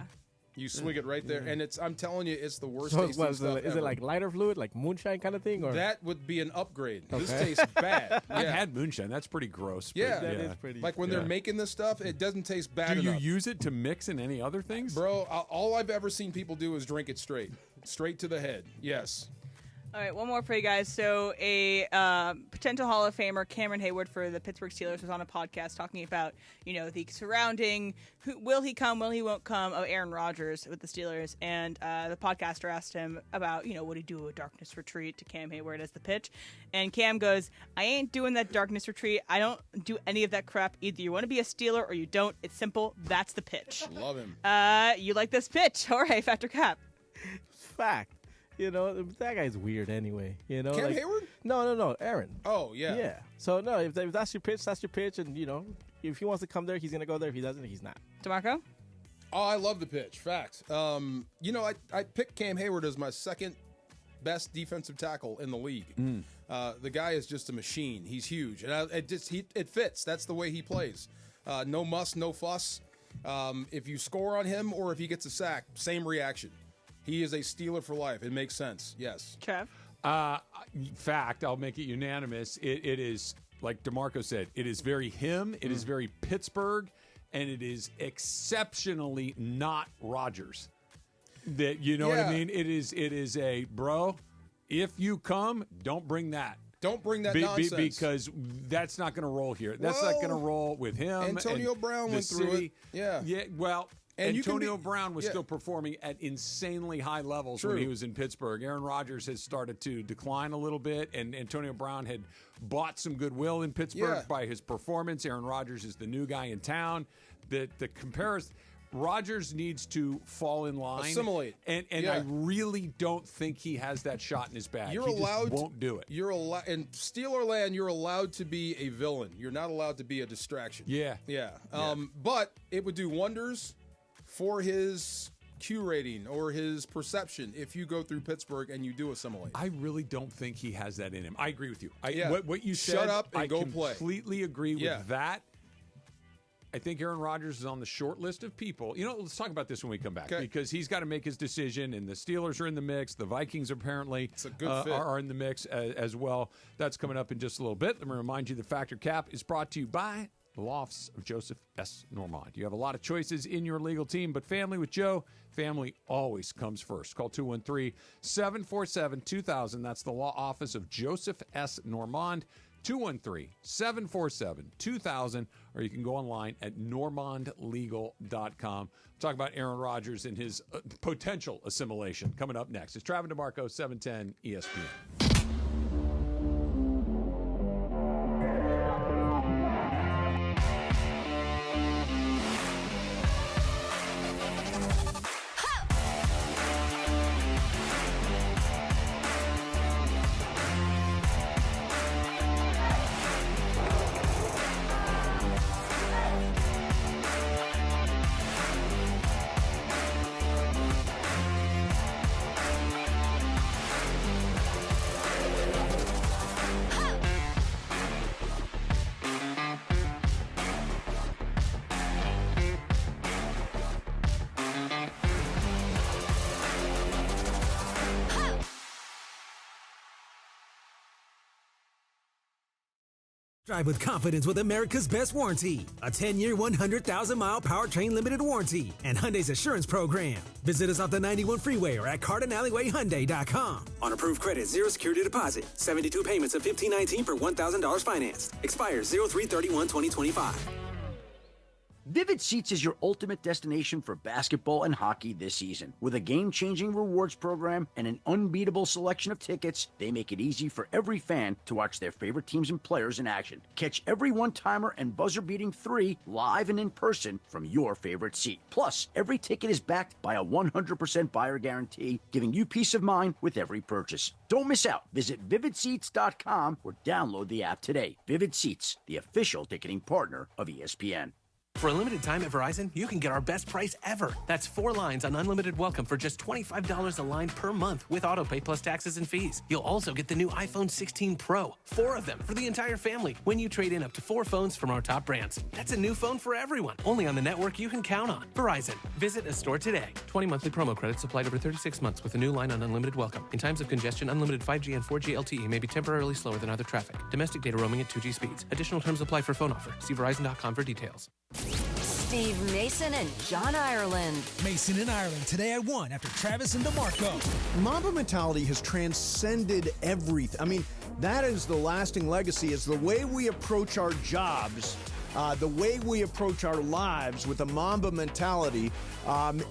You swig it right there, and I'm telling you, it's the worst So tasting stuff is ever. it like lighter fluid, like moonshine kind of thing? Or? That would be an upgrade. This Okay. tastes bad. I've Yeah. had moonshine. That's pretty gross. but Yeah, That is pretty. like when they're making this stuff, it doesn't taste bad Do you enough. use it to mix in any other things? Bro, all I've ever seen people do is drink it straight to the head. Yes. All right, one more for you guys. So a potential Hall of Famer, Cameron Hayward for the Pittsburgh Steelers, was on a podcast talking about, the surrounding, will he come, will he won't come, of Aaron Rodgers with the Steelers. And the podcaster asked him about, would he do a darkness retreat to Cam Hayward as the pitch? And Cam goes, I ain't doing that darkness retreat. I don't do any of that crap. Either you want to be a Steeler or you don't. It's simple. That's the pitch. Love him. You like this pitch? Jorge, Factor Cap. Fact. That guy's weird anyway. Cam Hayward? No, Aaron. Oh, yeah. Yeah. So, no, if that's your pitch, that's your pitch. And, if he wants to come there, he's going to go there. If he doesn't, he's not. DeMarco? Oh, I love the pitch. Fact. I picked Cam Hayward as my second best defensive tackle in the league. The guy is just a machine. He's huge. And it fits. That's the way he plays. No muss, no fuss. If you score on him or if he gets a sack, same reaction. He is a Steeler for life. It makes sense. Yes. Trev? Fact, I'll make it unanimous. It is, like DeMarco said, it is very him. It is very Pittsburgh. And it is exceptionally not Rodgers. That, you know what I mean? It is a, bro, if you come, don't bring that. Don't bring that nonsense. Because that's not going to roll here. That's not going to roll with him. Antonio Brown went through it. Yeah. Yeah, well, and Antonio Brown was still performing at insanely high levels when he was in Pittsburgh. Aaron Rodgers has started to decline a little bit, and Antonio Brown had bought some goodwill in Pittsburgh by his performance. Aaron Rodgers is the new guy in town. The comparison, Rodgers needs to fall in line. Assimilate. And I really don't think he has that shot in his bag. You're he allowed just won't do it. You're allowed in Steeler land. You're allowed to be a villain. You're not allowed to be a distraction. Yeah. But it would do wonders for his Q rating or his perception if you go through Pittsburgh and you do assimilate. I really don't think he has that in him. I agree with you. What you said, shut up and go play. I completely agree with that. I think Aaron Rodgers is on the short list of people. You know, let's talk about this when we come back because he's got to make his decision, and the Steelers are in the mix. The Vikings apparently are in the mix as well. That's coming up in just a little bit. Let me remind you the Factor Cap is brought to you by the law office of Joseph S. Normand. You have a lot of choices in your legal team, but family with Joe, family always comes first. Call 213-747-2000. That's the law office of Joseph S. Normand. 213-747-2000, or you can go online at normandlegal.com. Talk about Aaron Rodgers and his potential assimilation. Coming up next. It's Travis DeMarco, 710 ESPN. Drive with confidence with America's best warranty. A 10-year, 100,000-mile powertrain limited warranty and Hyundai's Assurance Program. Visit us off the 91 freeway or at CardinAlleywayHyundai.com. On approved credit, 0 security deposit. 72 payments of $1,519 for $1,000 financed. Expires 03/31/2025. Vivid Seats is your ultimate destination for basketball and hockey this season. With a game-changing rewards program and an unbeatable selection of tickets, they make it easy for every fan to watch their favorite teams and players in action. Catch every one-timer and buzzer-beating 3 live and in person from your favorite seat. Plus, every ticket is backed by a 100% buyer guarantee, giving you peace of mind with every purchase. Don't miss out. Visit VividSeats.com or download the app today. Vivid Seats, the official ticketing partner of ESPN. For a limited time at Verizon, you can get our best price ever. That's 4 lines on unlimited welcome for just $25 a line per month with autopay plus taxes and fees. You'll also get the new iPhone 16 Pro, 4 of them for the entire family when you trade in up to 4 phones from our top brands. That's a new phone for everyone, only on the network you can count on. Verizon. Visit a store today. 20 monthly promo credits applied over 36 months with a new line on unlimited welcome. In times of congestion, unlimited 5G and 4G LTE may be temporarily slower than other traffic. Domestic data roaming at 2G speeds. Additional terms apply for phone offer. See Verizon.com for details. Steve Mason and John Ireland. Mason and Ireland today at 1 after Travis and DeMarco. Mamba mentality has transcended everything. I mean, that is the lasting legacy, is the way we approach our jobs, the way we approach our lives with a Mamba mentality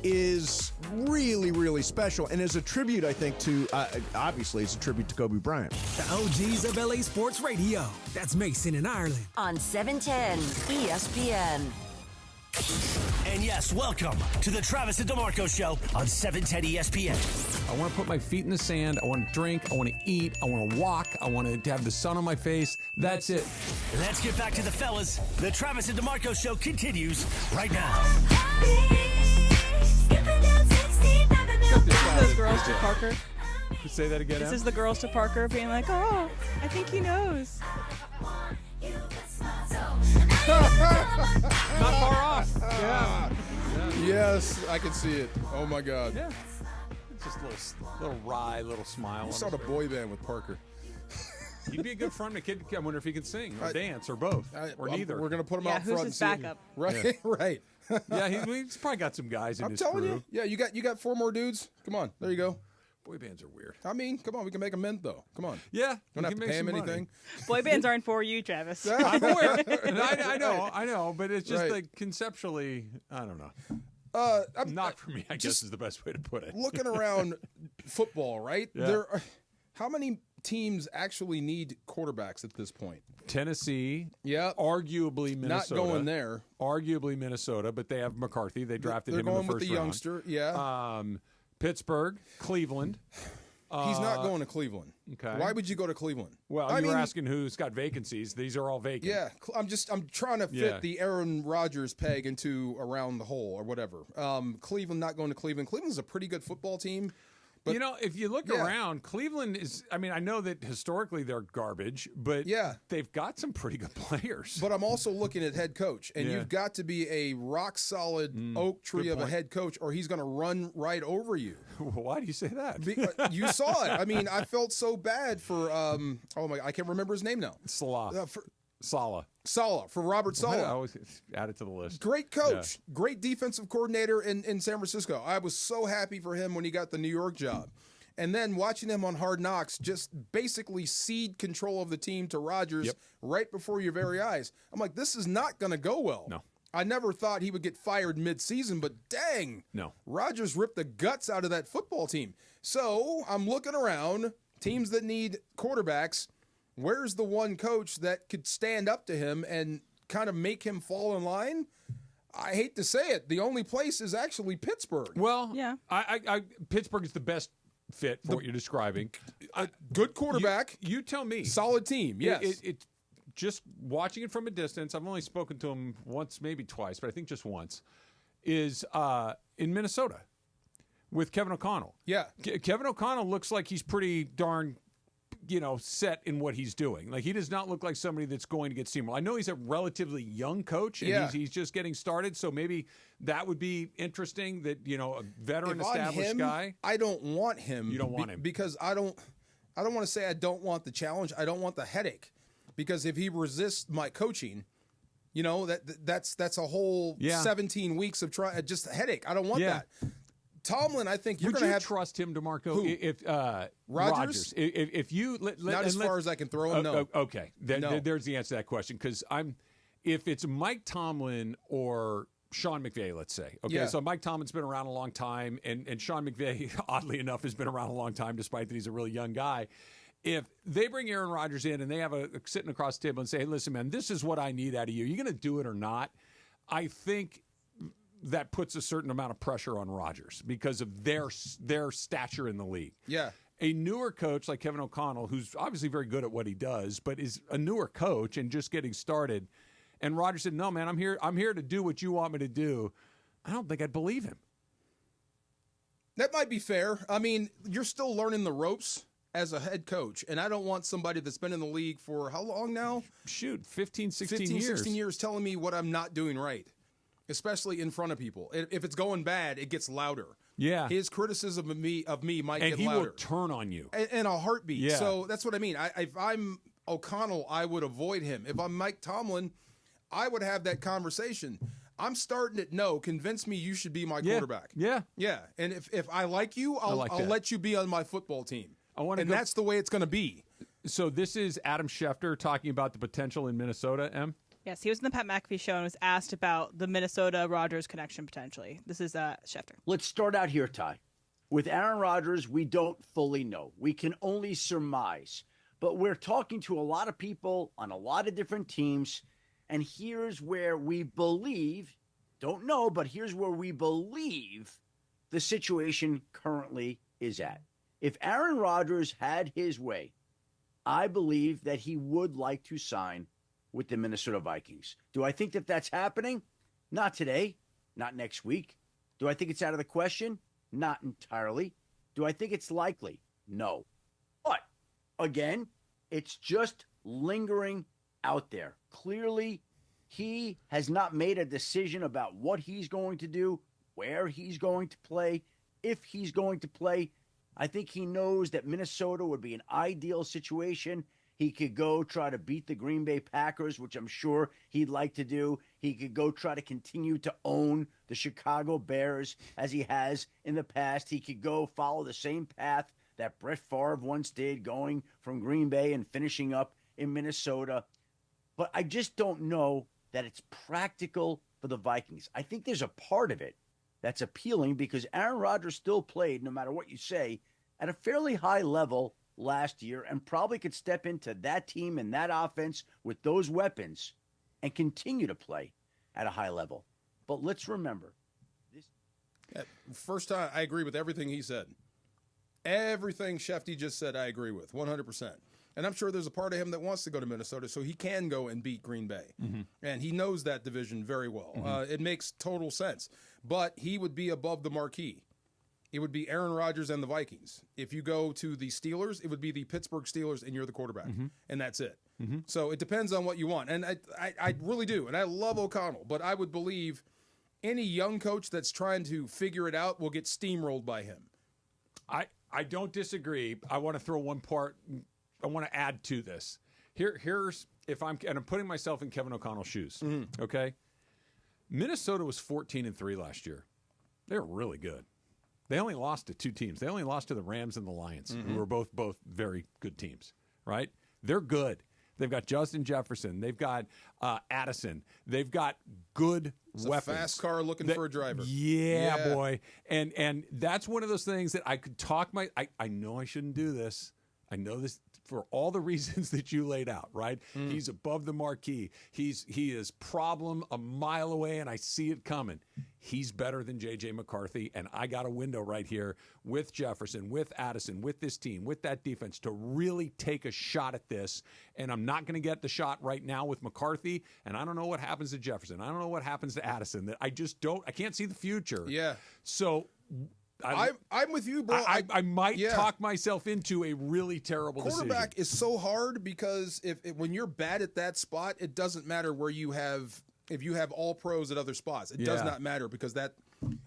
is really, really special. And as a tribute, I think, to, obviously, it's a tribute to Kobe Bryant. The OGs of LA Sports Radio. That's Mason and Ireland. On 710 ESPN. And yes, welcome to the Travis and DeMarco Show on 710 ESPN. I want to put my feet in the sand. I want to drink. I want to eat. I want to walk. I want to have the sun on my face. That's it. Let's get back to the fellas. The Travis and DeMarco Show continues right now. Those girls to Parker. Say that again. This is the girls to Parker being like, oh, I think he knows. Not far off. Yeah. Yes, I can see it. Oh my God. Yeah. It's just a little wry, little smile. I saw the boy band with Parker. He'd be a good front. I wonder if he could sing or dance or both or neither. We're going to put him out who's front. his backup? Right, Yeah. right. Yeah, he's probably got some guys in I'm his telling crew. you. Yeah, you got 4 more dudes. Come on, there you go. Boy bands are weird. I mean, come on, we can make them mint though. Come on. Yeah, don't have to pay him anything. Boy bands aren't for you, Travis. I'm aware. I know, but it's just like conceptually, I don't know. Not for me, I guess is the best way to put it. Looking around football, right? Yeah. How many teams actually need quarterbacks at this point? Tennessee, arguably Minnesota. Not going there. Arguably Minnesota, but they have McCarthy. They drafted him in the first round. They're going with the youngster, yeah. Pittsburgh, Cleveland. He's not going to Cleveland. Okay. Why would you go to Cleveland? Well, you were asking who's got vacancies. These are all vacant. Yeah, I'm trying to fit the Aaron Rodgers peg into around the hole or whatever. Cleveland not going to Cleveland. Cleveland's a pretty good football team. But, if you look around, Cleveland is, I know that historically they're garbage, but they've got some pretty good players. But I'm also looking at head coach, and you've got to be a rock-solid oak tree of a head coach, or he's going to run right over you. Why do you say that? You saw it. I felt so bad for, I can't remember his name now. Saleh, for Robert Saleh. I always add it to the list. Great coach, great defensive coordinator in San Francisco. I was so happy for him when he got the New York job. And then watching him on Hard Knocks just basically cede control of the team to Rodgers right before your very eyes. I'm like, this is not going to go well. No. I never thought he would get fired mid-season, but dang. No. Rodgers ripped the guts out of that football team. So I'm looking around, teams that need quarterbacks. Where's the one coach that could stand up to him and kind of make him fall in line? I hate to say it. The only place is actually Pittsburgh. Well, I Pittsburgh is the best fit for what you're describing. Good quarterback. You tell me. Solid team, yes. It's just watching it from a distance. I've only spoken to him once, maybe twice, but I think just once, is in Minnesota with Kevin O'Connell. Yeah. Kevin O'Connell looks like he's pretty darn set in what he's doing. Like, he does not look like somebody that's going to get steamrolled. I know he's a relatively young coach, and he's just getting started, so maybe that would be interesting that, a veteran established guy. I don't want him. You don't want him. Because I don't want to say I don't want the challenge. I don't want the headache. Because if he resists my coaching, that's a whole 17 weeks of just a headache. I don't want that. Tomlin, I think you're going to have trust him, DeMarco. Who? If Rodgers? If you not as far as I can throw him. No. Okay, there's the answer to that question. Because if it's Mike Tomlin or Sean McVay, let's say. Okay, so Mike Tomlin's been around a long time, and Sean McVay, oddly enough, has been around a long time, despite that he's a really young guy. If they bring Aaron Rodgers in and they have a sitting across the table and say, "Hey, listen, man, this is what I need out of you. Are you going to do it or not?" I think that puts a certain amount of pressure on Rodgers because of their stature in the league. Yeah. A newer coach like Kevin O'Connell, who's obviously very good at what he does, but is a newer coach and just getting started. And Rodgers said, "No, man, I'm here to do what you want me to do." I don't think I'd believe him. That might be fair. You're still learning the ropes as a head coach, and I don't want somebody that's been in the league for how long now? 15, 16 years. 16 years telling me what I'm not doing right, especially in front of people. If it's going bad, it gets louder. Yeah. His criticism of me might get louder. And he will turn on you. In a heartbeat. Yeah. So that's what I mean. If I'm O'Connell, I would avoid him. If I'm Mike Tomlin, I would have that conversation. I'm starting at no. Convince me you should be my quarterback. Yeah. Yeah. And if I like you, I'll let you be on my football team. That's the way it's going to be. So this is Adam Schefter talking about the potential in Minnesota, Em? Yes, he was in the Pat McAfee show and was asked about the Minnesota-Rodgers connection potentially. This is Schefter. Let's start out here, Ty. With Aaron Rodgers, we don't fully know. We can only surmise. But we're talking to a lot of people on a lot of different teams, and here's where we believe, don't know, but here's where we believe the situation currently is at. If Aaron Rodgers had his way, I believe that he would like to sign with the Minnesota Vikings. Do I think that that's happening? Not today, not next week. Do I think it's out of the question? Not entirely. Do I think it's likely? No. But, again, it's just lingering out there. Clearly, he has not made a decision about what he's going to do, where he's going to play, if he's going to play. I think he knows that Minnesota would be an ideal situation. He could go try to beat the Green Bay Packers, which I'm sure he'd like to do. He could go try to continue to own the Chicago Bears as he has in the past. He could go follow the same path that Brett Favre once did, going from Green Bay and finishing up in Minnesota. But I just don't know that it's practical for the Vikings. I think there's a part of it that's appealing because Aaron Rodgers still played, no matter what you say, at a fairly high level last year and probably could step into that team and that offense with those weapons and continue to play at a high level. But let's remember. First time, I agree with everything he said. Everything Shefty just said, I agree with 100%. And I'm sure there's a part of him that wants to go to Minnesota so he can go and beat Green Bay. Mm-hmm. And he knows that division very well. Mm-hmm. It makes total sense. But he would be above the marquee. It would be Aaron Rodgers and the Vikings. If you go to the Steelers, it would be the Pittsburgh Steelers and you're the quarterback. Mm-hmm. And that's it. Mm-hmm. So it depends on what you want. And I really do. And I love O'Connell. But I would believe any young coach that's trying to figure it out will get steamrolled by him. I don't disagree. I want to throw one part. I want to add to this. Here's if I'm putting myself in Kevin O'Connell's shoes. Mm-hmm. Okay, Minnesota was 14-3 last year. They were really good. They only lost to two teams. They only lost to the Rams and the Lions, Mm-hmm. who were both very good teams. Right? They're good. They've got Justin Jefferson. They've got Addison. They've got good weapons. A fast car looking for a driver. Yeah, boy. And that's one of those things that I could talk I know I shouldn't do this. I know this for all the reasons that you laid out, right? He's above the marquee. He is problem a mile away, and I see it coming. He's better than J.J. McCarthy, and I got a window right here with Jefferson, with Addison, with this team, with that defense to really take a shot at this. And I'm not going to get the shot right now with McCarthy, and I don't know what happens to Jefferson. I don't know what happens to Addison. That I can't see the future. Yeah. So I'm with you, bro. I might talk myself into a really terrible quarterback decision. is so hard because when you're bad at that spot, it doesn't matter where you have if you have all pros at other spots. It does not matter because that.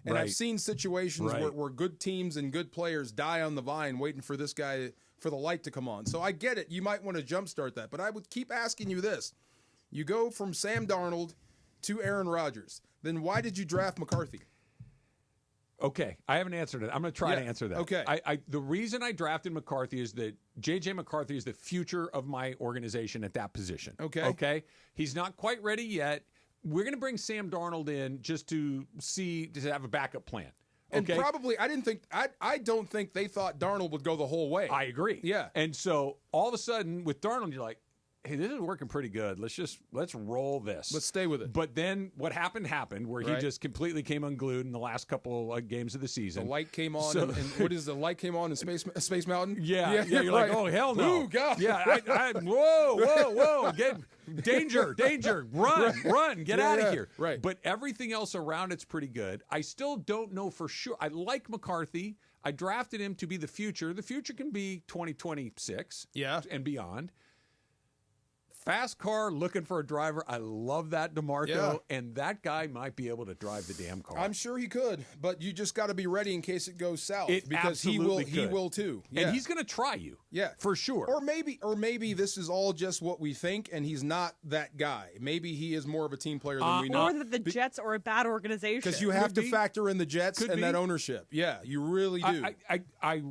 And I've seen situations where good teams and good players die on the vine waiting for this guy for the light to come on. So I get it. You might want to jumpstart that, but I would keep asking you this: you go from Sam Darnold to Aaron Rodgers, then why did you draft McCarthy? Okay, I haven't answered it. I'm going to try to answer that. Okay. The reason I drafted McCarthy is that J.J. McCarthy is the future of my organization at that position. Okay? He's not quite ready yet. We're going to bring Sam Darnold in just to have a backup plan. Okay? And probably, I don't think they thought Darnold would go the whole way. I agree. Yeah. And so all of a sudden with Darnold, you're like, hey, this is working pretty good. Let's roll this. Let's stay with it. But then what happened where he just completely came unglued in the last couple of games of the season. The light came on, and what is the light came on in Space Mountain? Yeah, you're like, oh, hell no. Ooh, God. Yeah, whoa. Danger. Run, get out of here. Right. But everything else around it's pretty good. I still don't know for sure. I like McCarthy. I drafted him to be the future. The future can be 2026 and beyond. Fast car looking for a driver. I love that, DeMarco. And that guy might be able to drive the damn car. I'm sure he could, but you just got to be ready in case it goes south. Because he will too. Yeah. And he's going to try you. Yeah. For sure. Or maybe this is all just what we think and he's not that guy. Maybe he is more of a team player than we know. Or that the Jets are a bad organization. Because you have to factor in the Jets and that ownership. Yeah, you really do. I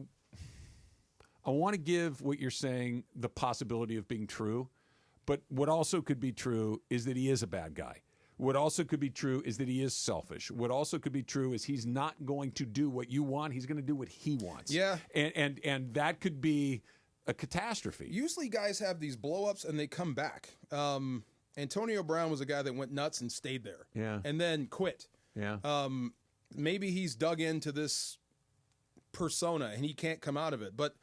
want to give what you're saying the possibility of being true. But what also could be true is that he is a bad guy. What also could be true is that he is selfish. What also could be true is he's not going to do what you want. He's going to do what he wants. Yeah. And that could be a catastrophe. Usually guys have these blow-ups and they come back. Antonio Brown was a guy that went nuts and stayed there. Yeah. And then quit. Yeah. Maybe he's dug into this persona and he can't come out of it. But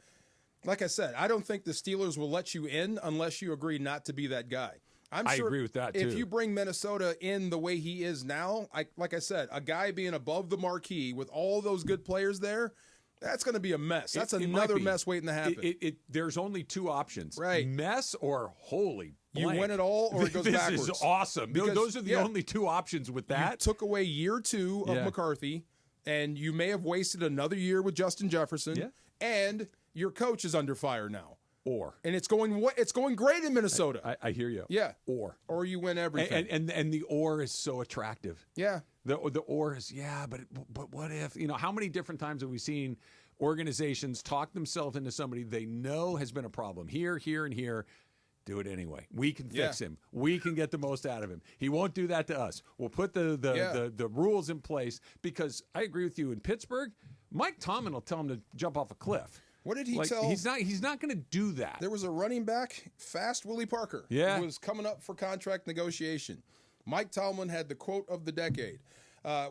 like I said, I don't think the Steelers will let you in unless you agree not to be that guy. I agree with that, too. If you bring Minnesota in the way he is now, like I said, a guy being above the marquee with all those good players there, That's going to be a mess. That's It might another be. mess waiting to happen. There's only two options. Right. Mess or holy You blank. win it all or it goes backwards. This is awesome. Because, Those are the only two options with that. You took away year 2 of McCarthy, and you may have wasted another year with Justin Jefferson, and your coach is under fire now. And it's going great in Minnesota. I hear you. Yeah. Or you win everything. And the or is so attractive. Yeah. The or is, but what if, how many different times have we seen organizations talk themselves into somebody they know has been a problem here, and here. Do it anyway. We can fix him. We can get the most out of him. He won't do that to us. We'll put the rules in place because I agree with you. In Pittsburgh, Mike Tomlin will tell him to jump off a cliff. What did he tell? He's not going to do that. There was a running back, Fast Willie Parker, who was coming up for contract negotiation. Mike Tomlin had the quote of the decade.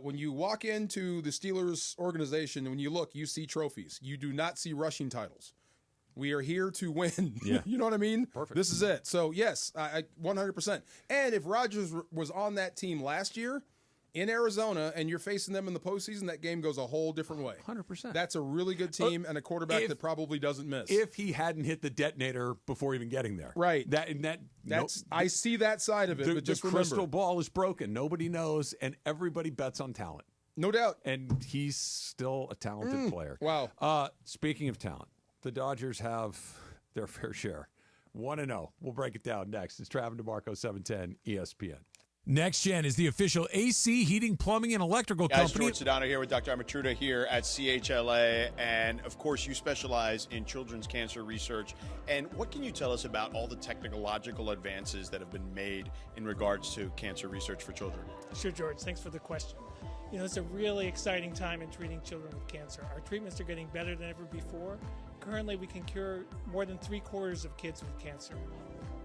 When you walk into the Steelers organization, when you look, you see trophies. You do not see rushing titles. We are here to win. Yeah. You know what I mean? Perfect. This is it. So, yes, I 100%. And if Rodgers was on that team last year in Arizona and you're facing them in the postseason, that game goes a whole different way. 100%. That's a really good team and a quarterback that probably doesn't miss. If he hadn't hit the detonator before even getting there. Right. I I see that side of it, but just the remember. crystal ball is broken. Nobody knows, and everybody bets on talent. No doubt. And he's still a talented player. Wow. Speaking of talent, the Dodgers have their fair share. 1-0. We'll break it down next. It's Travis DeMarco, 710 ESPN. Next Gen is the official AC, heating, plumbing, and electrical Guys, company. George Sedano here with Dr. Armatruda here at CHLA. And, of course, you specialize in children's cancer research. And what can you tell us about all the technological advances that have been made in regards to cancer research for children? Sure, George. Thanks for the question. It's a really exciting time in treating children with cancer. Our treatments are getting better than ever before. Currently, we can cure more than 3/4 of kids with cancer.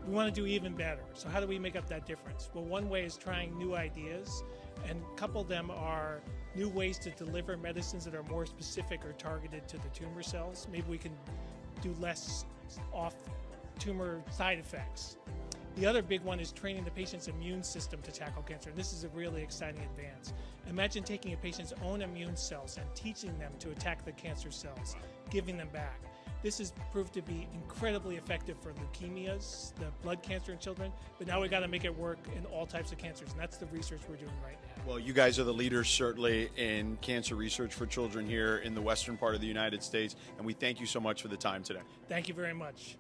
We want to do even better. So how do we make up that difference? Well, one way is trying new ideas, and a couple of them are new ways to deliver medicines that are more specific or targeted to the tumor cells. Maybe we can do less off-tumor side effects. The other big one is training the patient's immune system to tackle cancer. This is a really exciting advance. Imagine taking a patient's own immune cells and teaching them to attack the cancer cells, giving them back. This has proved to be incredibly effective for leukemias, the blood cancer in children, but now we got to make it work in all types of cancers, and that's the research we're doing right now. Well, you guys are the leaders, certainly, in cancer research for children here in the western part of the United States, and we thank you so much for the time today. Thank you very much.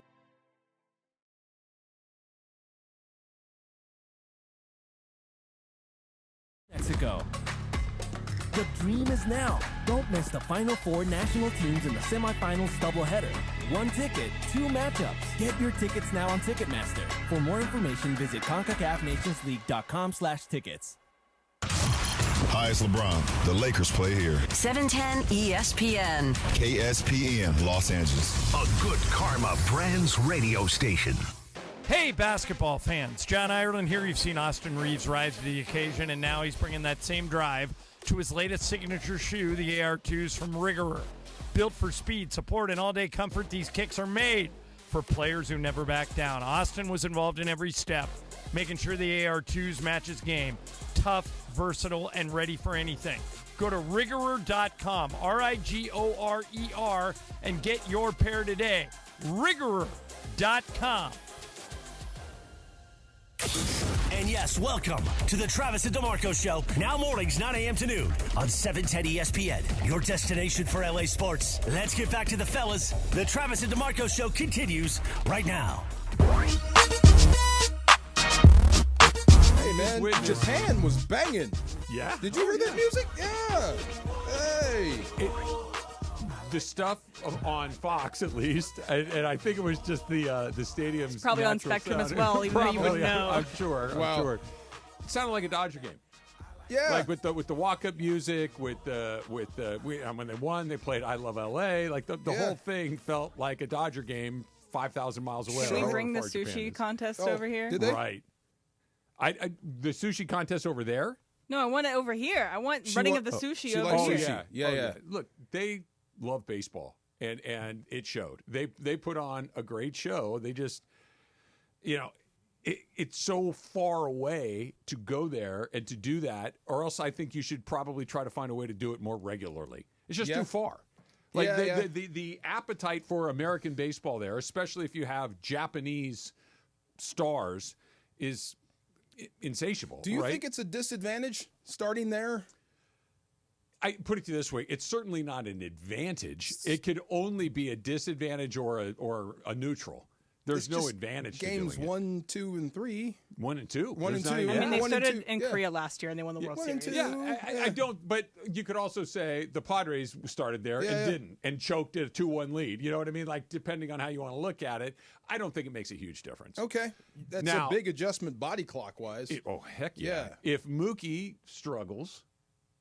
Mexico. The dream is now. Don't miss the Final Four national teams in the semifinals doubleheader. One ticket, 2 matchups. Get your tickets now on Ticketmaster. For more information, visit CONCACAFNationsLeague.com/tickets. Hi, it's LeBron. The Lakers play here. 710 ESPN. KSPN, Los Angeles. A good karma brands radio station. Hey, basketball fans. John Ireland here. You've seen Austin Reeves rise to the occasion, and now he's bringing that same drive to his latest signature shoe, the AR2s from Rigorer. Built for speed, support, and all-day comfort, these kicks are made for players who never back down. Austin was involved in every step, making sure the AR2s match his game. Tough, versatile, and ready for anything. Go to Rigorer.com, RIGORER, and get your pair today. Rigorer.com. And yes, welcome to the Travis and DeMarco Show. Now mornings, 9 a.m. to noon on 710 ESPN, your destination for LA sports. Let's get back to the fellas. The Travis and DeMarco Show continues right now. Hey, man, Japan was banging. Yeah. Did you hear that music? Yeah. Hey. The stuff on Fox, at least, and I think it was just the stadium's It's probably on natural Spectrum sound. as well, even though you wouldn't know. I'm sure. Wow. I'm sure. It sounded like a Dodger game. Yeah. Like with the walk-up music, when they won, they played "I Love L.A." Like the whole thing felt like a Dodger game, 5,000 miles away. Should we bring the sushi contest over here? Did they? Right. The sushi contest over there. No, I want it over here. I want running of the sushi over here. Yeah. Look, they love baseball, and it showed. They put on a great show. They just, it's so far away to go there and to do that, or else I think you should probably try to find a way to do it more regularly. It's just too far. Like Yeah, the appetite for American baseball there, especially if you have Japanese stars, is insatiable. Do you right? think it's a disadvantage starting there? I put it to you this way: it's certainly not an advantage. It could only be a disadvantage or a neutral. There's no advantage to games doing it. 1, 2, and 3. 1 and 2. 1 and 2. I mean, they 1 and started 2. in Korea last year and they won the World 1 and Series. 2. Yeah, I don't. But you could also say the Padres started there and didn't, and choked at a 2-1 lead. You know what I mean? Like, depending on how you want to look at it, I don't think it makes a huge difference. Okay, that's Now, a big adjustment body clock wise. Heck yeah! If Mookie struggles,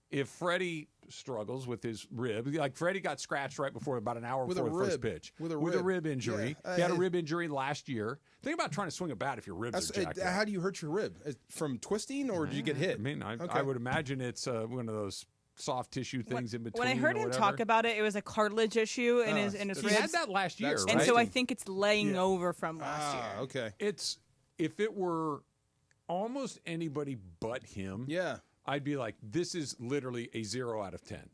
if Freddie struggles with his rib, like Freddie got scratched right before about an hour before the first pitch with a rib injury. Yeah. He had a rib injury last year. Think about trying to swing a bat if your ribs are jacked up. How do you hurt your rib? From twisting, or did you get hit? I mean, I would imagine it's one of those soft tissue things in between. When I heard him talk about it, it was a cartilage issue in his He ribs. had that last year, right? And so I think it's laying over from last year. Okay. It's if it were almost anybody but him, I'd be like, this is literally a 0 out of 10.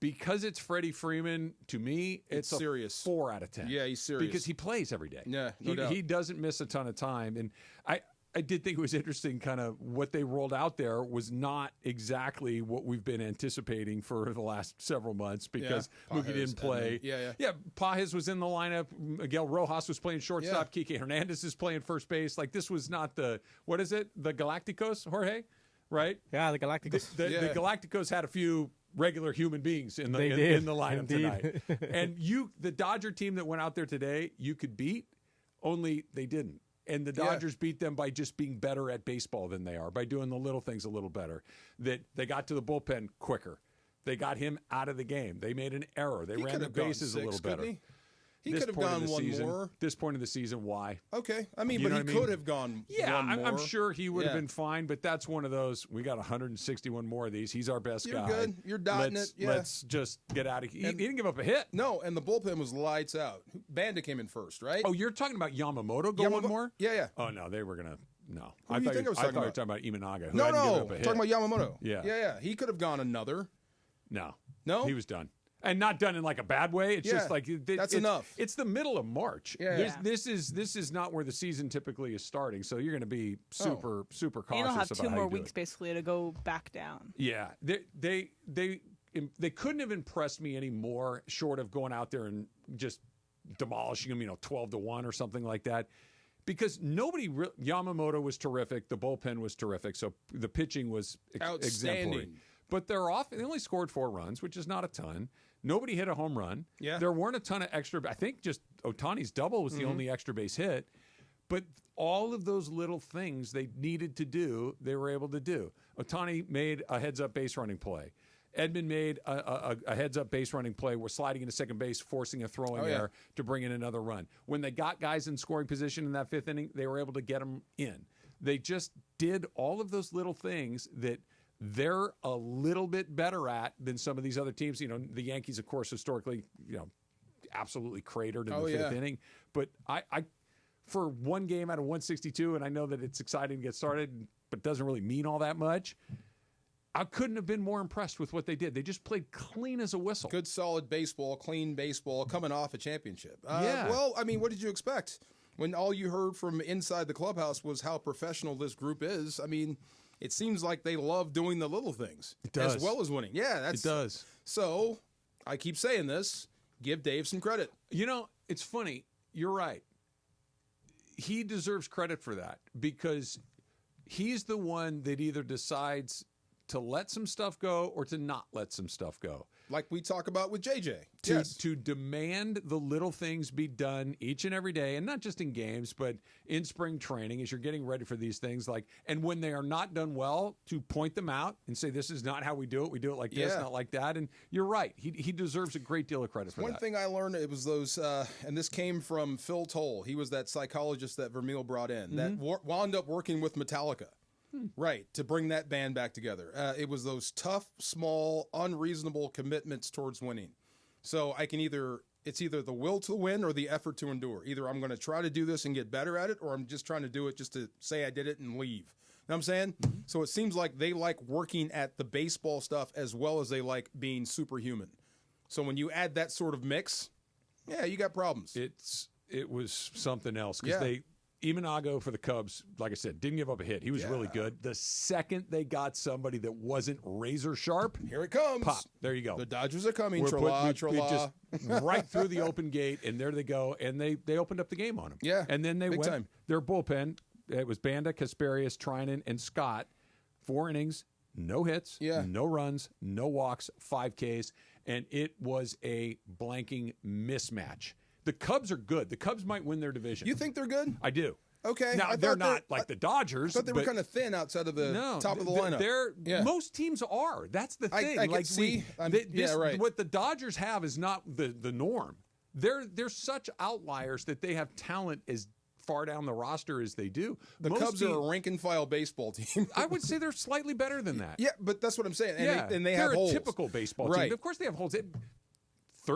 Because it's Freddie Freeman, to me, it's serious. A 4 out of 10. Yeah, he's serious. Because he plays every day. Yeah, no doubt. He doesn't miss a ton of time. And I did think it was interesting kind of what they rolled out there was not exactly what we've been anticipating for the last several months because Mookie didn't play. Yeah. Pajes was in the lineup. Miguel Rojas was playing shortstop. Kike Hernandez is playing first base. Like, this was not the Galacticos, Jorge? Right? Yeah, the Galacticos. The Galacticos had a few regular human beings in the lineup Indeed. tonight. And the Dodger team that went out there today, you could beat, only they didn't. And the Dodgers beat them by just being better at baseball than they are, by doing the little things a little better. That they got to the bullpen quicker. They got him out of the game. They made an error. They ran the bases a little better. He could have gone one more. This point of the season, why? Okay. I mean, You but know he what I mean? could have gone Yeah, one more. I'm sure he would have been fine, but that's one of those, we got 161 more of these. He's our best You're guy. good. You're dotting let's, it. Yeah. Let's just get out of here. He didn't give up a hit. No, and the bullpen was lights out. Banda came in first, right? Oh, you're talking about Yamamoto going one more? Yeah. Oh, no, they were going to, no. Who do you think I was talking you were about? talking about Imanaga. Who No, hadn't given up a hit. talking about Yamamoto. Yeah. He could have gone another. No. No? He was done. And not done in like a bad way. It's just like that's enough. It's the middle of March. This is not where the season typically is starting. So you're going to be super cautious about And you'll have how 2 you more do weeks it. basically to go back down. Yeah, they couldn't have impressed me any more short of going out there and just demolishing them, 12-1 or something like that. Because Yamamoto was terrific, the bullpen was terrific, so the pitching was exemplary. But they only scored 4 runs, which is not a ton. Nobody hit a home run. Yeah. There weren't a ton of extra. I think just Ohtani's double was the only extra base hit. But all of those little things they needed to do, they were able to do. Ohtani made a heads-up base running play. Edman made a heads-up base running play. We're sliding into second base, forcing a throw in there to bring in another run. When they got guys in scoring position in that 5th inning, they were able to get them in. They just did all of those little things that they're a little bit better at than some of these other teams. The Yankees, of course, historically, absolutely cratered in the 5th inning. But I for one game out of 162, and I know that it's exciting to get started, but doesn't really mean all that much. I couldn't have been more impressed with what they did. They just played clean as a whistle. Good, solid baseball, clean baseball, coming off a championship. Yeah. Well, I mean, what did you expect? When all you heard from inside the clubhouse was how professional this group is, I mean, it seems like they love doing the little things. It does. As well as winning. Yeah, it does. So, I keep saying this, give Dave some credit. It's funny. You're right. He deserves credit for that because he's the one that either decides to let some stuff go or to not let some stuff go. Like we talk about with JJ. To demand the little things be done each and every day, and not just in games, but in spring training as you're getting ready for these things. And when they are not done well, to point them out and say, this is not how we do it. We do it like this, not like that. And you're right. He deserves a great deal of credit for that. One thing I learned, it was those, and this came from Phil Toll. He was that psychologist that Vermeil brought in that wound up working with Metallica. Right, to bring that band back together. It was those tough, small, unreasonable commitments towards winning. So it's either the will to win or the effort to endure. Either I'm going to try to do this and get better at it, or I'm just trying to do it just to say I did it and leave. You know what I'm saying? So it seems like they like working at the baseball stuff as well as they like being superhuman. So when you add that sort of mix, yeah, you got problems. It was something else because Imanago for the Cubs, like I said, didn't give up a hit. He was really good. The second they got somebody that wasn't razor sharp, here it comes. Pop. There you go. The Dodgers are coming. We Tra-la. just right through the open gate, and there they go. And they opened up the game on him. Yeah. And then they Big went. time. Their bullpen, it was Banda, Kasperius, Trinan, and Scott. 4 innings, no hits, no runs, no walks, 5 Ks, and it was a blanking mismatch. The Cubs are good. The Cubs might win their division. You think they're good? I do. Okay. Now, they're not like the Dodgers. I thought they were kind of thin outside of the top of the lineup. Most teams are. That's the thing. I can see. Right. What the Dodgers have is not the norm. They're such outliers that they have talent as far down the roster as they do. The Cubs are a rank-and-file baseball team. I would say they're slightly better than that. Yeah, but that's what I'm saying. And they they're have holes. a typical baseball team. Of course they have holes.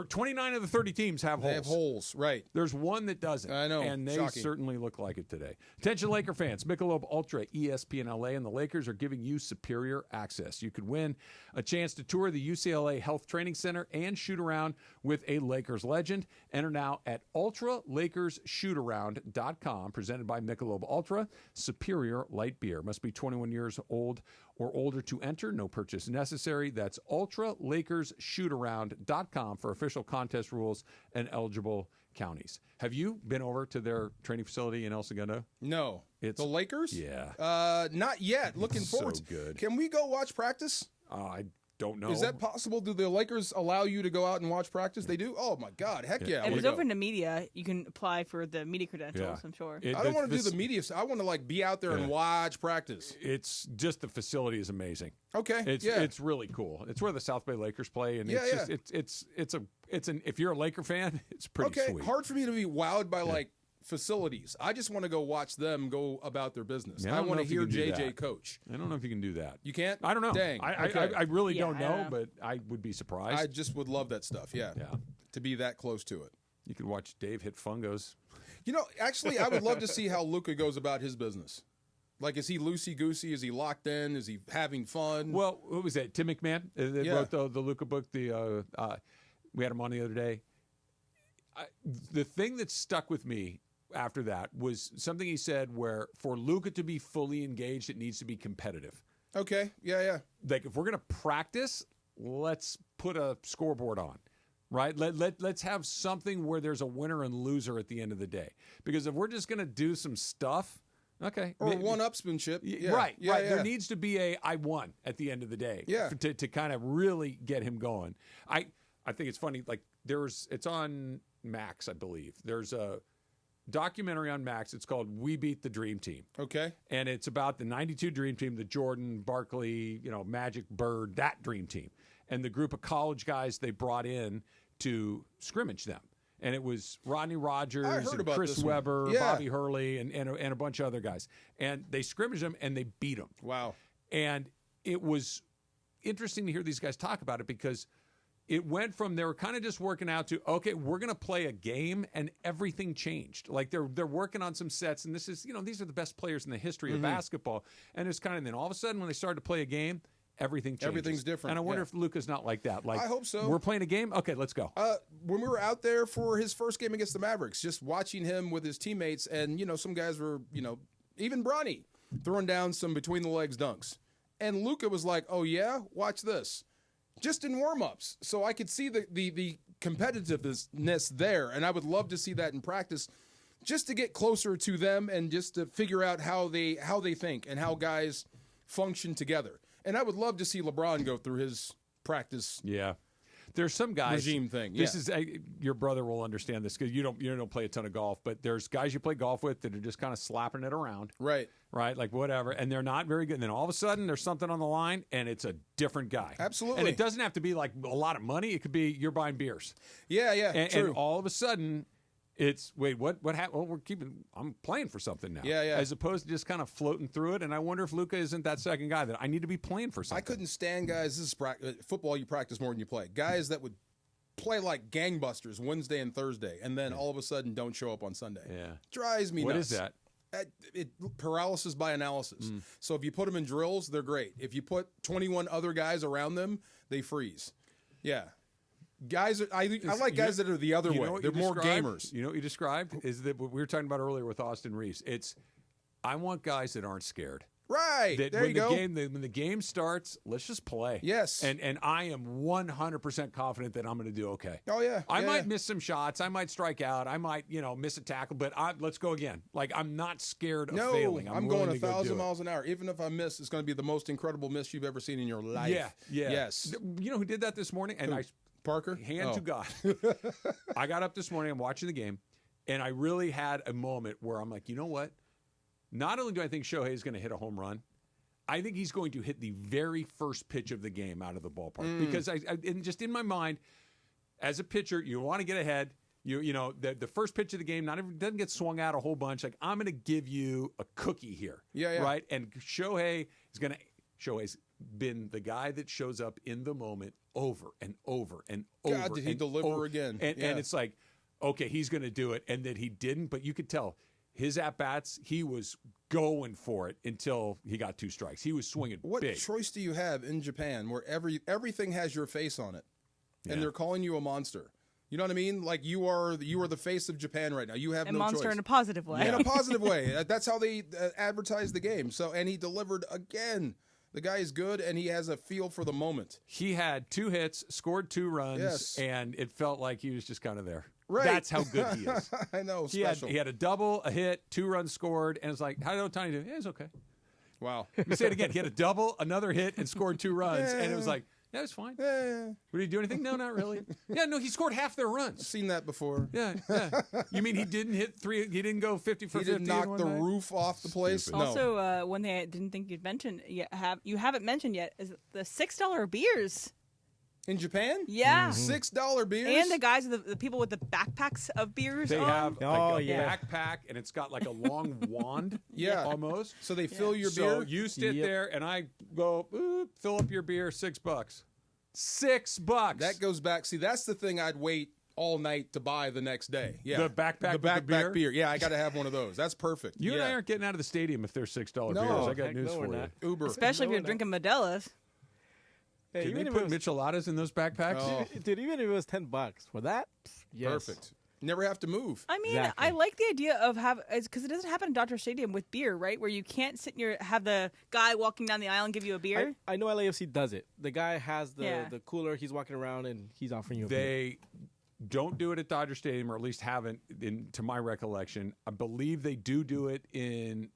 29 of the 30 teams have holes. They have holes, right. There's one that doesn't. I know. And they Shocking. certainly look like it today. Attention Laker fans. Michelob Ultra, ESPN LA, and the Lakers are giving you superior access. You could win a chance to tour the UCLA Health Training Center and shoot around with a Lakers legend. Enter now at ultralakershootaround.com, presented by Michelob Ultra, superior light beer. Must be 21 years old or older to enter. No purchase necessary. That's ultralakershootaround.com for official contest rules and eligible counties. Have you been over to their training facility in El Segundo? No. It's the Lakers? Yeah. Not yet. Looking forward. So good. Can we go watch practice? I don't know. Is that possible? Do the Lakers allow you to go out and watch practice? They do? Oh, my God. Heck yeah. If it's open to media, you can apply for the media credentials, I'm sure. I don't want to do the media. I want to be out there and watch practice. It's just the facility is amazing. Okay. It's really cool. It's where the South Bay Lakers play, and it's if you're a Laker fan, it's pretty sweet. Hard for me to be wowed by facilities. I just want to go watch them go about their business. Yeah, I want to hear JJ that. coach. I don't know if you can do that. You can't? I don't know. Dang. I really don't know, but I would be surprised. I just would love that stuff. Yeah. To be that close to it. You could watch Dave hit fungos. Actually, I would love to see how Luka goes about his business. Like, is he loosey-goosey? Is he locked in? Is he having fun? Well, what was that? Tim McMahon wrote the Luka book. We had him on the other day. The thing that stuck with me after that was something he said where for Luka to be fully engaged, it needs to be competitive. Okay. Yeah. Like, if we're going to practice, let's put a scoreboard on. Right? Let's have something where there's a winner and loser at the end of the day. Because if we're just going to do some stuff, okay. Or one-upsmanship. Yeah. Right. Yeah. There needs to be I won at the end of the day. Yeah. To kind of really get him going. I think it's funny. Like, it's on Max, I believe. There's a documentary on Max. It's called We Beat the Dream Team. Okay. And it's about the 92 Dream Team, the Jordan, Barkley, Magic, Bird, that Dream Team. And the group of college guys they brought in to scrimmage them. And it was Rodney Rogers and Chris Webber, Bobby Hurley, and a bunch of other guys. And they scrimmaged them, and they beat them. Wow. And it was interesting to hear these guys talk about it because it went from they were kind of just working out to, okay, we're going to play a game, and everything changed. Like, they're working on some sets, and this is, these are the best players in the history of basketball. And it's kind of then all of a sudden when they started to play a game, everything changes. Everything's different. And I wonder if Luka's not like that. Like, I hope so. We're playing a game? Okay, let's go. When we were out there for his first game against the Mavericks, just watching him with his teammates, and, some guys were, even Bronny, throwing down some between-the-legs dunks. And Luka was like, oh, yeah? Watch this. Just in warm-ups. So I could see the competitiveness there, and I would love to see that in practice just to get closer to them and just to figure out how they think and how guys function together. And I would love to see LeBron go through his practice. Yeah. There's some guys regime thing. This is your brother will understand this because you don't play a ton of golf, but there's guys you play golf with that are just kind of slapping it around. Right. Like whatever, and they're not very good. And then all of a sudden there's something on the line and it's a different guy. Absolutely. And it doesn't have to be like a lot of money. It could be you're buying beers. Yeah, true. And all of a sudden it's what happened? Well, I'm playing for something now. Yeah. As opposed to just kind of floating through it. And I wonder if Luka isn't that second guy that I need to be playing for something. I couldn't stand guys. This is football. You practice more than you play. Guys that would play like gangbusters Wednesday and Thursday, and then all of a sudden don't show up on Sunday. Yeah, drives me nuts. What is that? Paralysis by analysis. So if you put them in drills, they're great. If you put 21 other guys around them, they freeze. Yeah. Guys, I like guys that are the other way. They're more gamers. You know what you described is that what we were talking about earlier with Austin Reeves. I want guys that aren't scared. Right. That there when you go. When the game starts, let's just play. Yes. And I am 100% confident that I'm going to do okay. Oh, yeah. I might miss some shots. I might strike out. I might, miss a tackle. But let's go again. Like, I'm not scared of failing. I'm going 1,000 miles an hour. Even if I miss, it's going to be the most incredible miss you've ever seen in your life. Yeah. Yes. You know who did that this morning? And Parker? Hand to God. I got up this morning. I'm watching the game. And I really had a moment where I'm like, you know what? Not only do I think Shohei is going to hit a home run, I think he's going to hit the very first pitch of the game out of the ballpark. Because just in my mind, as a pitcher, you want to get ahead. The first pitch of the game doesn't get swung out a whole bunch. Like, I'm going to give you a cookie here. Yeah. Right? And Shohei's been the guy that shows up in the moment over and over and over. God, did he deliver again? And it's like, okay, he's going to do it. And that he didn't, but you could tell. His at-bats, he was going for it until he got 2 strikes. He was swinging big. What choice do you have in Japan where everything has your face on it, and they're calling you a monster? You know what I mean? Like, you are the face of Japan right now. You have no choice. A monster in a positive way. In a positive way. That's how they advertise the game. And he delivered again. The guy is good, and he has a feel for the moment. He had 2 hits, scored 2 runs, and it felt like he was just kind of there. Right. That's how good he is. I know. He had a double, a hit, 2 runs scored, and it's like, how did Ohtani do? Yeah, it's okay. Wow. Let me say it again. He had a double, another hit, and scored 2 runs, and it was like, yeah, it was fine. Did he do anything? No, not really. Yeah, no, he scored half their runs. I've seen that before. Yeah. You mean he didn't hit 3? He didn't go 50 for 50? He didn't knock the roof off the place? Stupid. No. Also, one thing I didn't think you haven't mentioned yet is the $6 beers. In Japan? Yeah. $6 beers? And the guys, the people with the backpacks of beers They have a yeah. backpack, and it's got like a long wand almost. So they fill your So beer? you sit there, and I go, fill up your beer, $6. $6. That goes back. See, that's the thing I'd wait all night to buy the next day. Yeah. The backpack with the backpack beer? Yeah, I got to have one of those. That's perfect. You and I aren't getting out of the stadium if they're $6 No. beers. I got Heck news no, for we're you. not. Uber. Especially if you're drinking Modelo's. Hey, Can they even put if it micheladas in those backpacks? was, dude, even if it was $10 for that, yes. Perfect. Never have to move. I mean, Exactly. I like the idea of because it doesn't happen in Dodger Stadium with beer, right? Where you can't sit have the guy walking down the aisle and give you a beer. I know LAFC does it. The guy has the cooler. He's walking around and he's offering you a beer. They don't do it at Dodger Stadium, or at least haven't, to my recollection. I believe they do it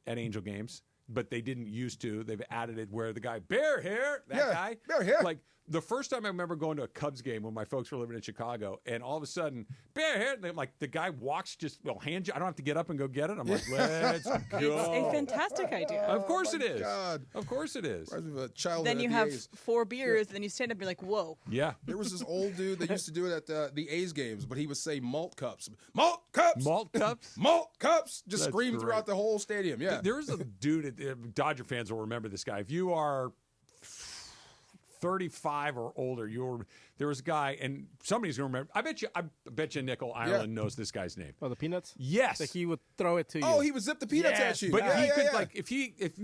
at Angel games, but they didn't used to. They've added it where the guy, bear here, guy. Bear here. Like, the first time I remember going to a Cubs game when my folks were living in Chicago, and all of a sudden, bear here, like the guy walks, hand you. I don't have to get up and go get it. I'm like, let's go. It's a fantastic idea. Of course it is. God. Of course it is. A childhood Then you at the have A's. 4 beers, and then you stand up and you're like, whoa. Yeah. There was this old dude that used to do it at the A's games, but he would say malt cups. Malt cups! Malt cups? Malt cups! Just That's scream great. throughout the whole stadium. Yeah. There was a dude, Dodger fans will remember this guy. If you are 35 or older, there was a guy, and somebody's going to remember. I bet you Nickel Ireland knows this guy's name. Oh, the Peanuts? Yes. Like he would throw it to you. Oh, he would zip the peanuts Yes, at you. but he could, yeah. like, if you had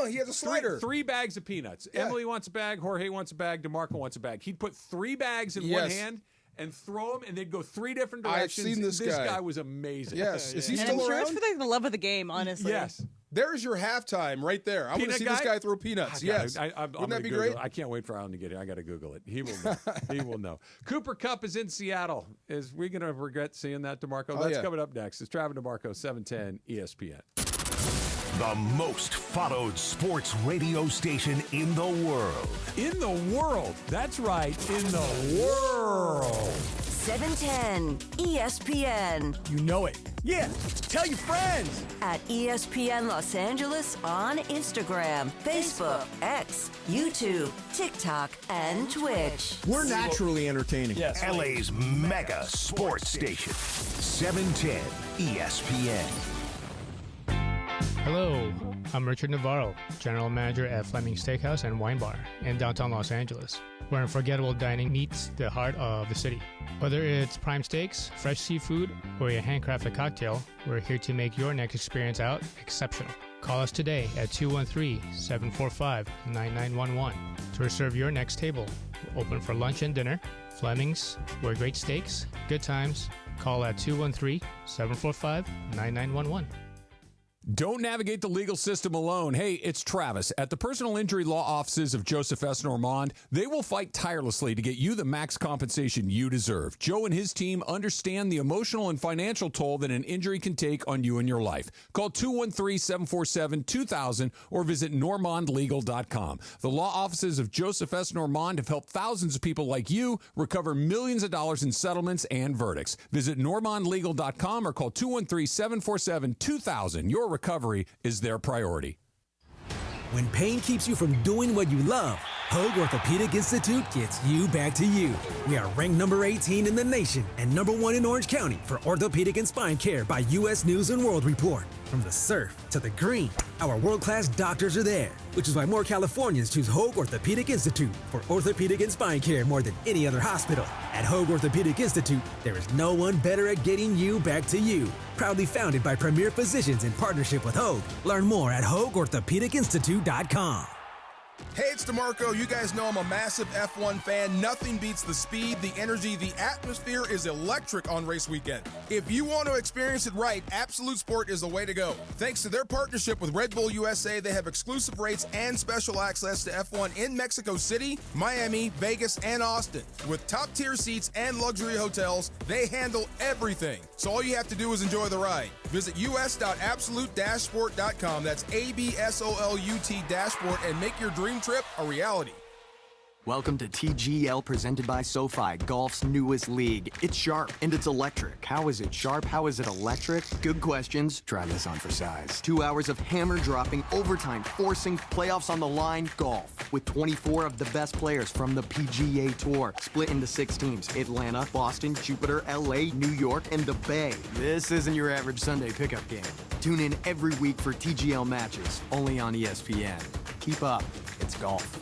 he has a slider. three bags of peanuts. Yeah. Emily wants a bag, Jorge wants a bag, DeMarco wants a bag. He'd put 3 bags in one Yes. hand and throw them, and they'd go 3 different I've directions. seen this guy. guy was amazing. Yes. Is he And still I'm sure around? it's for the love of the game, honestly. Yes. There's your halftime right there. I want to Peanut see guy? this guy throw peanuts. Yes. I'm Wouldn't gonna that be Google great? it. I can't wait for Alan to get here. I got to Google it. He will know. He will know. Cooper Kupp is in Seattle. Is we going to regret seeing that, DeMarco? Oh, That's yeah. coming up next. It's Travis DeMarco, 710 ESPN. The most followed sports radio station in the world. In the world. That's right. In the world. 710 ESPN. You know it. Yeah, tell your friends. At ESPN Los Angeles on Instagram, Facebook, X, YouTube, TikTok, and Twitch. We're naturally entertaining. Yes. LA's mega sports station. 710 ESPN. Hello, I'm Richard Navarro, General Manager at Fleming Steakhouse and Wine Bar in downtown Los Angeles, where unforgettable dining meets the heart of the city. Whether it's prime steaks, fresh seafood, or your handcrafted cocktail, we're here to make your next experience out exceptional. Call us today at 213-745-9911 to reserve your next table. We're open for lunch and dinner, Fleming's, where great steaks, good times. Call at 213-745-9911. Don't navigate the legal system alone. Hey, it's Travis. At the personal injury law offices of Joseph S. Normand, they will fight tirelessly to get you the max compensation you deserve. Joe and his team understand the emotional and financial toll that an injury can take on you and your life. Call 213-747-2000 or visit normandlegal.com. The law offices of Joseph S. Normand have helped thousands of people like you recover millions of dollars in settlements and verdicts. Visit normandlegal.com or call 213-747-2000. Your recovery is their priority. When pain keeps you from doing what you love, Hoag Orthopedic Institute gets you back to you. We are ranked number 18 in the nation and number 1 in Orange County for orthopedic and spine care by U.S. News & World Report. From the surf to the green, our world-class doctors are there, which is why more Californians choose Hoag Orthopedic Institute for orthopedic and spine care more than any other hospital. At Hoag Orthopedic Institute, there is no one better at getting you back to you. Proudly founded by premier physicians in partnership with Hoag. Learn more at HoagOrthopedicInstitute.com. Hey, it's DeMarco. You guys know I'm a massive F1 fan. Nothing beats the speed, the energy, the atmosphere is electric on race weekend. If you want to experience it right, Absolute Sport is the way to go. Thanks to their partnership with Red Bull USA, they have exclusive rates and special access to F1 in Mexico City, Miami, Vegas, and Austin. With top-tier seats and luxury hotels, they handle everything. So all you have to do is enjoy the ride. Visit us.absolute-sport.com. That's ABSOLUT-sport and make your dream trip a reality. Welcome to TGL presented by SoFi, golf's newest league. It's sharp and it's electric. How is it sharp? How is it electric? Good questions. Try this on for size. 2 hours of hammer dropping, overtime, forcing, playoffs on the line, golf. With 24 of the best players from the PGA Tour, split into 6 teams. Atlanta, Boston, Jupiter, LA, New York, and the Bay. This isn't your average Sunday pickup game. Tune in every week for TGL matches, only on ESPN. Keep up. It's golf.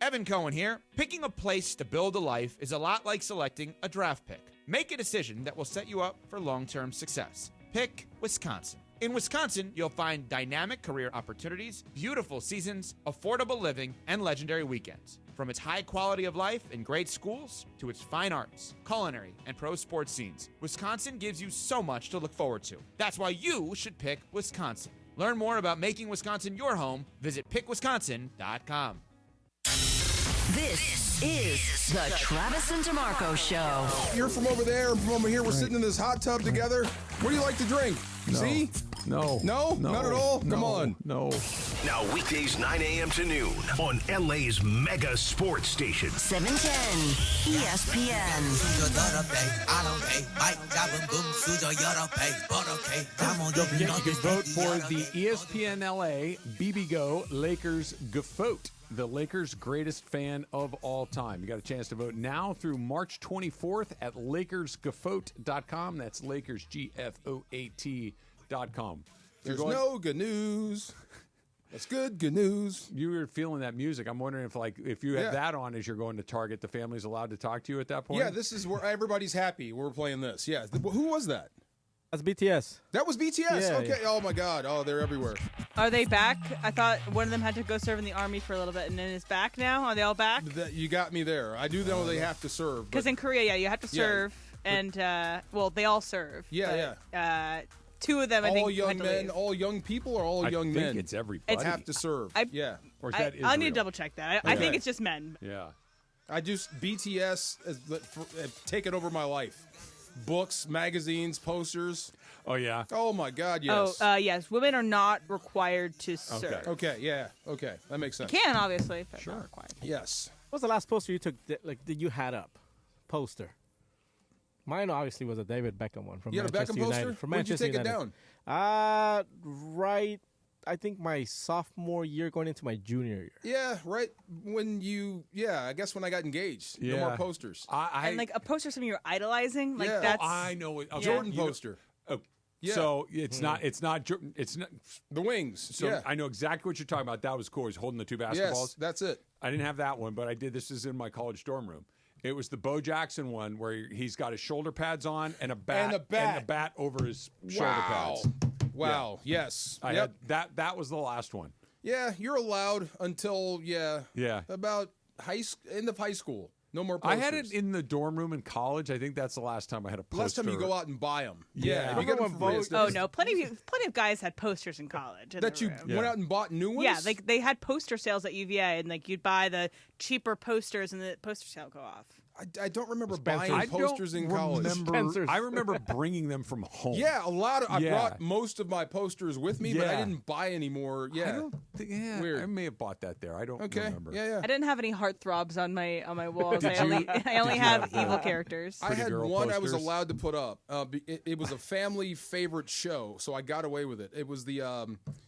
Evan Cohen here. Picking a place to build a life is a lot like selecting a draft pick. Make a decision that will set you up for long-term success. Pick Wisconsin. In Wisconsin, you'll find dynamic career opportunities, beautiful seasons, affordable living, and legendary weekends. From its high quality of life and great schools to its fine arts, culinary, and pro sports scenes, Wisconsin gives you so much to look forward to. That's why you should pick Wisconsin. Learn more about making Wisconsin your home. Visit pickwisconsin.com. This is the Travis and DeMarco Show. You're from over there, I'm from over here. We're sitting in this hot tub together. What do you like to drink? No. See? No. No? Not at all? Come on. No. Now weekdays 9 a.m. to noon on LA's mega sports station. 710 ESPN. Don't forget you can vote for the ESPN LA BB Lakers Gafote, the Lakers' greatest fan of all time. You got a chance to vote now through March 24th at LakersGafote.com. That's LakersGafoat.com. There's no good news. That's good news. You were feeling that music. I'm wondering if you have that on as you're going to Target, the family's allowed to talk to you at that point? Yeah, this is where everybody's happy. We're playing this. Yeah. Who was that? That's BTS. That was BTS? Yeah, okay. yeah. Oh, my God. Oh, they're everywhere. Are they back? I thought one of them had to go serve in the Army for a little bit, and then is back now? Are they all back? You got me there. I do know they have to serve. Because in Korea, you have to serve, and, they all serve. Yeah, but, 2 of them, I think, all young had to men, leave. all young people, or all young men? I think it's everybody. Have to serve. Yeah. Or is that I need to Israel? double check that. I think it's just men. Yeah. BTS have taken over my life. Books, magazines, posters. Oh, yeah. Oh, my God, yes. Oh, yes. Women are not required to serve. Okay, yeah. Okay, that makes sense. You can, obviously, but not required. Yes. What was the last poster you took that you had up? Poster. Mine obviously was a David Beckham one from You had a Manchester Beckham United. poster? From When did you Manchester take it United. down? Right, I think my sophomore year going into my junior year. Yeah, right when I guess when I got engaged. No more posters. And like a poster of something you're idolizing, like that's. I know it. Okay. Jordan poster. Yeah. So it's not the wings. So I know exactly what you're talking about. That was cool. He's holding the 2 basketballs. Yes, that's it. I didn't have that one, but I did. This is in my college dorm room. It was the Bo Jackson one where he's got his shoulder pads on and a bat over his shoulder pads. Wow. Yeah. Yes. I had that was the last one. Yeah, you're allowed until Yeah. about end of high school. No more I posters. had it in the dorm room in college. I think that's the last time I had a poster. Last time you go out and buy them. Yeah. You get them for free. Oh no, plenty of guys had posters in college. That you went out and bought new ones? Yeah, like they had poster sales at UVA, and like you'd buy the cheaper posters, and the poster sale would go off. I don't remember Spencer's. buying posters in college. I remember bringing them from home. Yeah, a lot of. I brought most of my posters with me, but I didn't buy any more. Yeah, I don't think, Weird. I may have bought that there. I don't remember. Yeah. I didn't have any heartthrobs on my walls. Did I you? only have evil characters. I had one I was allowed to put up. It was a family favorite show, so I got away with it. It was the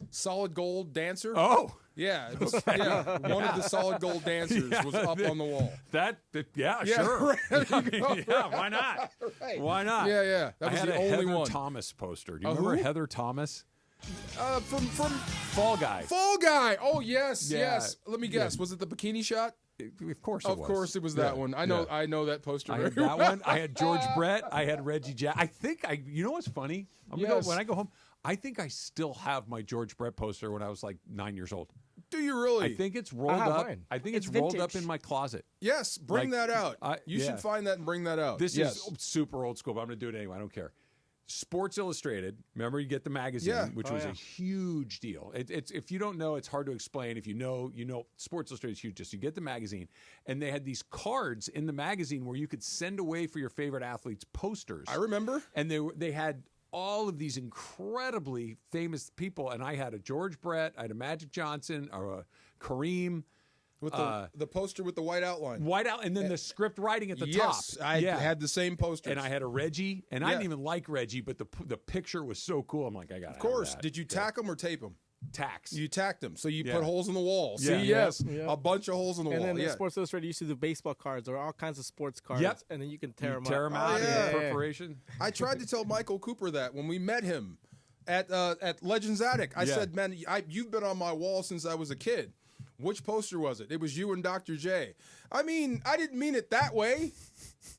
Solid Gold Dancer. Oh. Yeah, it was, one of the Solid Gold Dancers was up on the wall. Sure. Right, I mean, why not? Right. Why not? Yeah. That was I had the a only Heather one. Thomas poster. Do you remember who? Heather Thomas? From Fall Guy. Fall Guy. Oh yes, Yeah. yes. Let me guess. Yeah. Was it the bikini shot? Of course it was. Of course it was that one. I know that poster. I very had that well. one. I had George Brett. I had Reggie Jack. I think you know what's funny? When I go home, I think I still have my George Brett poster when I was like 9 years old. Do you really? I think it's rolled up. mine. I think It's it's rolled up vintage. in my closet. Yes, bring Like, that out. You yeah. should find that and bring that out. This yes. is super old school, but I'm going to do it anyway. I don't care. Sports Illustrated. Remember, you get the magazine, Yeah. which was a huge deal. It's if you don't know, it's hard to explain. If you know, you know. Sports Illustrated is huge. Just you get the magazine, and they had these cards in the magazine where you could send away for your favorite athletes posters. I remember. And they had all of these incredibly famous people, and I had a George Brett, I had a Magic Johnson, or a Kareem. With the poster with the white outline. And then the script writing at the yes, top. I had the same posters. And I had a Reggie, and I didn't even like Reggie, but the picture was so cool. I'm like, I got it. Of course. Did you tack them or tape them? Tacks. You tacked them. So you Yeah. put holes in the wall. Yeah. See, yes. A bunch of holes in the And wall. then Yeah. Sports Illustrated used to do baseball cards or all kinds of sports cards. Yep. And then you can tear them Tear up. them out. yeah. Perforation. I tried to tell Michael Cooper that when we met him at Legends Attic. I said, man, you've been on my wall since I was a kid. Which poster was it? It was you and Dr. J. I mean, I didn't mean it that way.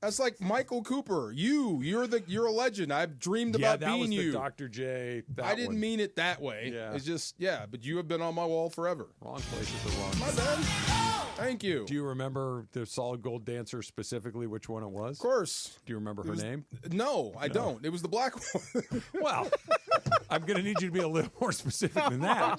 That's like Michael Cooper. You're a legend. I've dreamed about that being was you. the Dr. J. I didn't mean it that way. Yeah. It's just, but you have been on my wall forever. Wrong place at the wrong My time. bad. Thank you. Do you remember the Solid Gold Dancer specifically, which one it was? Of course. Do you remember her name? No, I don't. It was the black one. Well, I'm going to need you to be a little more specific than that.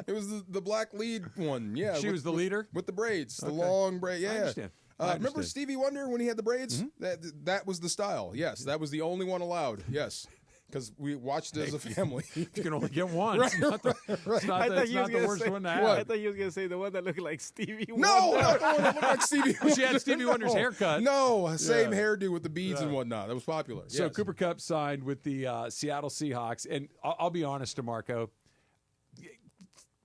It was the black lead one. Yeah. She was the leader? With the braids. The Okay. long braid. Yeah. I understand. Remember Stevie Wonder when he had the braids? That was the style. Yes. That was the only one allowed. Yes. Because we watched it as a family. You can only get one. Right, It's not the, it's not I the, thought it's you not was the gonna worst say one to I have. thought you was gonna say the one that looked like Stevie Wonder. No, not the one that looked like Stevie Wonder. She had Stevie Wonder's haircut. No, same Yeah. hairdo with the beads and whatnot. That was popular. So Yes. Cooper Kupp signed with the Seattle Seahawks. And I'll be honest, DeMarco,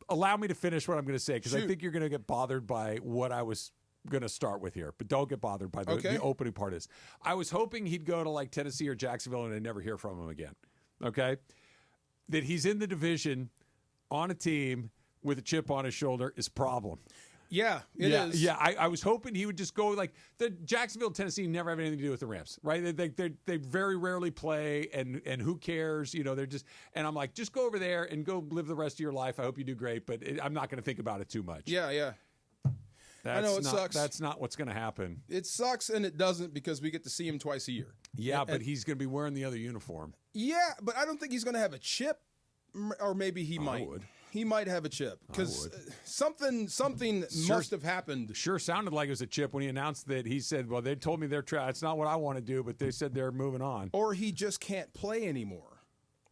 allow me to finish what I'm going to say, because I Shoot. think you're going to get bothered by what I was going to start with here. But don't get bothered by the opening part is. I was hoping he'd go to like Tennessee or Jacksonville and I'd never hear from him again. Okay? That he's in the division on a team with a chip on his shoulder is a problem. Yeah, it is. Yeah, I was hoping he would just go like the Jacksonville, Tennessee never have anything to do with the Rams, right? They very rarely play, and who cares? You know, they're just, and I'm like, just go over there and go live the rest of your life. I hope you do great, but I'm not going to think about it too much. Yeah. That's I know it not, sucks. That's not what's going to happen. It sucks and it doesn't because we get to see him twice a year. Yeah, but he's going to be wearing the other uniform. Yeah, but I don't think he's going to have a chip, or maybe he might. would. He might have a chip because something must have happened. Sure sounded like it was a chip when he announced that. He said, well, they told me it's not what I want to do, but they said they're moving on. Or he just can't play anymore.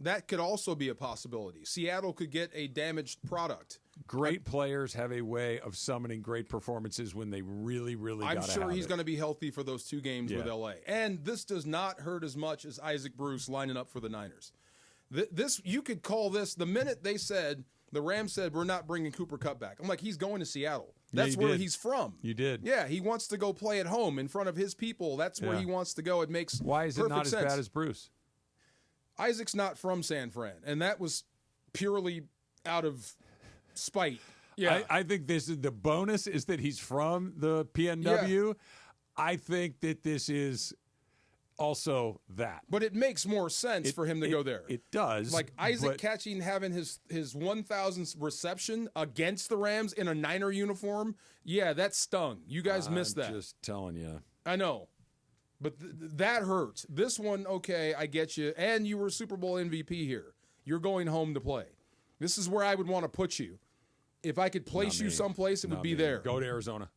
That could also be a possibility. Seattle could get a damaged product. Great players have a way of summoning great performances when they really, really I'm gotta sure have he's it. going to be healthy for those 2 games with LA. And this does not hurt as much as Isaac Bruce lining up for the Niners. This you could call this the minute they said, the Rams said, we're not bringing Cooper Kupp back. I'm like, he's going to Seattle. That's where he's from. You did. Yeah, he wants to go play at home in front of his people. That's where he wants to go. It makes Why is it not perfect as sense. bad as Bruce? Isaac's not from San Fran, and that was purely out of spite. Yeah, I think this is the bonus is that he's from the PNW. Yeah. I think that this is also that. But it makes more sense for him to go there. It does. Like Isaac having his 1,000th reception against the Rams in a Niner uniform. Yeah, that stung. You guys missed that. I'm just telling you. I know. But that hurts. This one, okay, I get you. And you were Super Bowl MVP here. You're going home to play. This is where I would want to put you. If I could place you someplace, it would be there. Go to Arizona.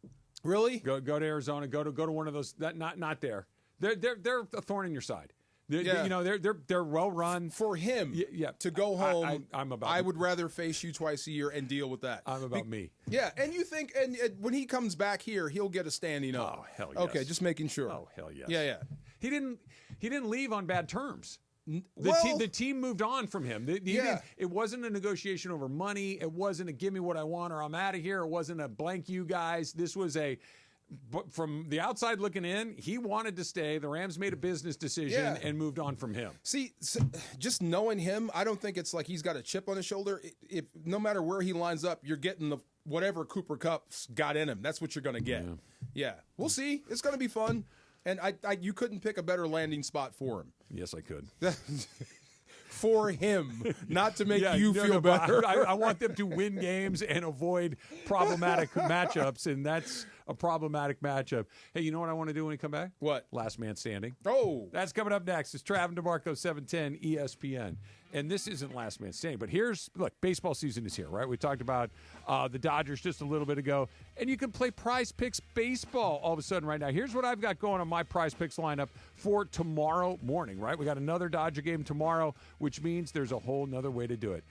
Really? Go to Arizona. Go to one of those. Not there. They're a thorn in your side. They're well run for him. To go home. I would rather face you twice a year and deal with that. I'm about me. Yeah, and you think, and when he comes back here, he'll get a standing up. Oh hell yes. Okay, just making sure. Oh hell yes. Yeah. He didn't leave on bad terms. The team moved on from him. It wasn't a negotiation over money. It wasn't a give me what I want or I'm out of here. It wasn't a blank you guys. This was but from the outside looking in, he wanted to stay. The Rams made a business decision and moved on from him. See, just knowing him, I don't think it's like he's got a chip on his shoulder. If no matter where he lines up, you're getting whatever Cooper Kupp's got in him. That's what you're going to get. Yeah. We'll see. It's going to be fun. And you couldn't pick a better landing spot for him. Yes, I could. For him, not to make you feel better. I want them to win games and avoid problematic matchups, and that's a problematic matchup. Hey, you know what I want to do when we come back? What? Last man standing. Oh. That's coming up next. It's Trav and DeMarco, 710 ESPN. And this isn't last man standing, but look, baseball season is here, right? We talked about the Dodgers just a little bit ago, and you can play Prize Picks baseball all of a sudden right now. Here's what I've got going on my Prize Picks lineup for tomorrow morning, right? We got another Dodger game tomorrow, which means there's a whole nother way to do it.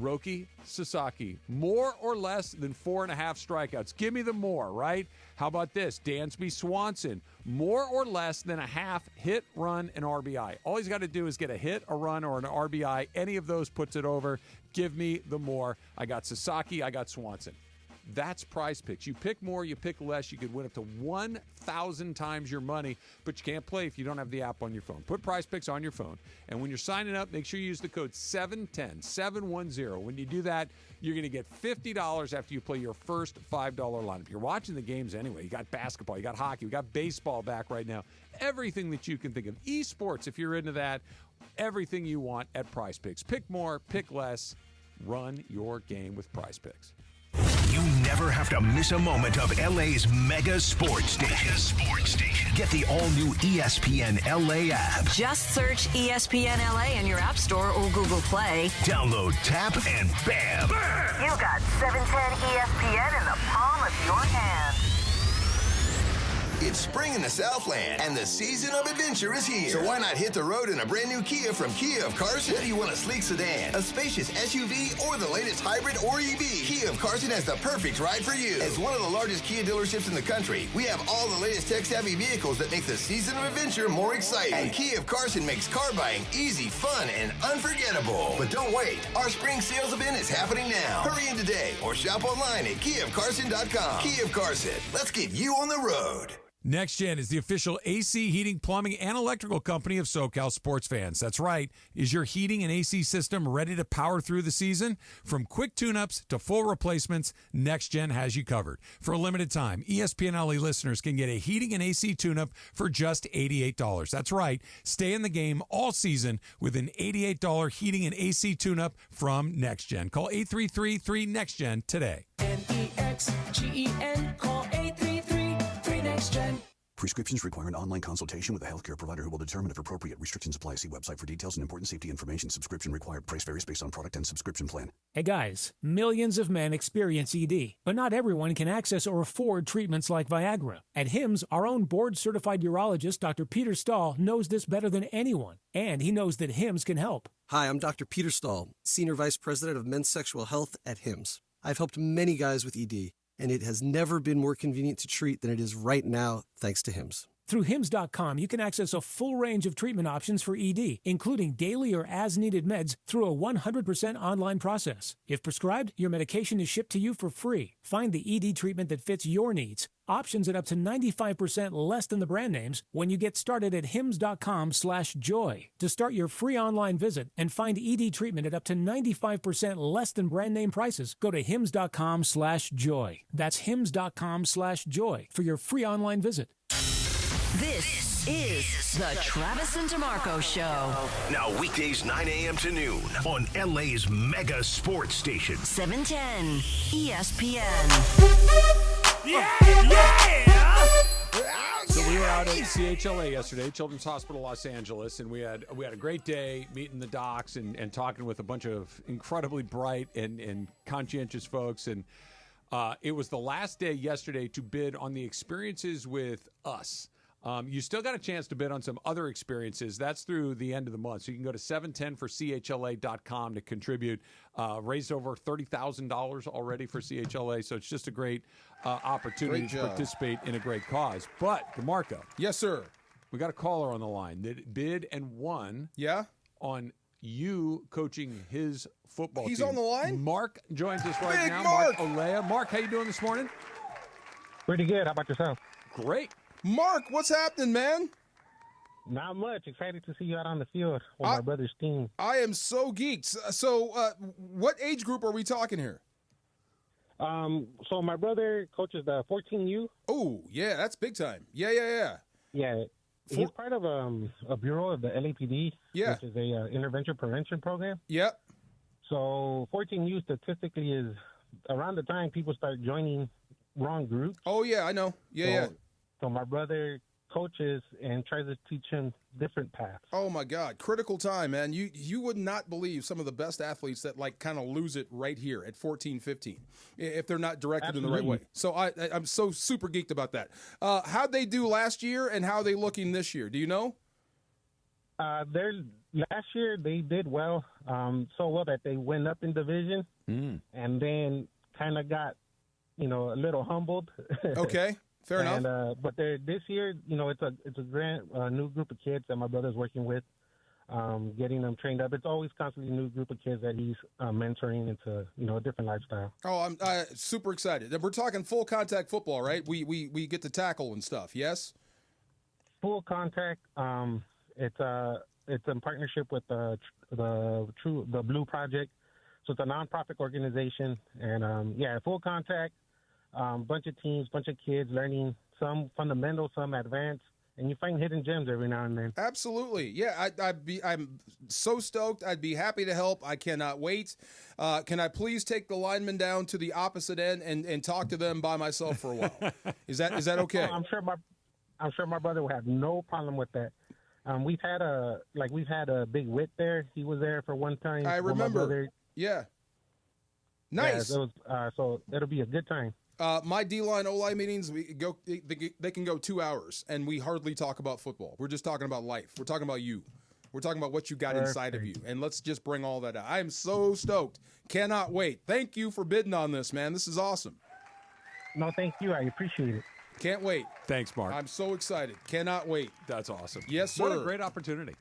Roki Sasaki, more or less than 4.5 strikeouts. Give me the more, right? How about this? Dansby Swanson, more or less than a half hit, run, and RBI. All he's got to do is get a hit, a run, or an RBI. Any of those puts it over. Give me the more. I got Sasaki. I got Swanson. That's Prize Picks. You pick more, you pick less. You could win up to 1,000 times your money, but you can't play if you don't have the app on your phone. Put Prize Picks on your phone, and when you're signing up, make sure you use the code 710-710. When you do that, you're going to get $50 after you play your first $5 lineup. You're watching the games anyway. You got basketball, you got hockey, we got baseball back right now. Everything that you can think of. Esports, if you're into that, everything you want at Prize Picks. Pick more, pick less. Run your game with Prize Picks. You never have to miss a moment of LA's mega sports station. Get the all-new ESPN LA app. Just search ESPN LA in your App Store or Google Play. Download, tap, and bam! You got 710 ESPN in the palm of your hand. It's spring in the Southland, and the season of adventure is here. So why not hit the road in a brand new Kia from Kia of Carson? Whether you want a sleek sedan, a spacious SUV, or the latest hybrid or EV, Kia of Carson has the perfect ride for you. As one of the largest Kia dealerships in the country, we have all the latest tech-savvy vehicles that make the season of adventure more exciting. And Kia of Carson makes car buying easy, fun, and unforgettable. But don't wait. Our spring sales event is happening now. Hurry in today or shop online at KiaofCarson.com. Kia of Carson. Let's get you on the road. Next Gen is the official AC, heating, plumbing, and electrical company of SoCal sports fans. That's right. Is your heating and AC system ready to power through the season? From quick tune-ups to full replacements, Next Gen has you covered. For a limited time, ESPN LA listeners can get a heating and AC tune-up for just $88. That's right. Stay in the game all season with an $88 heating and AC tune-up from Next Gen. Call 833-3NEXTGEN today. NEXGEN. Call 833-3NEXTGEN. Prescriptions require an online consultation with a healthcare provider who will determine if appropriate. Restrictions apply. See website for details and important safety information. Subscription required. Price varies based on product and subscription plan. Hey guys, millions of men experience ED, but not everyone can access or afford treatments like Viagra. At HIMSS, our own board-certified urologist, Dr. Peter Stahl, knows this better than anyone, and he knows that HIMSS can help. Hi, I'm Dr. Peter Stahl, Senior Vice President of Men's Sexual Health at HIMSS. I've helped many guys with ED, and it has never been more convenient to treat than it is right now, thanks to HIMSS. Through HIMSS.com, you can access a full range of treatment options for ED, including daily or as-needed meds through a 100% online process. If prescribed, your medication is shipped to you for free. Find the ED treatment that fits your needs. Options at up to 95% less than the brand names when you get started at hims.com/joy. To start your free online visit and find ED treatment at up to 95% less than brand name prices, go to hims.com/joy. That's hims.com/joy for your free online visit. This is the Travis and DeMarco Show. Now weekdays 9 a.m. to noon on LA's mega sports station. 710 ESPN. So we were out at CHLA yesterday, Children's Hospital Los Angeles, and we had a great day meeting the docs and talking with a bunch of incredibly bright and conscientious folks. And it was the last day yesterday to bid on the experiences with us. You still got a chance to bid on some other experiences. That's through the end of the month. So you can go to 710forchla.com to contribute. Raised over $30,000 already for CHLA. So it's just a great opportunity to participate in a great cause. But, DeMarco. Yes, sir. We got a caller on the line that bid and won. Yeah? On you coaching his football team. He's on the line? Mark joins us right Big now. Mark Olea. Mark, how you doing this morning? Pretty good. How about yourself? Great. Mark, what's happening, man? Not much. Excited to see you out on the field with my brother's team. I am so geeked. So, what age group are we talking here? So my brother coaches the 14U. Oh, yeah, that's big time. Yeah. Yeah, he's part of a bureau of the LAPD, Yeah. which is a intervention prevention program. Yep. So 14U statistically is around the time people start joining wrong groups. Oh, yeah, I know. Yeah. So my brother coaches and tries to teach him different paths. Oh my God, critical time, man. You would not believe some of the best athletes that like kind of lose it right here at 14, 15 if they're not directed in the right way. So I'm so super geeked about that. How'd they do last year and how are they looking this year? Do you know? Last year they did well, so well that they went up in division and then kind of got, a little humbled. Okay. Fair enough. But this year, it's a grand new group of kids that my brother's working with, getting them trained up. It's always constantly a new group of kids that he's mentoring into, a different lifestyle. Oh, I'm super excited. We're talking full contact football, right? We get to tackle and stuff. Yes. Full contact. It's in partnership with the Blue Project, so it's a nonprofit organization, and full contact. Bunch of teams, bunch of kids learning some fundamental, some advanced, and you find hidden gems every now and then. Absolutely, yeah. I'm so stoked. I'd be happy to help. I cannot wait. Can I please take the linemen down to the opposite end and talk to them by myself for a while? Is that okay? I'm sure my brother will have no problem with that. We've had a big wit there. He was there for one time. I remember. Yeah. Nice. Yeah, so it'll be a good time. My D-line, O-line meetings, they can go 2 hours, and we hardly talk about football. We're just talking about life. We're talking about you. We're talking about what you got inside of you, and let's just bring all that out. I am so stoked. Cannot wait. Thank you for bidding on this, man. This is awesome. No, thank you. I appreciate it. Can't wait. Thanks, Mark. I'm so excited. Cannot wait. That's awesome. Yes, sir. What a great opportunity.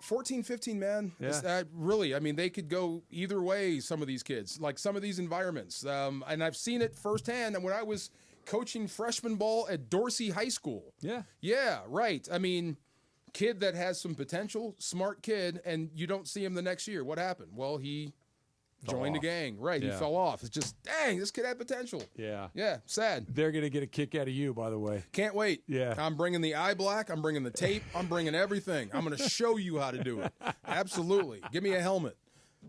14, 15, man. Yeah. Really, I mean, they could go either way, some of these kids, like some of these environments. And I've seen it firsthand. And when I was coaching freshman ball at Dorsey High School. Yeah. Yeah, right. I mean, kid that has some potential, smart kid, and you don't see him the next year. What happened? Well, he joined a gang. Right. Yeah. He fell off. It's just, dang, this kid had potential. Yeah. Yeah, sad. They're going to get a kick out of you, by the way. Can't wait. Yeah. I'm bringing the eye black. I'm bringing the tape. I'm bringing everything. I'm going to show you how to do it. Absolutely. Give me a helmet.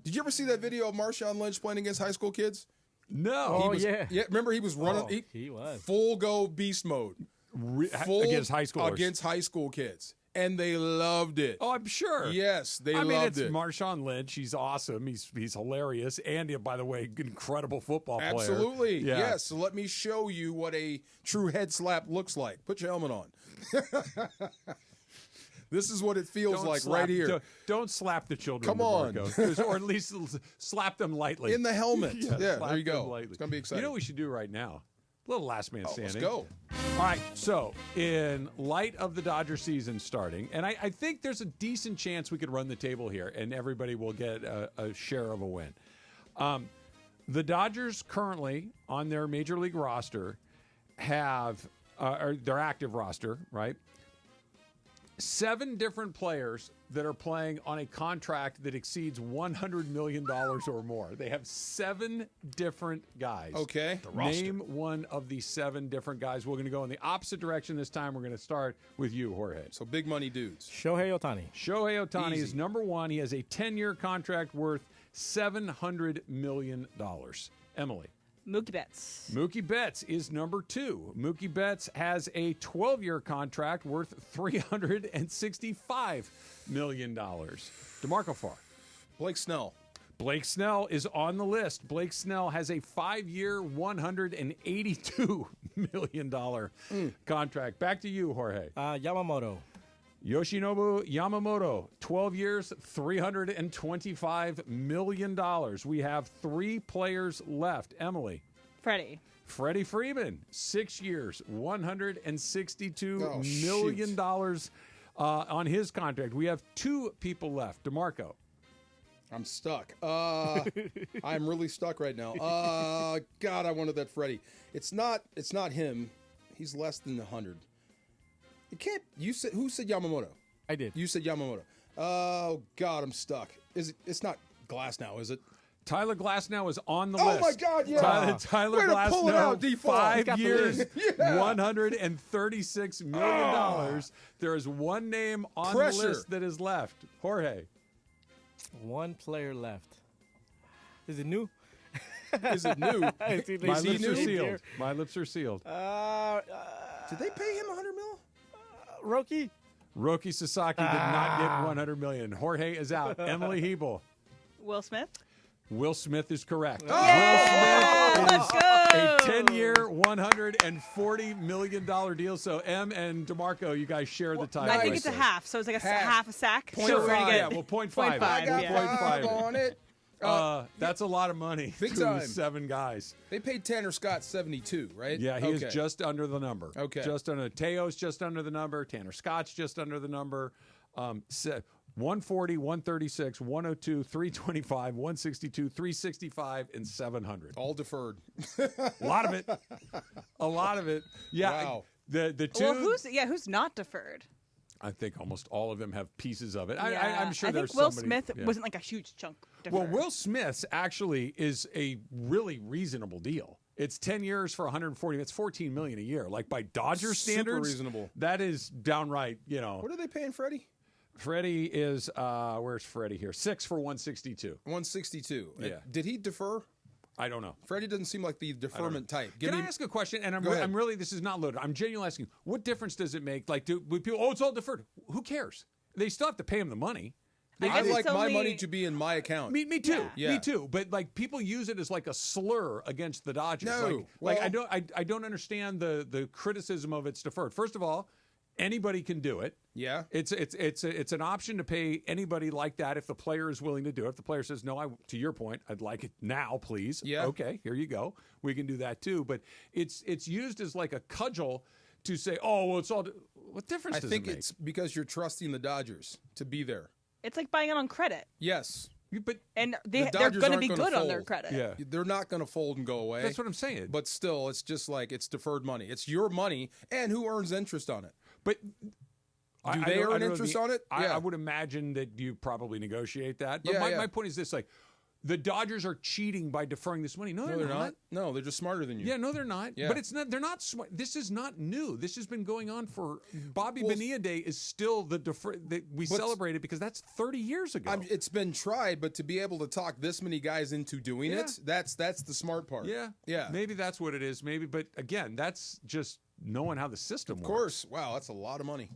Did you ever see that video of Marshawn Lynch playing against high school kids? No. Yeah, remember he was running. He was. Full go beast mode. Against high schoolers. Against high school kids. And they loved it. Oh, I'm sure. Yes, they loved it's it. Marshawn Lynch. He's awesome. He's hilarious. And, by the way, incredible football player. Absolutely. Yeah. Yes. So let me show you what a true head slap looks like. Put your helmet on. This is what it feels like right here. Don't slap the children. Come on. Or at least slap them lightly. In the helmet. Yeah, there you go. Lightly. It's going to be exciting. You know what we should do right now? A little last man standing. Let's go. All right, so in light of the Dodger season starting, and I think there's a decent chance we could run the table here and everybody will get a share of a win. The Dodgers currently on their major league roster have, or their active roster, right? 7 different players that are playing on a contract that exceeds $100 million or more. They have 7 different guys. Okay. Name one of the 7 different guys. We're going to go in the opposite direction this time. We're going to start with you, Jorge. So big money dudes. Shohei Ohtani. Shohei Ohtani Easy. is number 1. He has a 10-year contract worth $700 million. Emily. Mookie Betts. Mookie Betts is number 2. Mookie Betts has a 12-year contract worth $365 million. DeMarco Farr. Blake Snell. Blake Snell is on the list. Blake Snell has a 5-year, $182 million contract. Back to you, Jorge. Yamamoto. Yoshinobu Yamamoto, 12 years, $325 million. We have 3 players left. Emily. Freddie Freeman, 6 years, $162 million on his contract. We have 2 people left. DeMarco. I'm stuck. I'm really stuck right now. God, I wanted that Freddie. It's not him. He's less than 100. It can't. You said who said Yamamoto? I did. You said Yamamoto. Oh God, I'm stuck. It's not Glass now, is it? Tyler Glasnow is on the Oh list. my God, yeah. Tyler Way to pull it out, Glasnow, D-Fall. 5 years, Yeah. $136 million. There is one name on the list that is left. Jorge. One player left. Is it new? Is it new? My lips are sealed. My lips are sealed. Did they pay him $100 million? Roki Sasaki did not get $100 million. Jorge is out. Emily Hebel. Will Smith. Will Smith is correct. Oh! Will Smith is Let's a go! 10-year, $140 million deal. So M and DeMarco, you guys share the title. I think it's a half, so it's like half a sack. Point So we're gonna five. get Yeah, well, point point five. five. I got yeah. five on it. That's a lot of money. Big to time. 7 guys. They paid Tanner Scott 72, right? Yeah, he is just under the number. Okay. Just under. Teo's just under the number. Tanner Scott's just under the number. 140, 136, 102, 325, 162, 365, and 700. All deferred. A lot of it. A lot of it. Yeah. Wow. The 2. Well, who's not deferred? I think almost all of them have pieces of it. Yeah. I'm sure I there's think Will somebody- Smith yeah. wasn't like a huge chunk deferred. Well, Will Smith's actually is a really reasonable deal. It's 10 years for 140. That's $14 million a year. Like by Dodger Super standards, reasonable. that is downright. What are they paying Freddie? Freddie is where's Freddie here? 6 for 162. 162. Yeah. Did he defer? I don't know. Freddie doesn't seem like the deferment type. Can I ask a question? And Go ahead. I'm really, this is not loaded. I'm genuinely asking, what difference does it make? Like, would people, it's all deferred. Who cares? They still have to pay him the money. I'd like my money to be in my account. Me too. Yeah. Me too. But like people use it as like a slur against the Dodgers. No. I don't understand the criticism of it's deferred. First of all, anybody can do it. Yeah. It's an option to pay anybody like that if the player is willing to do it. If the player says no, to your point, I'd like it now, please. Yeah. Okay, here you go. We can do that too. But it's used as like a cudgel to say, oh, well, it's all. What difference does it make? I think it's because you're trusting the Dodgers to be there. It's like buying it on credit. Yes. And The they're Dodgers going to aren't be gonna good on their fold. credit. Yeah. They're not going to fold and go away. That's what I'm saying. But still, it's just like it's deferred money. It's your money, and who earns interest on it? But do they earn interest on it? I would imagine that you probably negotiate that. But Yeah, my point is this: like, the Dodgers are cheating by deferring this money. No, they're not. No, they're just smarter than you. Yeah, no, they're not. Yeah. But it's not. They're not smart. This is not new. This has been going on for. Bobby Bonilla Day is still we celebrate it because that's 30 years ago. It's been tried, but to be able to talk this many guys into doing it, that's the smart part. Yeah, yeah. Maybe that's what it is. Maybe, but again, that's just knowing how the system works. Of course. Wow, that's a lot of money.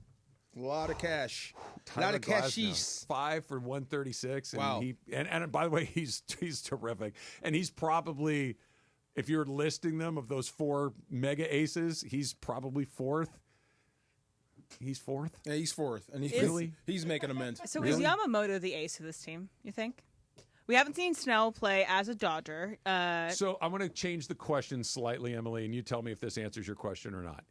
A lot of cash. A lot Tyler of Glasnow, cashies. 5 for 136. And Wow. And by the way, he's terrific. And he's probably, if you're listing them of those 4 mega aces, he's probably 4th. He's 4th? Yeah, he's 4th. And he's making a mint. So is Yamamoto the ace of this team, you think? We haven't seen Snell play as a Dodger. So I'm going to change the question slightly, Emily, and you tell me if this answers your question or not.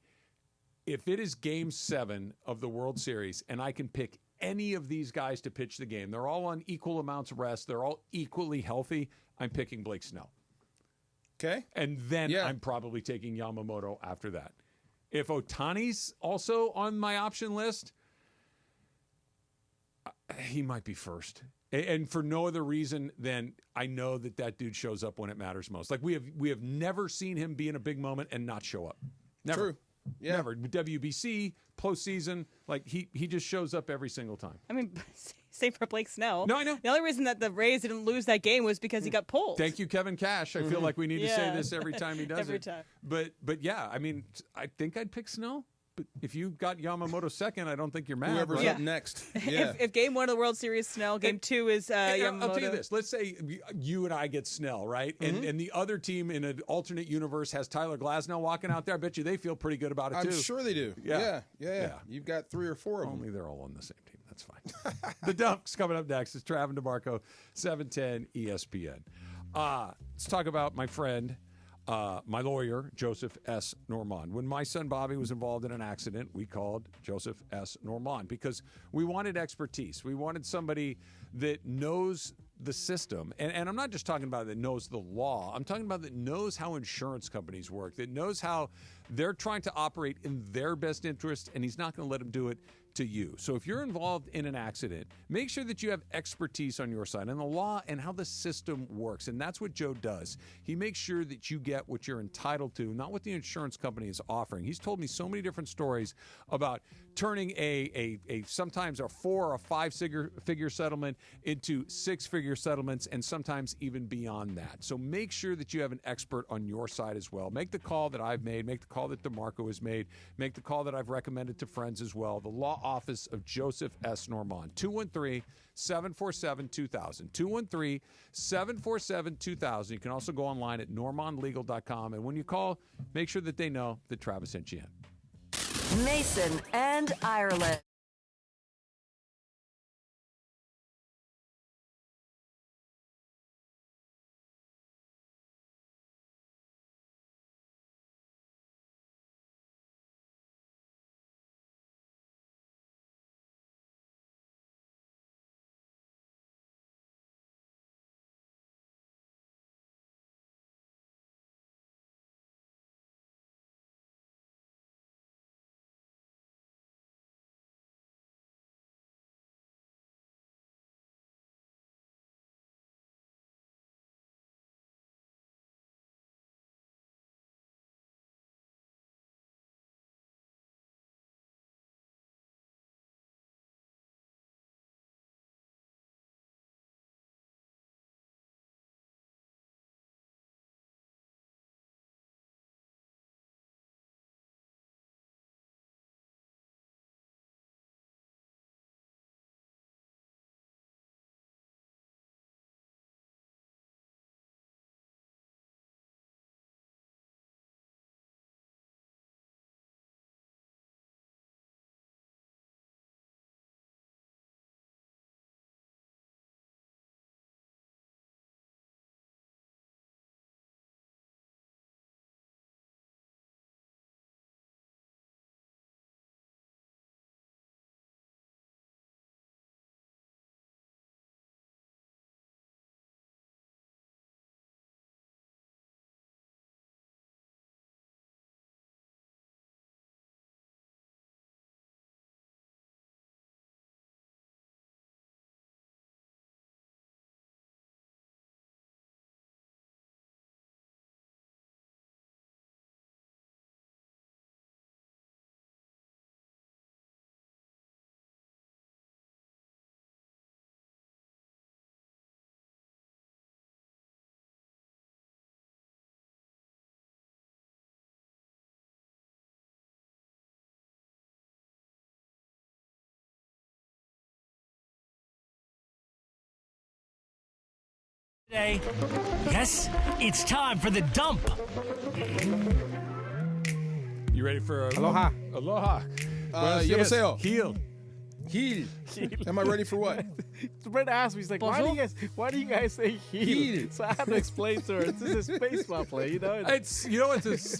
If it is Game 7 of the World Series and I can pick any of these guys to pitch the game, they're all on equal amounts of rest, they're all equally healthy, I'm picking Blake Snell. Okay. And then I'm probably taking Yamamoto after that. If Ohtani's also on my option list, He might be first. And for no other reason than I know that dude shows up when it matters most. Like we have never seen him be in a big moment and not show up. Never. True. Yeah. Never. WBC, postseason, like he just shows up every single time. I mean, same for Blake Snell. No, I know. The only reason that the Rays didn't lose that game was because he got pulled. Thank you, Kevin Cash. I feel like we need to say Yeah. this every time he does Every it. time. But yeah, I mean, I think I'd pick Snell. But if you got Yamamoto second, I don't think you're mad. Whoever's right? up next. Yeah. If game 1 of the World Series Snell, game 2 is Yamamoto. I'll tell you this. Let's say you and I get Snell, right? And the other team in an alternate universe has Tyler Glasnow walking out there. I bet you they feel pretty good about it, too. I'm sure they do. Yeah. You've got 3 or 4 of them. Only they're all on the same team. That's fine. The Dump's coming up next. It's Travis DeMarco, 710 ESPN. Let's talk about my friend, my lawyer, Joseph S. Normand. When my son Bobby was involved in an accident, we called Joseph S. Normand because we wanted expertise. We wanted somebody that knows the system. And I'm not just talking about that knows the law. I'm talking about that knows how insurance companies work, that knows how they're trying to operate in their best interest, and he's not going to let them do it to you. So if you're involved in an accident, make sure that you have expertise on your side and the law and how the system works. And that's what Joe does. He makes sure that you get what you're entitled to, not what the insurance company is offering. He's told me so many different stories about turning a sometimes a 4 or 5 figure settlement into 6-figure settlements and sometimes even beyond that. So make sure that you have an expert on your side as well. Make the call that I've made, make the call that DeMarco has made, make the call that I've recommended to friends as well. The law office of Joseph S. Normand, 213-747-2000. 213-747-2000. You can also go online at normandlegal.com. And when you call, make sure that they know that Travis sent you in. Mason and Ireland. Today, yes, it's time for the dump. You ready for Aloha. Aloha. Yabaseo. Heel. Heel. Am I ready for what? Brent asked me, he's like, why do you guys say heel? So I had to explain to her, this is a baseball play, you know? It's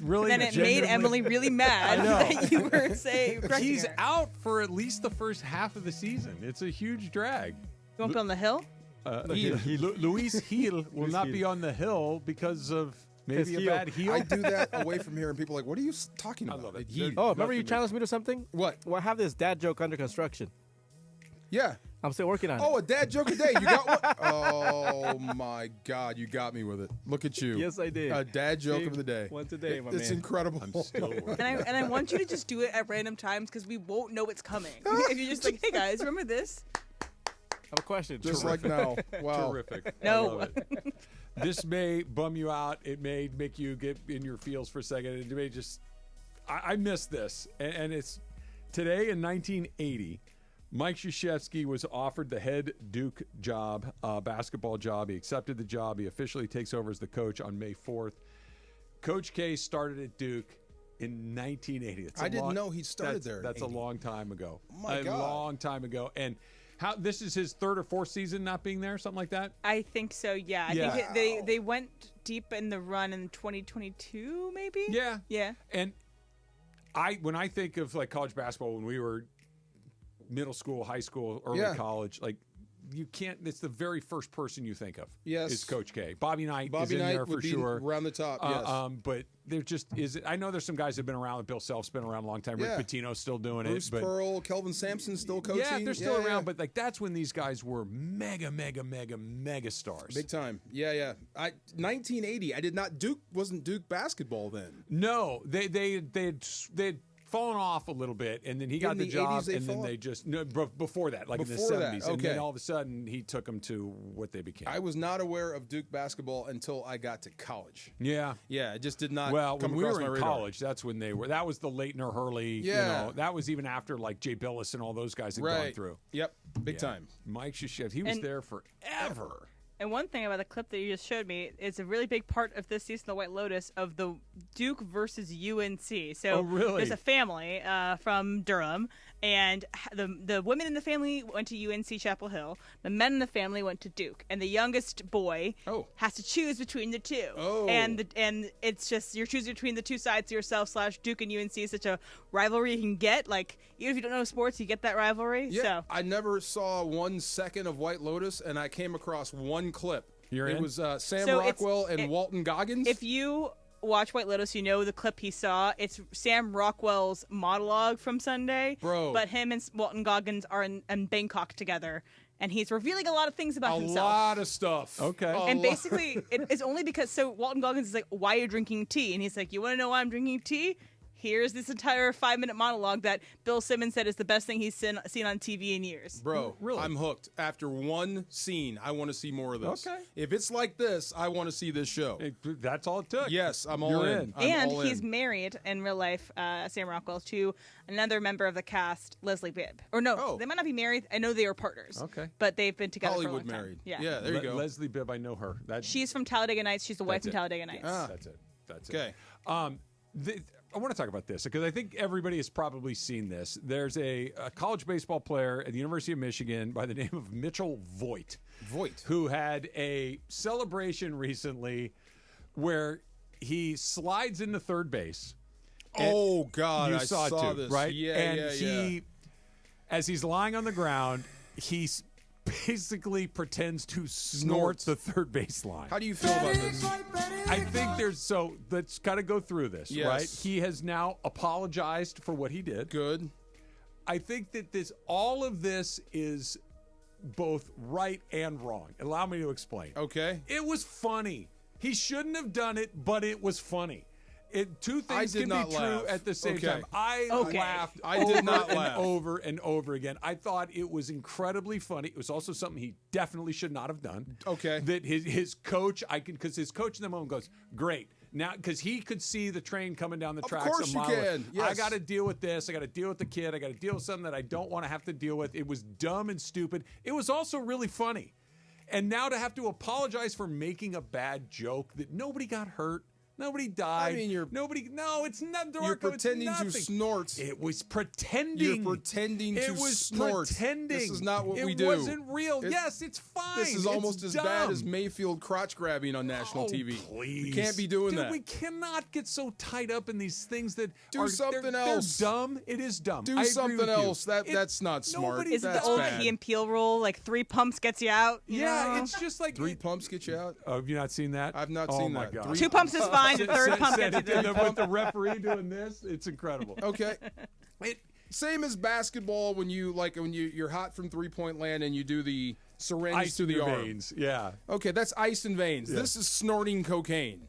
really. Then it made Emily really mad that you were saying. He's out for at least the first half of the season. It's a huge drag. You won't be on the hill? Luis Heel will not be on the hill because of maybe a bad heel. I do that away from here, and people are like, what are you talking about? I love it. Oh, remember you challenged me to something? What? Well, I have this dad joke under construction. Yeah. I'm still working on it. Oh, a dad joke a day. You got one? Oh, my God. You got me with it. Look at you. Yes, I did. A dad joke of the day. Once a day, my It's man. incredible. I'm still working. And I want you to just do it at random times because we won't know it's coming. If you're just like, hey guys, remember this? I have a question. Just like now. Wow. Terrific. No. I love it. This may bum you out. It may make you get in your feels for a second. It may just. I miss this. And it's today in 1980. Mike Krzyzewski was offered the head Duke job, basketball job. He accepted the job. He officially takes over as the coach on May 4th. Coach K started at Duke in 1980. I didn't know he started there in That's a 80. long time ago. Oh my God. Long time ago. And this is his third or fourth season not being there, something like that? I think so. Yeah. I think they went deep in the run in 2022, maybe. Yeah. Yeah. And when I think of like college basketball, when we were middle school, high school, early college, like you can't. It's the very first person you think of. Yes, is Coach K. Bobby Knight is Bobby in Knight there would for be sure, around the top. Yes, but there just is. I know there's some guys that have been around. Bill Self's been around a long time. Yeah. Rick Pitino's still doing Bruce it. But Pearl, Kelvin Sampson still coaching. yeah, they're still around. But like that's when these guys were mega stars. Big time. Yeah. 1980. I did not. Duke wasn't Duke basketball then. No, they'd fallen off a little bit, and then he got the job, 80s and then they just before that, like Before in the that, 70s, and okay. then all of a sudden he took them to what they became. I was not aware of Duke basketball until I got to college. Yeah, it just did not. Well, come when we across were my in radar. college, that's when they were. That was the Leitner Hurley. Yeah. That was even after like Jay Billis and all those guys had gone through. Yep, big time. Mike Krzyzewski, he was And- there forever. And one thing about the clip that you just showed me is a really big part of this season of the White Lotus of the Duke versus UNC. So Oh, really? there's a family from Durham, and the women in the family went to UNC Chapel Hill. The men in the family went to Duke, and the youngest boy has to choose between the two. Oh. And it's just you're choosing between the two sides of yourself / Duke and UNC is such a rivalry you can get. Like even if you don't know sports, you get that rivalry. Yeah, So. I never saw 1 second of White Lotus, and I came across one clip. It was Sam So Rockwell and Walton Goggins. If you watch White Lotus, you know the clip he saw. It's Sam Rockwell's monologue from Sunday. Bro. But him and Walton Goggins are in Bangkok together, and he's revealing a lot of things about a himself. lot of stuff. Okay. And basically, it's only because, so Walton Goggins is like, why are you drinking tea? And he's like, you want to know why I'm drinking tea? Here's this entire 5-minute monologue that Bill Simmons said is the best thing he's seen on TV in years. Bro, Really? I'm hooked. After one scene, I want to see more of this. Okay. If it's like this, I want to see this show. That's all it took. Yes, I'm all You're in. in. I'm And all he's in. married in real life, Sam Rockwell, to another member of the cast, Leslie Bibb. Or no, they might not be married. I know they are partners. Okay. But they've been together Hollywood for a long married. time. Yeah, there you go. Leslie Bibb, I know her. She's from Talladega Nights. She's the wife That's from it. Talladega Nights. That's it. That's Okay. it. I want to talk about this because I think everybody has probably seen this. There's a college baseball player at the University of Michigan by the name of Mitchell Voigt, who had a celebration recently where he slides into third base. Oh, God, you I saw saw it too, this. right? Yeah, and yeah. as he's lying on the ground, he basically pretends to snort the third base line. How do you feel about this? I think let's kind of go through this, Yes. right? He has now apologized for what he did. Good. I think that all of this is both right and wrong. Allow me to explain. Okay. It was funny. He shouldn't have done it, but it was funny. Two things did can not be true laugh. at the same Okay. time. I Okay. laughed I did not and laugh. over and over again. I thought it was incredibly funny. It was also something he definitely should not have done. Okay. That his coach, because his coach in the moment goes, great. Now, because he could see the train coming down the tracks. course you can. Yes. I got to deal with this. I got to deal with the kid. I got to deal with something that I don't want to have to deal with. It was dumb and stupid. It was also really funny. And now to have to apologize for making a bad joke that nobody got hurt. Nobody died. I mean, it's not. You're pretending to nothing. snort. It was pretending. You're pretending it to was snort. pretending. This is not what we do. It wasn't real. Yes, it's fine. This is almost It's as bad dumb. as Mayfield crotch grabbing on national TV. Please. You can't be doing Dude, that. we cannot get so tied up in these things that Do something else. They're dumb. It is dumb. Do I agree something with you. else. That's not smart. Is it the That's old bad. Key and Peele rule? Like 3 pumps gets you out? You know? It's just like 3 pumps get you out. Oh, have you not seen that? I've not oh seen my that. God. 2 pumps is fine. The third pump gets you with the referee doing this. It's incredible. Okay. Same as basketball when you're hot from 3-point land and you do the syringe ice to the arm. veins. Yeah. Okay, that's ice and veins. Yeah. This is snorting cocaine.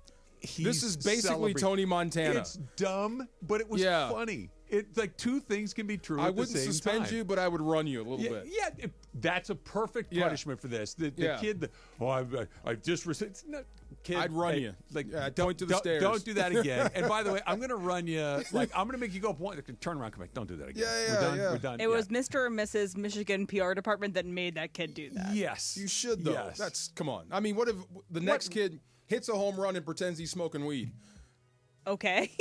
This is basically celebrating. Tony Montana. It's dumb, but it was funny. It's like two things can be true I at the wouldn't same suspend time. you, but I would run you a little bit. Yeah, that's a perfect punishment for this. The kid, I just kid, I'd run you. Point to the stairs. Don't do that again. And by the way, I'm going to run you. I'm going to make you go up one. Turn around, come back. Don't do that again. We're done. It was Mr. and Mrs. Michigan PR department that made that kid do that. Yes, you should though. Yes. That's come on. I mean, what if the next kid hits a home run and pretends he's smoking weed? Okay.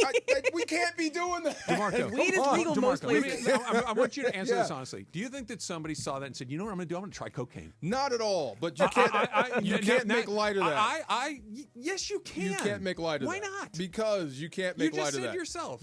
We can't be doing that. DeMarco, weed is legal most places. I want you to answer this honestly. Do you think that somebody saw that and said, "You know what I'm going to do? I'm going to try cocaine"? Not at all. But you can't. You can't make light of that. Yes, you can. You can't make light of Why that. not? Because you can't make light of that. You just said yourself.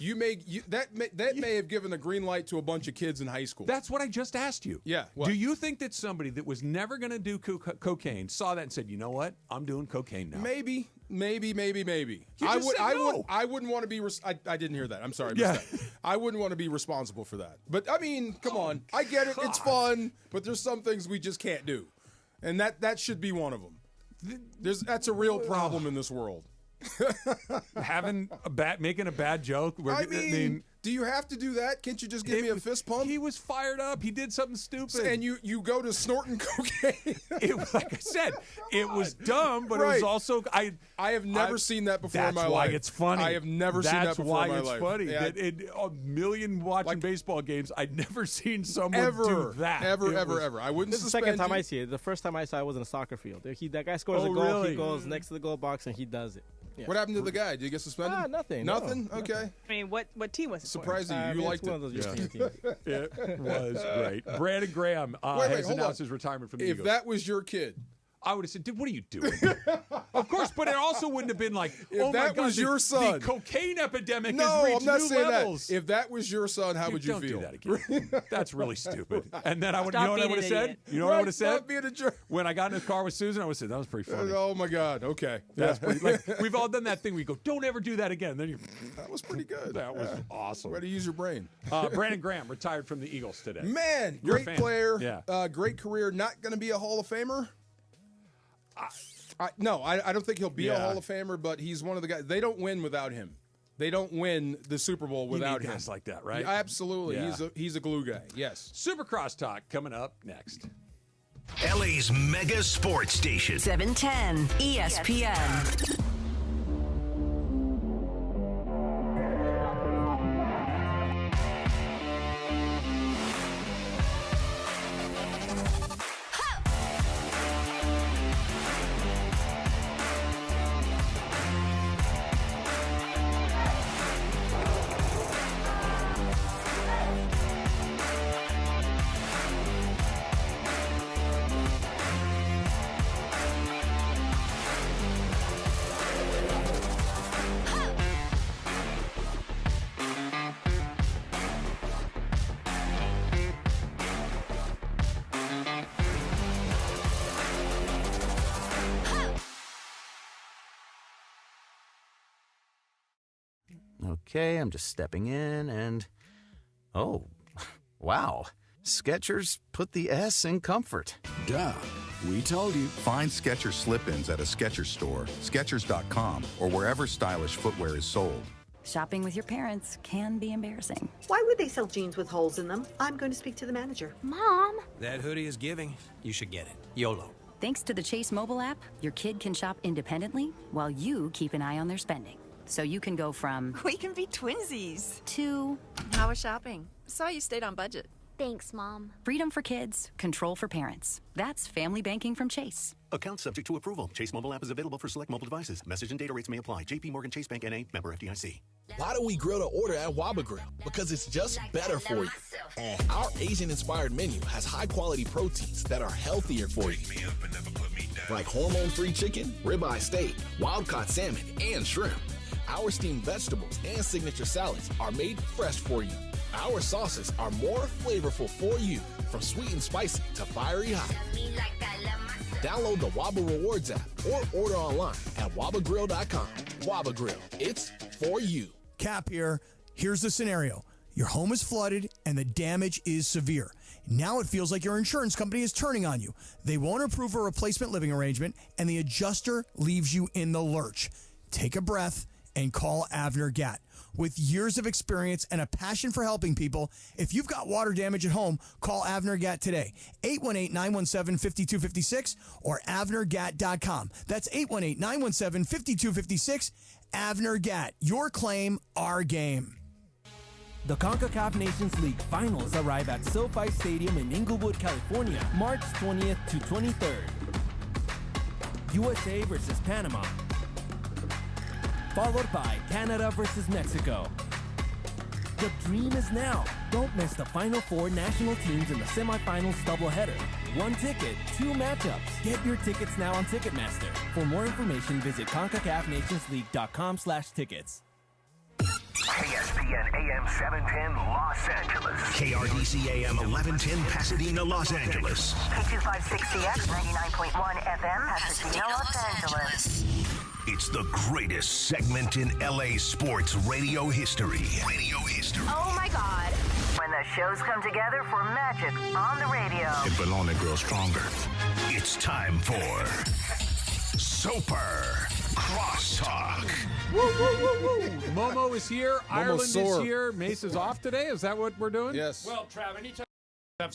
That may have given a green light to a bunch of kids in high school. That's what I just asked you. Yeah. What? Do you think that somebody that was never going to do cocaine saw that and said, "You know what? I'm doing cocaine now"? Maybe. You I just would. said I no. wouldn't want to be. I didn't hear that. I'm sorry. Yeah. Missed that. I wouldn't want to be responsible for that. But I mean, come on. I get it. It's fun, but there's some things we just can't do, and that should be one of them. That's a real problem in this world. Making a bad joke. I mean, do you have to do that? Can't you just give me a fist pump? He was fired up. He did something stupid. And you go to snorting cocaine. Like I said, it was dumb, but it was also I have never seen that before in my life. That's why it's funny. I have never seen that before in my life. That's why it's funny. Yeah, that in a million watching baseball games, I'd never seen someone ever do that. Ever. I wouldn't. This is the second time I see it. The first time I saw it was in a soccer field. That guy scores a goal. Really? He goes next to the goal box and he does it. Yeah. What happened to the guy? Did he get suspended? Nothing. Nothing? No, Okay. I mean, what team was it for? Surprising you liked one of those European teams. It was great. Brandon Graham has announced his retirement from the Eagles. If that was your kid, I would have said, "Dude, what are you doing?" Of course, but it also wouldn't have been like, if "Oh my that God, was your son, the cocaine epidemic no, has reached I'm not new saying levels." That. If that was your son, how would you feel? Don't do that again. That's really stupid. And then I would, Stop you know what I being would have an said? idiot. You know what I would have said? Stop being a jerk. When I got in the car with Susan, I would have said, "That was pretty funny." Oh my God. Okay. That's pretty. Like, we've all done that thing. We go, "Don't ever do that again." Then you. That was pretty good. That was awesome. Way to use your brain. Brandon Graham retired from the Eagles today. Man, You're a great fan. player. Yeah. Great career. Not going to be a Hall of Famer. No, I don't think he'll be a Hall of Famer, but he's one of the guys. They don't win without him. They don't win the Super Bowl without you need him. guys like that, right? Yeah, absolutely. Yeah. He's a glue guy. Yes. Supercross talk coming up next. LA's mega sports station. 710 ESPN. Okay, I'm just stepping in and... Oh, wow. Skechers put the S in comfort. Duh. We told you. Find Skechers slip-ins at a Skechers store, Skechers.com, or wherever stylish footwear is sold. Shopping with your parents can be embarrassing. Why would they sell jeans with holes in them? I'm going to speak to the manager. Mom! That hoodie is giving. You should get it. YOLO. Thanks to the Chase mobile app, your kid can shop independently while you keep an eye on their spending. So you can go from... We can be twinsies. ...to... How was shopping? Saw you stayed on budget. Thanks, Mom. Freedom for kids, control for parents. That's family banking from Chase. Account subject to approval. Chase mobile app is available for select mobile devices. Message and data rates may apply. JP Morgan Chase Bank N.A. Member FDIC. Why do we grill to order at Waba Grill? Because it's just better for you. And our Asian-inspired menu has high-quality proteins that are healthier for you. Like hormone-free chicken, ribeye steak, wild-caught salmon, and shrimp. Our steamed vegetables and signature salads are made fresh for you. Our sauces are more flavorful for you, from sweet and spicy to fiery hot. Download the Waba Rewards app or order online at wabagrill.com. Waba Grill, it's for you. Cap here. Here's the scenario. Your home is flooded and the damage is severe. Now it feels like your insurance company is turning on you. They won't approve a replacement living arrangement, and the adjuster leaves you in the lurch. Take a breath and call Avner Gatt. With years of experience and a passion for helping people, if you've got water damage at home, call Avner Gatt today. 818-917-5256 or avnergatt.com. That's 818-917-5256. Avner Gatt. Your claim, our game. The CONCACAF Nations League Finals arrive at SoFi Stadium in Inglewood, California, March 20th to 23rd. USA versus Panama, followed by Canada versus Mexico. The dream is now. Don't miss the Final Four national teams in the semifinals doubleheader. One ticket, two matchups. Get your tickets now on Ticketmaster. For more information, visit CONCACAFNationsLeague.com/tickets. ESPN AM 710 Los Angeles. KRDC AM 1110 Pasadena, Los Angeles. K256CX 99.1 FM Pasadena, Los Angeles. It's the greatest segment in LA sports radio history. Oh my God. When the shows come together for magic on the radio. It will only grow stronger. It's time for Soper Crosstalk. Woo, woo, woo, woo. Momo is here. Ireland is here. Mace is off today. Is that what we're doing? Yes. Well, Trav, anytime you have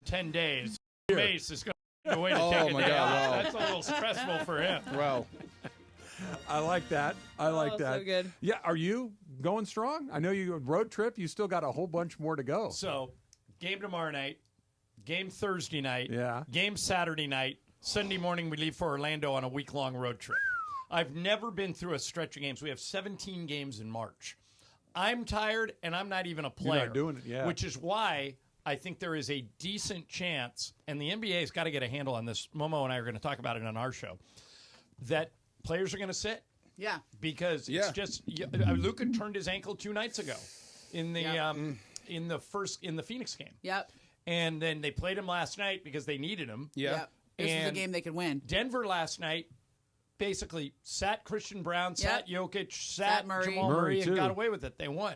10 days, Mace is going to go in to take a day God, off. wow. That's a little stressful for him. Wow. I like that. I like that. So good. Yeah, are you going strong? I know you road trip. You still got a whole bunch more to go. So, game tomorrow night, game Thursday night, Yeah. game Saturday night, Sunday morning we leave for Orlando on a week-long road trip. I've never been through a stretch of games. We have 17 games in March. I'm tired, and I'm not even a player. You're not doing it, yeah. Which is why I think there is a decent chance, and the NBA's got to get a handle on this. Momo and I are going to talk about it on our show, that players are going to sit. Yeah. Because it's just Luka turned his ankle 2 nights ago in the in the Phoenix game. Yep. And then they played him last night because they needed him. Yep. This was a game they could win. Denver last night basically sat Christian Brown, sat Jokic, sat Murray. Jamal Murray, and too. got away with it. They won.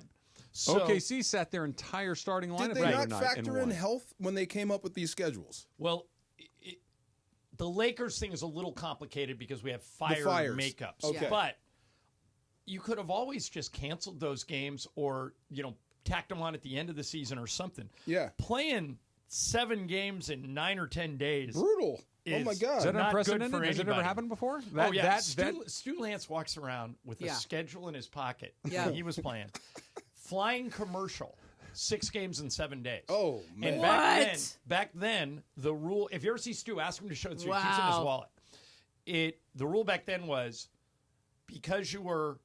So, OKC sat their entire starting lineup. Did they not night factor and in won. health when they came up with these schedules? Well, the Lakers thing is a little complicated because we have fire makeups. Okay. But you could have always just canceled those games or, tacked them on at the end of the season or something. Yeah. Playing 7 games in 9 or 10 days. Brutal. Oh, my God. Is that not unprecedented? good for Has it ever anybody. happened before? Stu Lance walks around with a schedule in his pocket. Yeah. He was playing. Flying commercial. 6 games in 7 days. Oh, man. And back then, the rule, if you ever see Stu, ask him to show it to you. He keeps it in his wallet. The rule back then was because you were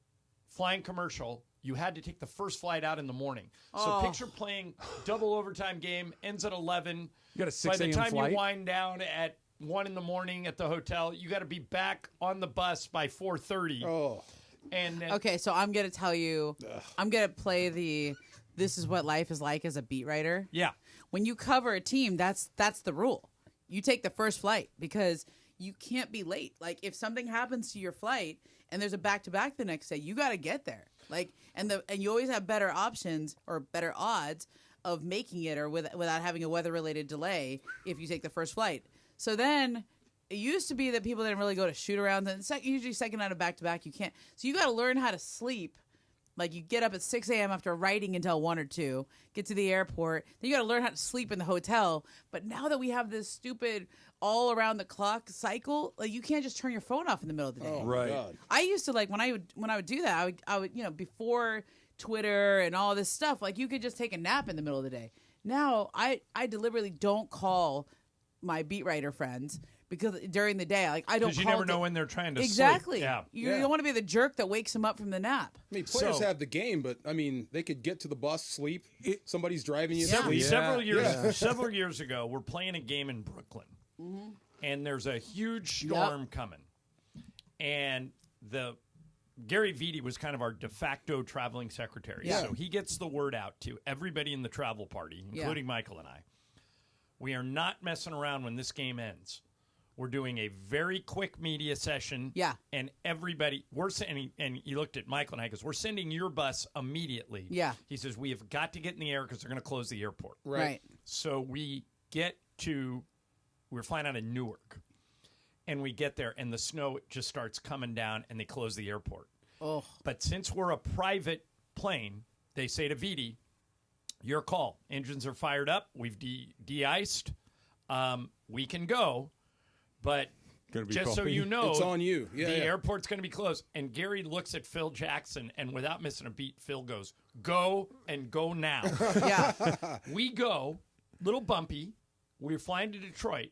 flying commercial, you had to take the first flight out in the morning. So picture playing double overtime game, ends at 11. You got a 6 By the time flight? you wind down at 1 in the morning at the hotel, you got to be back on the bus by 4:30. Oh. And then, Okay, so I'm going to tell you, I'm going to play the this is what life is like as a beat writer. Yeah. When you cover a team, that's the rule. You take the first flight because you can't be late. Like if something happens to your flight and there's a back-to-back the next day, you got to get there. Like and you always have better options or better odds of making it or without having a weather-related delay if you take the first flight. So then it used to be that people didn't really go to shoot-arounds. And usually second out of back-to-back, you can't. So you got to learn how to sleep. Like you get up at 6 a.m. after writing until 1 or 2, get to the airport. Then you got to learn how to sleep in the hotel. But now that we have this stupid all-around-the-clock cycle, like you can't just turn your phone off in the middle of the day. Oh, right. God. I used to when I would do that, I would before Twitter and all this stuff, like you could just take a nap in the middle of the day. Now I deliberately don't call my beat writer friends because during the day, I don't. Because you never know when they're trying to exactly. sleep. Yeah. You don't want to be the jerk that wakes them up from the nap. I mean, players have the game, but I mean, they could get to the bus, sleep. Somebody's driving you. Several years ago, we're playing a game in Brooklyn, and there's a huge storm coming, and Gary Vitti was kind of our de facto traveling secretary, so he gets the word out to everybody in the travel party, including Michael and I. We are not messing around when this game ends. We're doing a very quick media session. Yeah. And everybody, we're sending, and he looked at Michael and I goes, we're sending your bus immediately. Yeah. He says, we have got to get in the air because they're going to close the airport. Right. So we're flying out of Newark. And we get there, and the snow just starts coming down, and they close the airport. Oh. But since we're a private plane, they say to Viti, your call. Engines are fired up. We've de-iced. We can go. But just so you know, it's on you. The airport's going to be closed. And Gary looks at Phil Jackson, and without missing a beat, Phil goes, go and go now. Yeah. We go, little bumpy. We're flying to Detroit.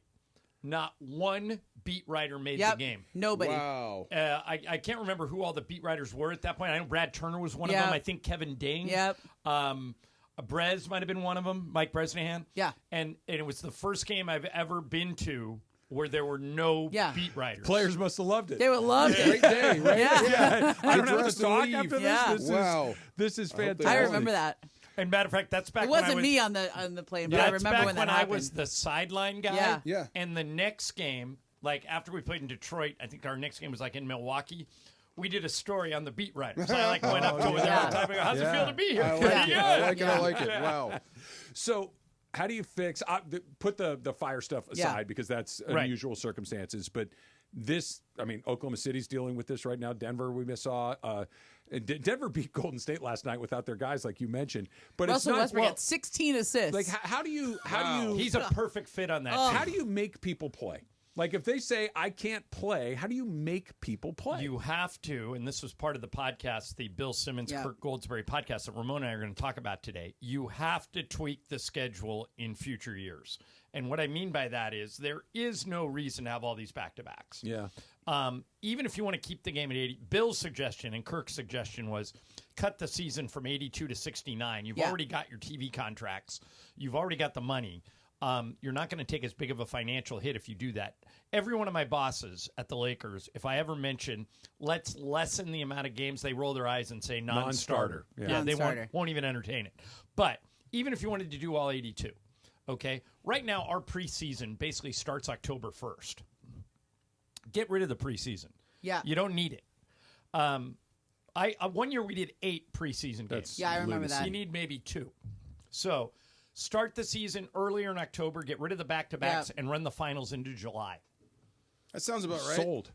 Not one beat writer made the game. Nobody. Wow. I can't remember who all the beat writers were at that point. I know Brad Turner was one of them. I think Kevin Ding. Yep. Brez might have been one of them. Mike Bresnahan. Yeah. And it was the first game I've ever been to where there were no beat writers. Players must have loved it. They would love it. Great day, right? Yeah. I don't have Dressed to talk and after leave. this. Yeah. This is fantastic. I remember that. And matter of fact, that's back It when wasn't me on the plane, but I remember back when that I happened. was the sideline guy. Yeah. And the next game, like after we played in Detroit, I think our next game was like in Milwaukee. We did a story on the beat writers. I went up to them all the time. I go, how's it feel to be here? I like it. Wow. So how do you fix put the fire stuff aside because that's unusual circumstances, but this, I mean, Oklahoma City's dealing with this right now. Denver, we saw. Denver beat Golden State last night without their guys, like you mentioned. But Russell it's not, Westbrook had 16 assists. Like, how do you? He's a perfect fit on that. How do you make people play? Like, if they say I can't play, how do you make people play? You have to, and this was part of the podcast, the Bill Simmons, Kirk Goldsberry podcast that Ramon and I are going to talk about today. You have to tweak the schedule in future years. And what I mean by that is there is no reason to have all these back-to-backs. Yeah. Even if you want to keep the game at 80, Bill's suggestion and Kirk's suggestion was cut the season from 82 to 69. You've already got your TV contracts. You've already got the money. You're not going to take as big of a financial hit if you do that. Every one of my bosses at the Lakers, if I ever mention, let's lessen the amount of games, they roll their eyes and say non-starter. Yeah, they won't even entertain it. But even if you wanted to do all 82, okay, right now our preseason basically starts October 1st. Get rid of the preseason. Yeah. You don't need it. One year we did 8 preseason games. I remember that. You need maybe 2. So start the season earlier in October, get rid of the back-to-backs, and run the finals into July. That sounds about right. Sold.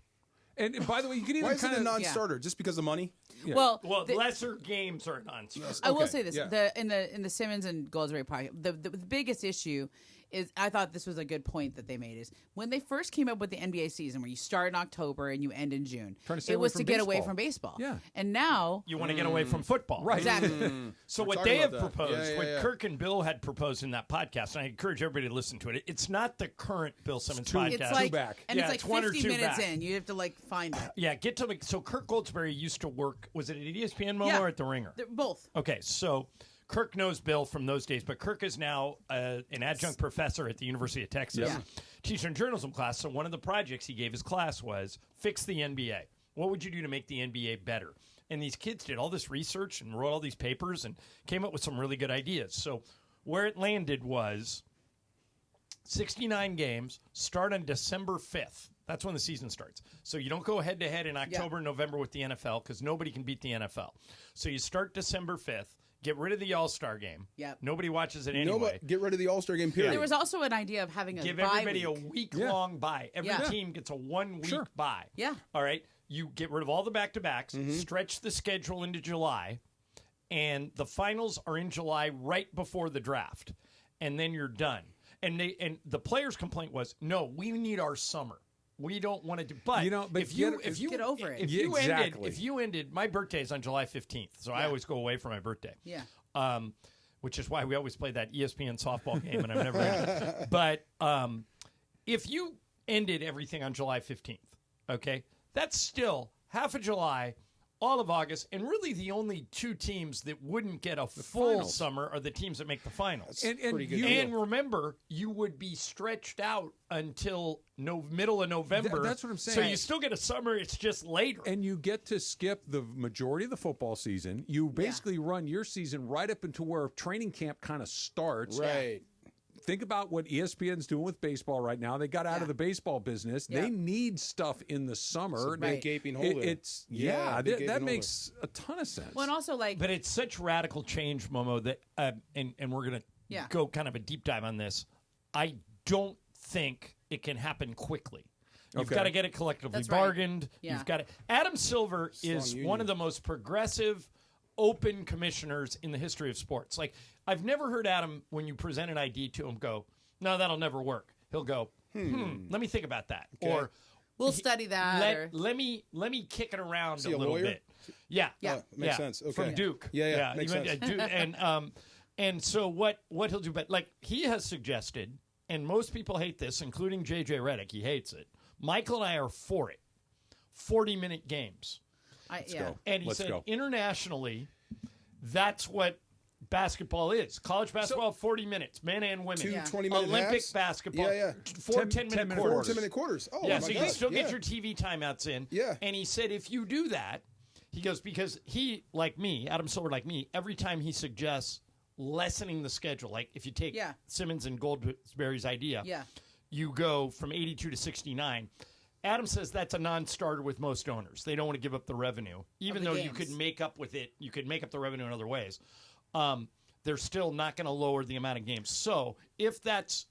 And by the way, you can even Why is kind it a of non-starter? Just because of money? Yeah. Well, lesser games are non-starter. I will say this: in the Simmons and Goldsberry podcast, the biggest issue is, I thought this was a good point that they made, is when they first came up with the NBA season, where you start in October and you end in June, it was to get away from baseball. Yeah, and now you want to get away from football, right? Exactly. So what they have proposed, what Kirk and Bill had proposed in that podcast, and I encourage everybody to listen to it. It's not the current Bill Simmons podcast. It's like, and it's it's like one or 50 two minutes back. in. You have to find it. Yeah, get to so Kirk Goldsberry used to work. Was it at ESPN Momo or at the Ringer? They're both. Okay, so Kirk knows Bill from those days, but Kirk is now an adjunct professor at the University of Texas, teaching a journalism class. So one of the projects he gave his class was fix the NBA. What would you do to make the NBA better? And these kids did all this research and wrote all these papers and came up with some really good ideas. So where it landed was 69 games, start on December 5th. That's when the season starts. So you don't go head-to-head in October, November with the NFL because nobody can beat the NFL. So you start December 5th. Get rid of the All-Star game. Yep. Nobody watches it anyway. Get rid of the All-Star game, period. There was also an idea of having a Give bye everybody week. a week-long bye. Every team gets a 1-week bye. Yeah. All right? You get rid of all the back-to-backs, stretch the schedule into July, and the finals are in July right before the draft. And then you're done. And the players' complaint was, no, we need our summer. We don't want to do, but if you get over it. If you ended, my birthday is on July 15th, so I always go away for my birthday. Yeah. Which is why we always play that ESPN softball game, and I'm never in. But if you ended everything on July 15th, okay, that's still half of July, all of August, and really the only 2 teams that wouldn't get a full summer are the teams that make the finals. And remember, you would be stretched out until middle of November. That's what I'm saying. So you still get a summer, it's just later. And you get to skip the majority of the football season. You basically run your season right up until where training camp kind of starts. Right. think about what ESPN's doing with baseball right now. They got out of the baseball business. Yeah. They need stuff in the summer. It's a big gaping hole there. It's big gaping that hole makes a ton of sense. Well, and also like, but it's such radical change, Momo, that and we're gonna go kind of a deep dive on this. I don't think it can happen quickly. You've got to get it collectively bargained. Yeah. You've got to. Adam Silver is one of the most progressive, open commissioners in the history of sports. Like, I've never heard Adam, when you present an idea to him, go, "No, that'll never work." He'll go, let me think about that, or we'll study that. Let me kick it around a little lawyer? bit. Yeah, makes sense. Okay. From Duke. Yeah, makes sense. And so what he'll do, but like he has suggested, and most people hate this, including JJ Redick. He hates it. Michael and I are for it. 40-minute games. Go. And he said internationally, that's what basketball is. College basketball, 40 minutes, men and women. 2 20-minute Olympic halves? basketball, 4 10-minute quarters. 10-minute quarters. Oh, yeah, my so you God. can still get your TV timeouts in. Yeah. And he said if you do that, he goes, because he, like me, Adam Silver like me, every time he suggests lessening the schedule, like if you take Simmons and Goldsberry's idea, you go from 82 to 69. Adam says that's a non-starter with most owners. They don't want to give up the revenue, even though you could make up with it. You could make up the revenue in other ways. They're still not going to lower the amount of games. So if that's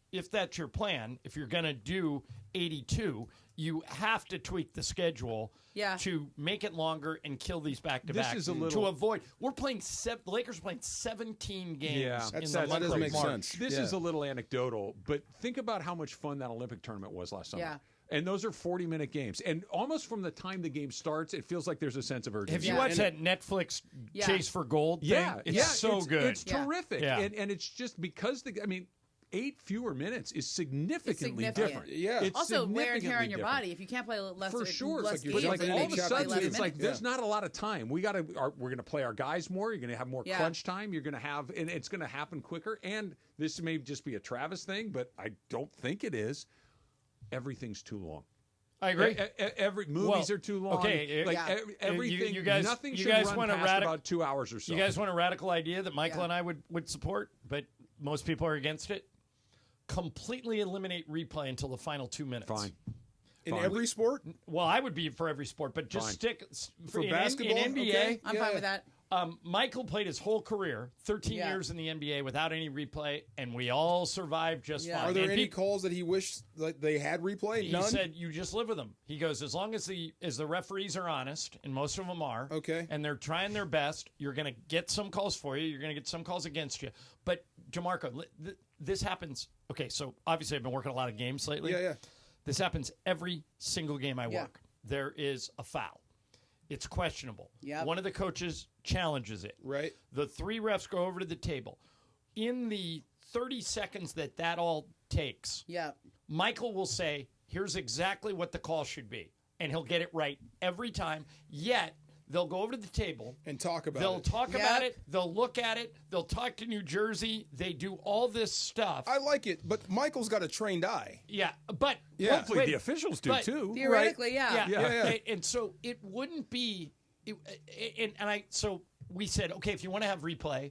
your plan, if you're going to do 82, you have to tweak the schedule to make it longer and kill these back-to-backs. This is a little to avoid. We're playing the Lakers are playing 17 games in the that month does of make March. sense. This is a little anecdotal, but think about how much fun that Olympic tournament was last summer. Yeah. And those are 40-minute games. And almost from the time the game starts, it feels like there's a sense of urgency. Have you watched that Netflix Chase for Gold thing? Yeah. It's so good. It's terrific. Yeah. And it's just because, 8 fewer minutes is significantly different. Yeah. It's Also, wear and tear on significantly your different. body. If you can't play less, For sure. less It's games, like then all you of a play sudden, 11 it's like minutes. there's not a lot of time. We're going to play our guys more. You're going to have more crunch time. You're going to have, and it's going to happen quicker. And this may just be a Travis thing, but I don't think it is. Everything's too long. I agree. Every movies are too long. Okay, everything. You guys, nothing you should guys run want past about 2 hours or so. You guys want a radical idea that Michael and I would support, but most people are against it? Completely eliminate replay until the final 2 minutes. Fine. In every sport? Well, I would be for every sport, but just stick For in, basketball? in NBA. Okay. I'm fine with that. Michael played his whole career, 13 years in the NBA, without any replay, and we all survived just fine. Are there and any calls that he wished that they had replay? He None? said you just live with them. He goes, as long as the referees are honest, and most of them are, and they're trying their best, you're going to get some calls for you. You're going to get some calls against you. But, Jamarco, this happens. Okay, so obviously I've been working a lot of games lately. Yeah. This happens every single game I work. There is a foul. It's questionable. Yep. One of the coaches challenges it. Right. The 3 refs go over to the table. In the 30 seconds that all takes, Michael will say, here's exactly what the call should be. And he'll get it right every time. Yet, they'll go over to the table. And talk about They'll it. talk about it. They'll look at it. They'll talk to New Jersey. They do all this stuff. I like it, but Michael's got a trained eye. Yeah, but hopefully the officials do but too. Theoretically, yeah. And so it wouldn't be, so we said, okay, if you want to have replay,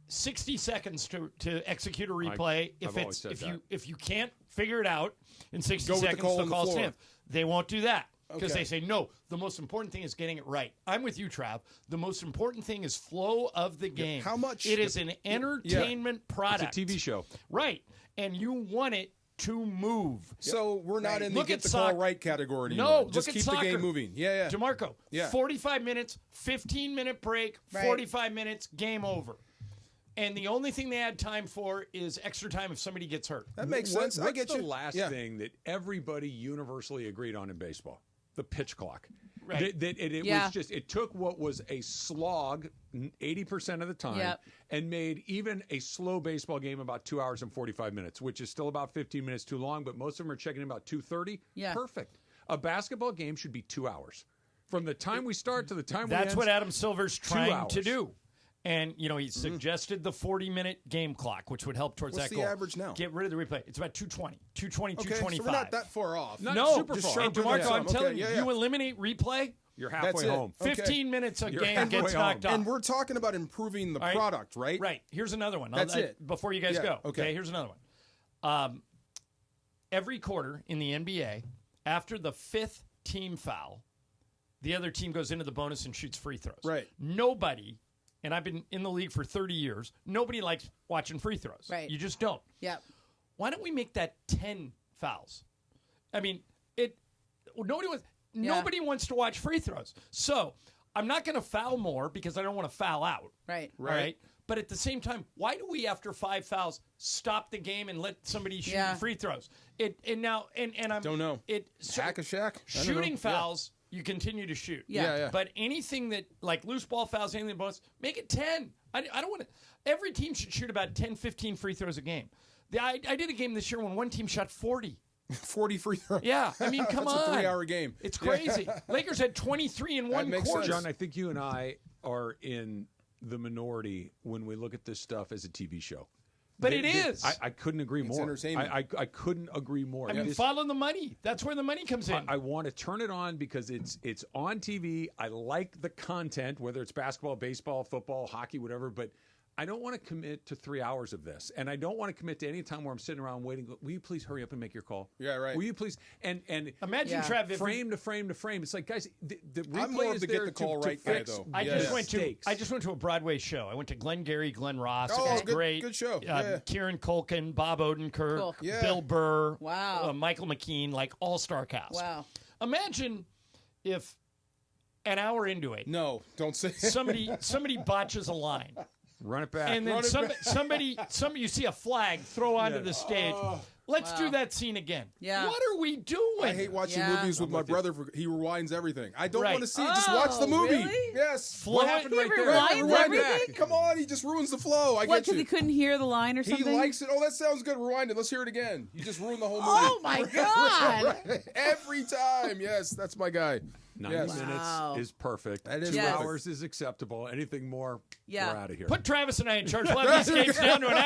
60 seconds to execute a replay. If you can't figure it out in 60 seconds, the call stands. They won't do that. Because they say, no, the most important thing is getting it right. I'm with you, Trav. The most important thing is flow of the game. How much? It is an entertainment product. It's a TV show. Right. And you want it to move. So we're not in the Look get at the soccer. call right category anymore. No, just look keep at the soccer. game moving. Yeah. DeMarco, 45 minutes, 15-minute break, 45 minutes, game over. And the only thing they had time for is extra time if somebody gets hurt. That makes sense. I get What's you. the last thing that everybody universally agreed on in baseball? The pitch clock. Right. It took what was a slog 80% of the time and made even a slow baseball game about 2 hours and 45 minutes, which is still about 15 minutes too long, but most of them are checking in about 2:30. Yeah. Perfect. A basketball game should be 2 hours. From the time we start to the time we end. That's what Adam Silver's trying 2 hours. to do. And, he suggested the 40-minute game clock, which would help towards What's that the goal. average now? Get rid of the replay. It's about 220, 225. So we're not that far off. No, super far. And DeMarco, I'm telling you, you eliminate replay, you're halfway home. 15 minutes a You're game halfway gets home. knocked off. And we're talking about improving the product, right? Right. Here's another one. That's it. Before you guys go. Okay. Here's another one. Every quarter in the NBA, after the 5th team foul, the other team goes into the bonus and shoots free throws. Right. Nobody, and I've been in the league for 30 years, nobody likes watching free throws. Right. You just don't. Yep. Why don't we make that 10 fouls? I mean, nobody wants to watch free throws. So I'm not going to foul more because I don't want to foul out. Right. All right. But at the same time, why do we, after 5 fouls, stop the game and let somebody shoot free throws? I'm don't know. Hack a Shaq. Shooting fouls, you continue to shoot. Yeah. But anything that like loose ball fouls, anything bonus, make it 10. I don't want to. Every team should shoot about 10, 15 free throws a game. I did a game this year when one team shot 40. 40 free throws. Yeah, I mean, come on. It's a 3-hour game. It's crazy. Lakers had 23 in one quarter. John, I think you and I are in the minority when we look at this stuff as a TV show. But it is. I couldn't agree more. Entertainment. I couldn't agree more. I mean, follow the money. That's where the money comes in. I want to turn it on because it's on TV. I like the content, whether it's basketball, baseball, football, hockey, whatever, but I don't want to commit to 3 hours of this. And I don't want to commit to any time where I'm sitting around waiting. Will you please hurry up and make your call? Yeah, right. Will you please? And imagine, Trev, if frame to frame to frame. It's like, guys, the I'm replay more is of the there get the call to right guy, fix though. I just went to a Broadway show. I went to Glengarry Glen Ross. It was great. Good show. Kieran Culkin, Bob Odenkirk, Cool. Bill Burr, Wow. Michael McKean, like all-star cast. Wow. Imagine if an hour into it, no, don't say somebody botches a line. Run it back. And then somebody, you see a flag throw onto the stage. Let's do that scene again. Yeah. What are we doing? I hate watching movies with my brother. He rewinds everything. I don't Right. want to see it. Just watch the movie. Really? Yes. What happened He right there? rewinds Rewind it. everything? Come on, he just ruins the flow. I What, get because you. he couldn't hear the line or He something? likes it. Oh, that sounds good. Rewind it. Let's hear it again. You just ruined the whole movie. Oh, my God. Every time. Yes, that's my guy. 90 minutes Wow. is perfect. That is 2 Yes. hours is acceptable. Anything more, Yeah. we're out of here. Put Travis and I in charge. We'll have these games down to an